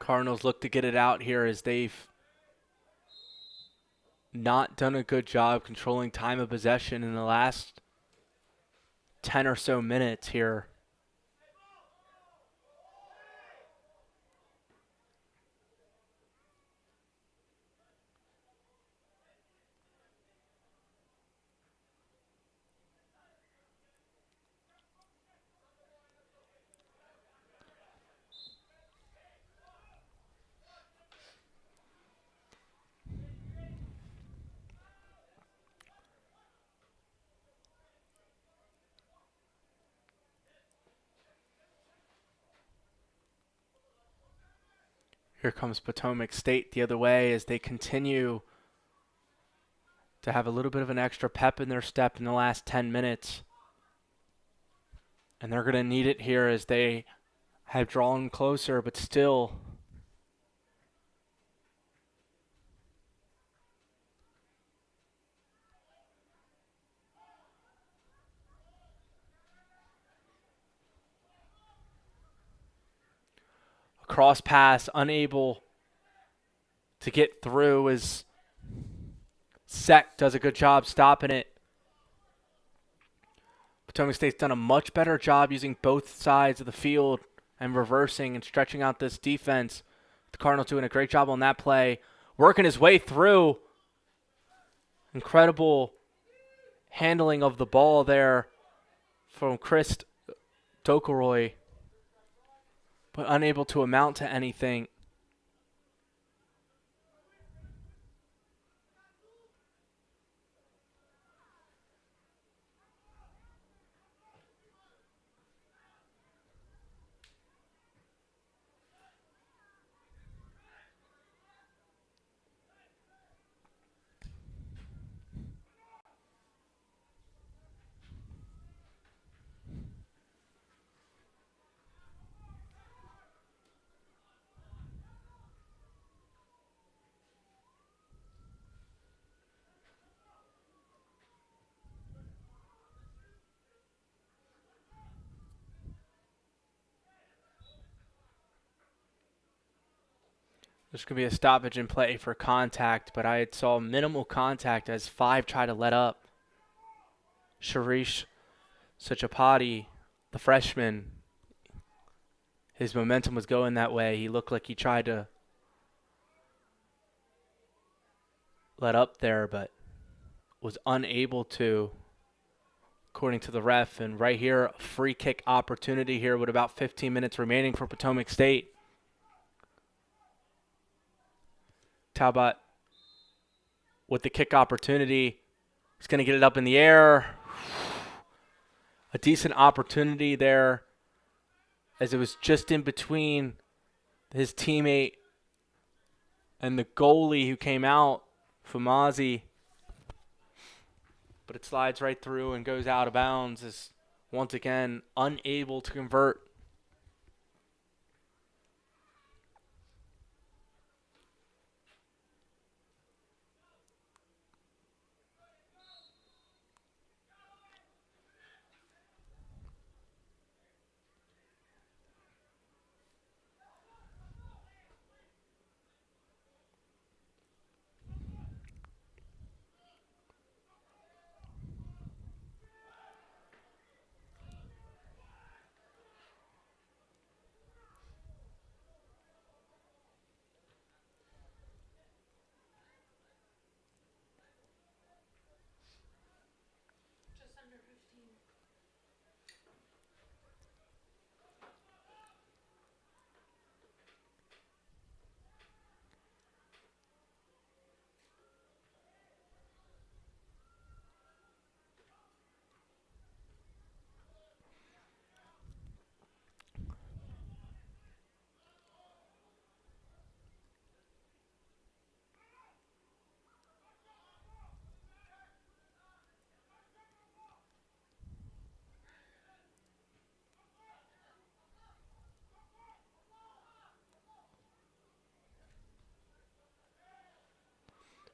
Cardinals look to get it out here as they've not done a good job controlling time of possession in the last 10 or so minutes here. Here comes Potomac State the other way as they continue to have a little bit of an extra pep in their step in the last 10 minutes. And they're going to need it here as they have drawn closer, but still a cross pass unable to get through as Sek does a good job stopping it. Potomac State's done a much better job using both sides of the field and reversing and stretching out this defense. The Cardinals doing a great job on that play, working his way through. Incredible handling of the ball there from Chris Dokoroy, but unable to amount to anything. There's going to be a stoppage in play for contact, but I saw minimal contact as 5 tried to let up. Sharish Sachapati, the freshman, his momentum was going that way. He looked like he tried to let up there, but was unable to, according to the ref. And right here, a free kick opportunity here with about 15 minutes remaining for Potomac State. Talbot with the kick opportunity. He's going to get it up in the air. A decent opportunity there as it was just in between his teammate and the goalie who came out, Fumazi. But it slides right through and goes out of bounds as once again unable to convert. Just under 15.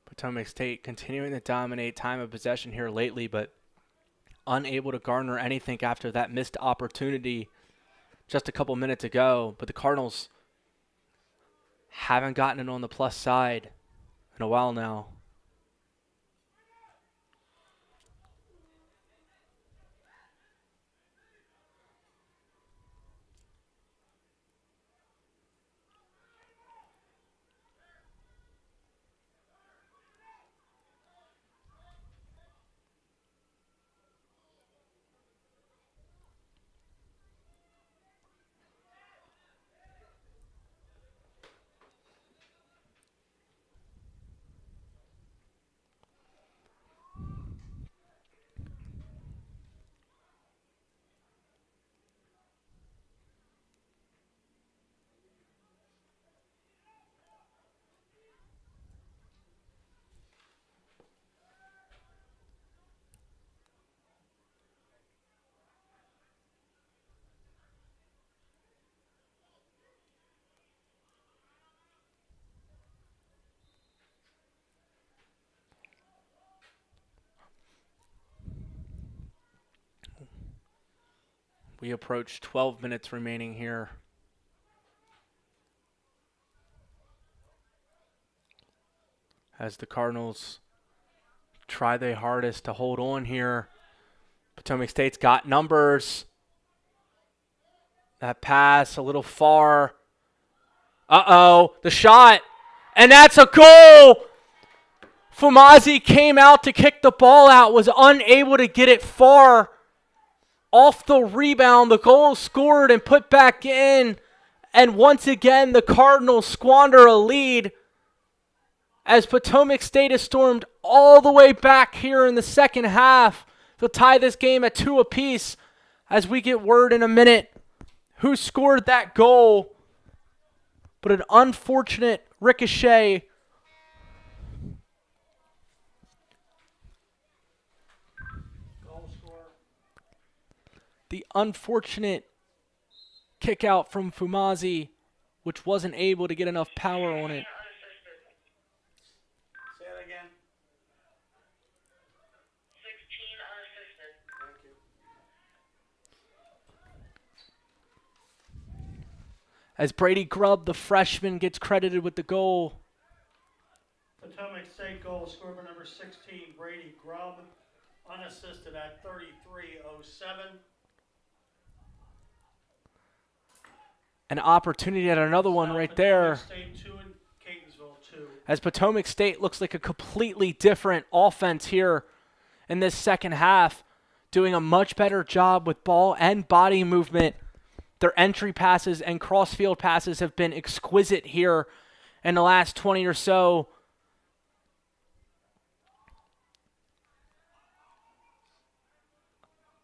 Potomac State continuing to dominate time of possession here lately, but unable to garner anything after that missed opportunity just a couple minutes ago. But the Cardinals haven't gotten it on the plus side in a while now. We approach 12 minutes remaining here. As the Cardinals try their hardest to hold on here. Potomac State's got numbers. That pass a little far. Uh-oh, the shot. And that's a goal! Fumazi came out to kick the ball out, was unable to get it far. Off the rebound, the goal scored and put back in. And once again, the Cardinals squander a lead as Potomac State is stormed all the way back here in the second half. They'll tie this game at 2 apiece as we get word in a minute who scored that goal. But an unfortunate ricochet. Goal scorer. The unfortunate kick out from Fumazi, which wasn't able to get enough power on it. Say it again. 16 unassisted. Thank you. as Brady Grubb, the freshman, gets credited with the goal. Potomac State goal scored by number 16, Brady Grubb, unassisted at 33:07. An opportunity at another one right there. Potomac State 2 and Catonsville 2. As Potomac State looks like a completely different offense here in this second half, doing a much better job with ball and body movement. Their entry passes and cross-field passes have been exquisite here in the last 20 or so.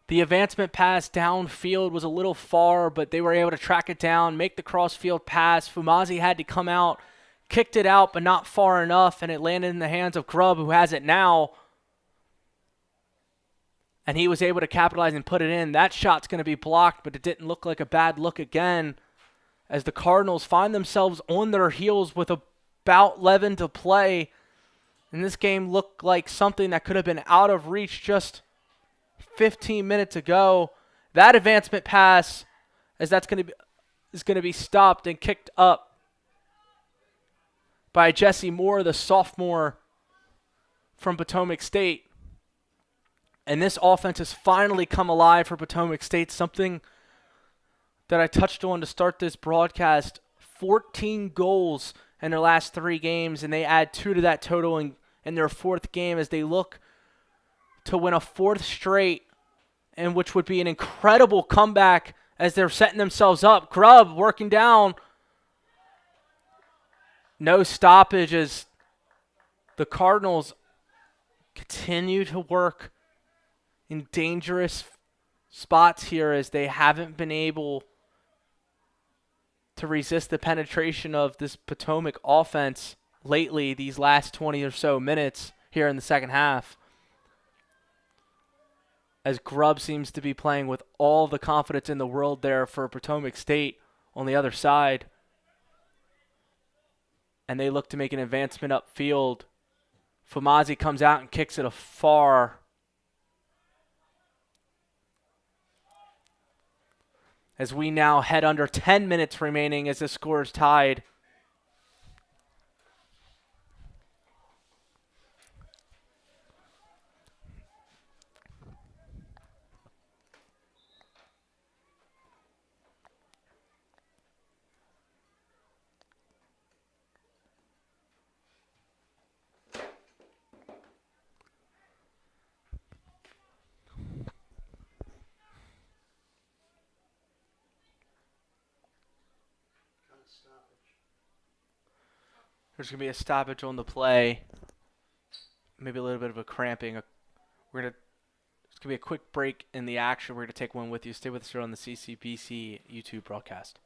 The advancement pass downfield was a little far, but they were able to track it down, make the cross-field pass. Fumazi had to come out, kicked it out, but not far enough, and it landed in the hands of Grubb, who has it now. And he was able to capitalize and put it in. That shot's going to be blocked, but it didn't look like a bad look again, as the Cardinals find themselves on their heels with about 11 to play. And this game looked like something that could have been out of reach just 15 minutes ago. That advancement pass, as that's going to be stopped and kicked up by Jesse Moore, the sophomore from Potomac State. And this offense has finally come alive for Potomac State, something that I touched on to start this broadcast. 14 goals in their last 3 games, and they add 2 to that total in their 4th game as they look to win a 4th straight, and which would be an incredible comeback as they're setting themselves up. Grubb working down. No stoppage as the Cardinals continue to work in dangerous spots here as they haven't been able to resist the penetration of this Potomac offense lately, these last 20 or so minutes here in the second half. As Grubb seems to be playing with all the confidence in the world there for Potomac State on the other side. And they look to make an advancement upfield. Fumazi comes out and kicks it afar. As we now head under 10 minutes remaining as the score is tied. There's going to be a stoppage on the play. Maybe a little bit of a cramping. There's going to be a quick break in the action. We're going to take one with you. Stay with us here on the CCBC YouTube broadcast.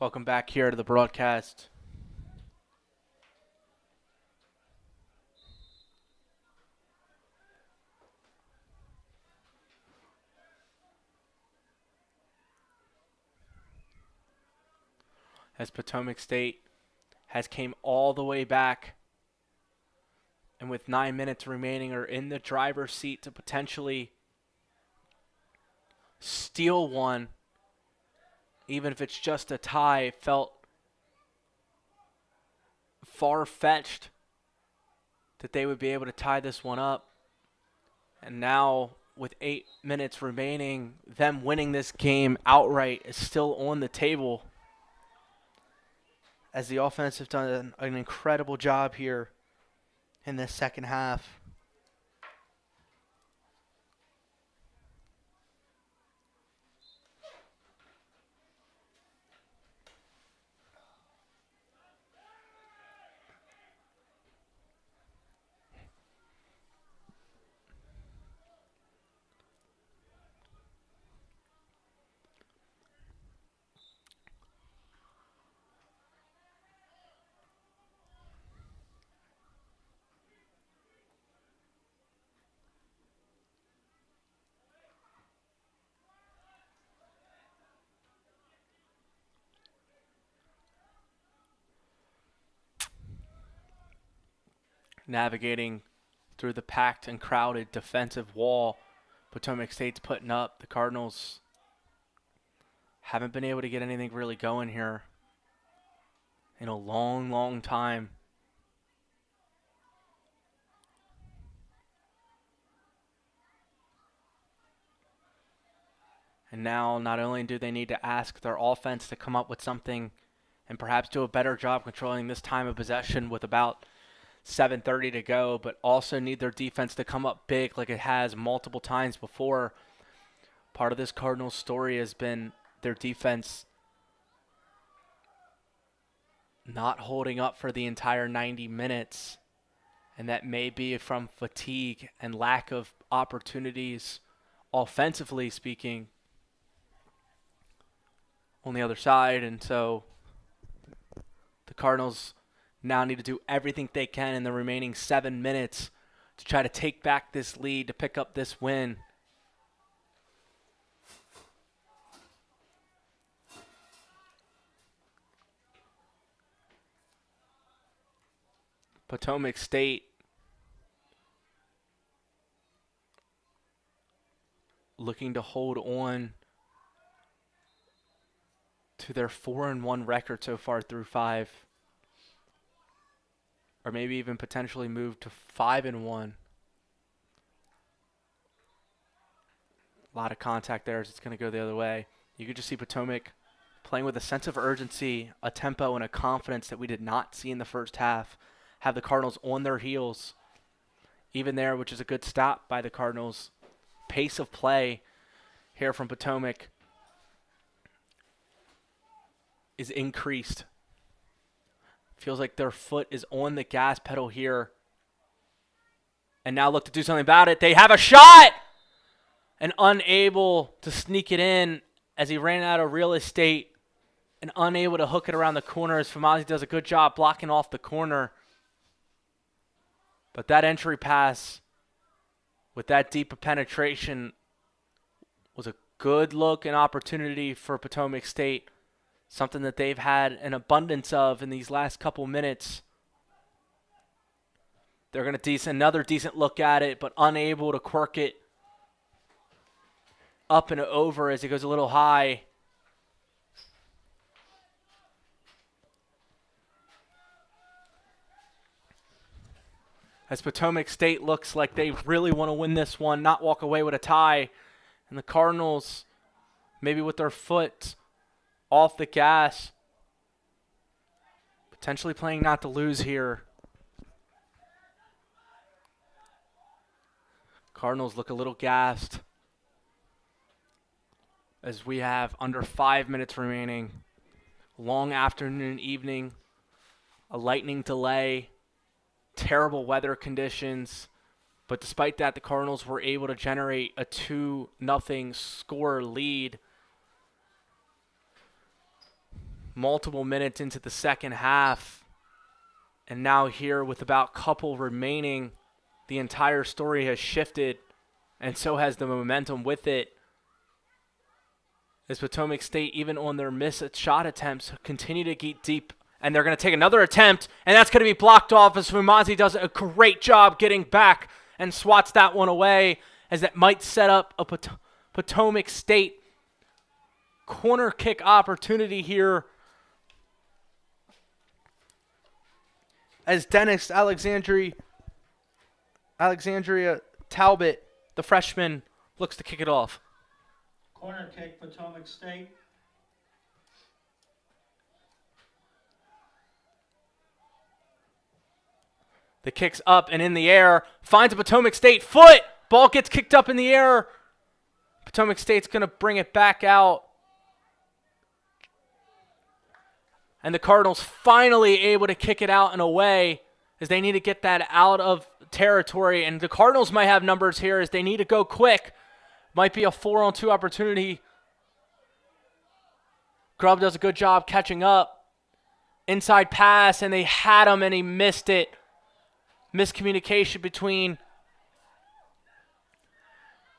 Welcome back here to the broadcast. As Potomac State has came all the way back, and with 9 minutes remaining are in the driver's seat to potentially steal one. Even if it's just a tie, felt far-fetched that they would be able to tie this one up. And now, with 8 minutes remaining, them winning this game outright is still on the table, as the offense have done an incredible job here in this second half. navigating through the packed and crowded defensive wall Potomac State's putting up. The Cardinals haven't been able to get anything really going here in a long, long time. And now not only do they need to ask their offense to come up with something and perhaps do a better job controlling this time of possession with about 7:30 to go, but also need their defense to come up big like it has multiple times before. Part of this Cardinals story has been their defense not holding up for the entire 90 minutes, and that may be from fatigue and lack of opportunities, offensively speaking, on the other side. And so the Cardinals now need to do everything they can in the remaining 7 minutes to try to take back this lead, to pick up this win. Potomac State looking to hold on to their 4-1 record so far through 5. Or maybe even potentially move to 5-1. A lot of contact there as it's going to go the other way. You could just see Potomac playing with a sense of urgency, a tempo, and a confidence that we did not see in the first half. Have the Cardinals on their heels, even there, which is a good stop by the Cardinals. Pace of play here from Potomac is increased. Feels like their foot is on the gas pedal here. And now look to do something about it. They have a shot! And unable to sneak it in as he ran out of real estate and unable to hook it around the corner as Fumazi does a good job blocking off the corner. But that entry pass with that deep of penetration was a good look and opportunity for Potomac State. Something that they've had an abundance of in these last couple minutes. They're going to another decent look at it, but unable to quirk it up and over as it goes a little high. As Potomac State looks like they really want to win this one, not walk away with a tie. And the Cardinals, maybe with their foot off the gas, potentially playing not to lose here. Cardinals look a little gassed as we have under 5 minutes remaining. Long afternoon, evening, a lightning delay, terrible weather conditions. But despite that, the Cardinals were able to generate a 2-0 score lead multiple minutes into the second half. And now here with about couple remaining, the entire story has shifted, and so has the momentum with it. As Potomac State, even on their missed shot attempts, continue to get deep. And they're going to take another attempt, and that's going to be blocked off as Fumazi does a great job getting back and swats that one away, as that might set up a Potomac State corner kick opportunity here. As Dennis Alexandria Talbot, the freshman, looks to kick it off. Corner kick, Potomac State. The kick's up and in the air. Finds a Potomac State foot. Ball gets kicked up in the air. Potomac State's going to bring it back out. And the Cardinals finally able to kick it out and away as they need to get that out of territory. And the Cardinals might have numbers here as they need to go quick. Might be a 4-on-2 opportunity. Grubb does a good job catching up. Inside pass, and they had him and he missed it. Miscommunication between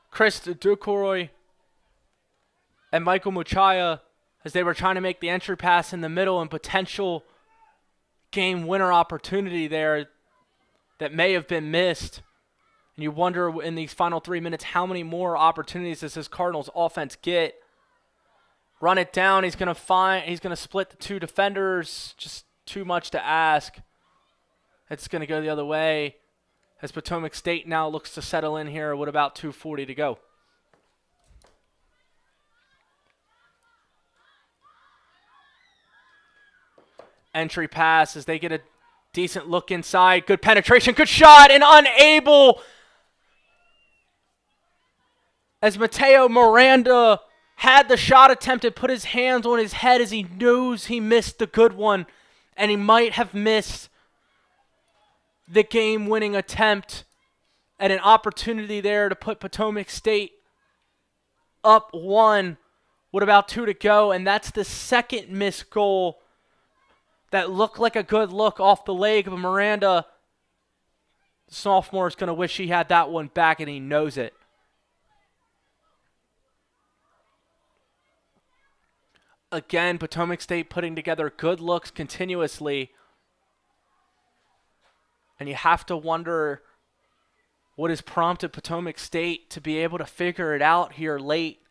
Chris Ducroy and Michael Muchaya as they were trying to make the entry pass in the middle and potential game winner opportunity there. that may have been missed. And you wonder in these final 3 minutes how many more opportunities does this Cardinals offense get. Run it down. He's going to split the two defenders. Just too much to ask. It's going to go the other way as Potomac State now looks to settle in here with about 2:40 to go. Entry pass as they get a decent look inside. Good penetration, good shot, and unable as Mateo Miranda had the shot attempted, put his hands on his head as he knows he missed the good one, and he might have missed the game-winning attempt and an opportunity there to put Potomac State up 1 with about 2 to go, and that's the second missed goal that looked like a good look off the leg of Miranda. The sophomore is going to wish he had that one back, and he knows it. Again, Potomac State putting together good looks continuously. And you have to wonder what has prompted Potomac State to be able to figure it out here late.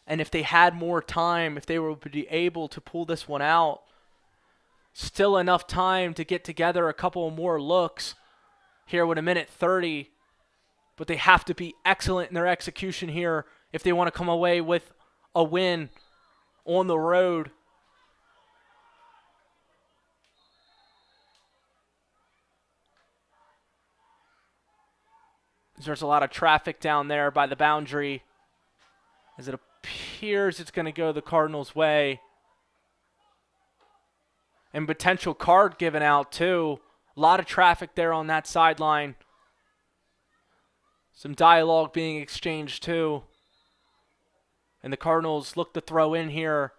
And if they had more time, if they were able to pull this one out, still enough time to get together a couple more looks here with 1:30. But they have to be excellent in their execution here if they want to come away with a win on the road. There's a lot of traffic down there by the boundary as it appears it's going to go the Cardinals' way. And potential card given out too. A lot of traffic there on that sideline. Some dialogue being exchanged too. And the Cardinals look to throw in here.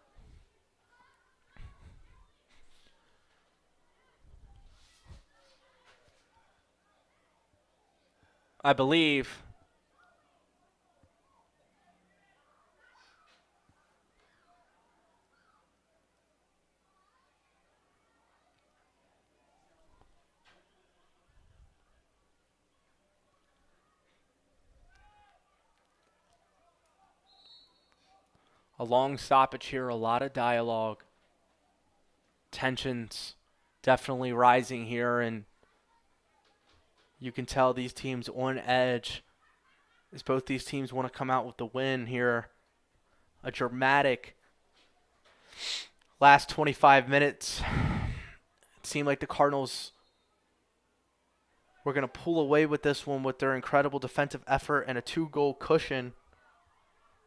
I believe. A long stoppage here, a lot of dialogue. Tensions definitely rising here, and you can tell these teams on edge as both these teams want to come out with the win here. A dramatic last 25 minutes. It seemed like the Cardinals were going to pull away with this one with their incredible defensive effort and a 2-goal cushion.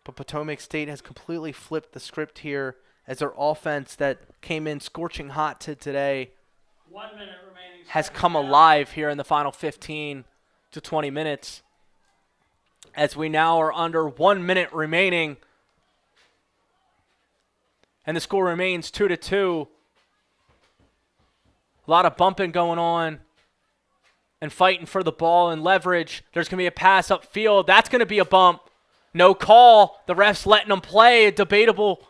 But Potomac State has completely flipped the script here as their offense that came in scorching hot today 1 minute remaining. has come alive here in the final 15 to 20 minutes. As we now are under 1 minute remaining. And the score remains 2-2. A lot of bumping going on. And fighting for the ball and leverage. There's going to be a pass upfield. That's going to be a bump. No call. The ref's letting them play. A debatable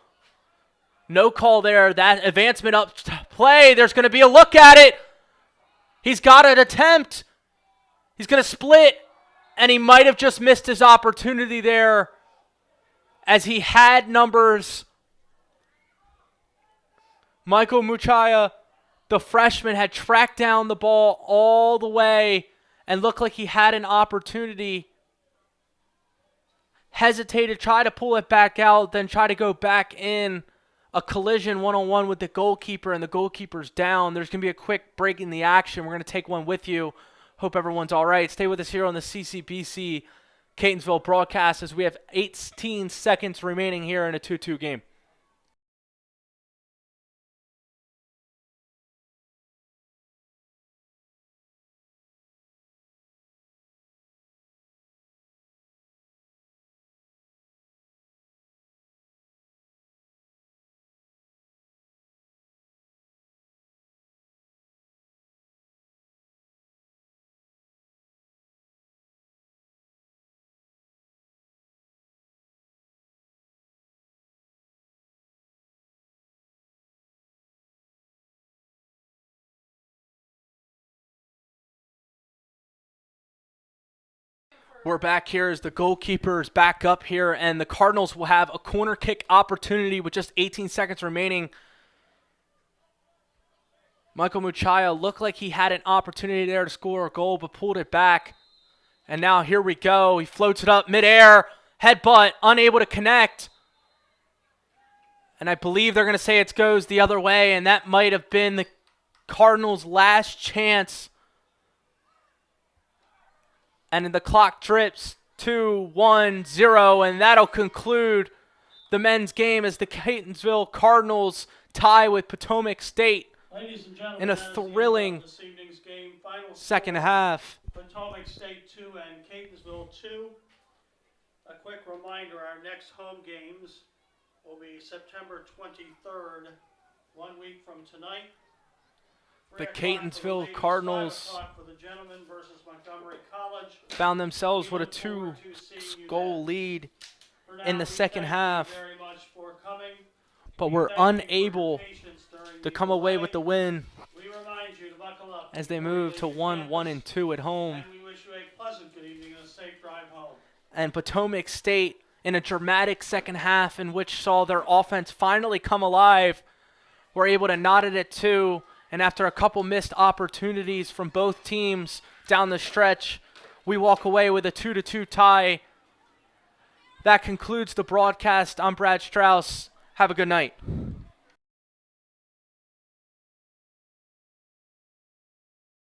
no call there. That advancement up play. There's going to be a look at it. He's got an attempt. He's going to split. And he might have just missed his opportunity there as he had numbers. Michael Muchaya, the freshman, had tracked down the ball all the way and looked like he had an opportunity. Hesitated, tried to pull it back out, then try to go back in. A collision one-on-one with the goalkeeper, and the goalkeeper's down. There's going to be a quick break in the action. We're going to take one with you. Hope everyone's all right. Stay with us here on the CCBC Catonsville broadcast as we have 18 seconds remaining here in a 2-2 game. We're back here as the goalkeeper's back up here, and the Cardinals will have a corner kick opportunity with just 18 seconds remaining. Michael Muchaya looked like he had an opportunity there to score a goal, but pulled it back. And now here we go. He floats it up midair, headbutt, unable to connect. And I believe they're going to say it goes the other way, and that might have been the Cardinals' last chance. And the clock trips 2-1-0, and that'll conclude the men's game as the Catonsville Cardinals tie with Potomac State Ladies and gentlemen, in a that is the end of thrilling this evening's game. Final second score, half. Potomac State 2 and Catonsville 2. A quick reminder, our next home games will be September 23rd, 1 week from tonight. The 3 o'clock for Catonsville ladies, 5 Cardinals o'clock for the gentlemen versus Montgomery College. found themselves We with a look forward to seeing you two-goal then. lead, For now, in the we second thank half. you very much for coming. but We we're thank you for your unable patience during to the come away with the delay. win We remind you to buckle up as they before you move leave to your 1-1 and campus, 2 at home. and we wish you a pleasant good evening and a safe drive home. And Potomac State in a dramatic second half in which saw their offense finally come alive, were able to knot it at 2, and after a couple missed opportunities from both teams down the stretch, we walk away with a 2-2 tie. That concludes the broadcast. I'm Brad Strauss. Have a good night.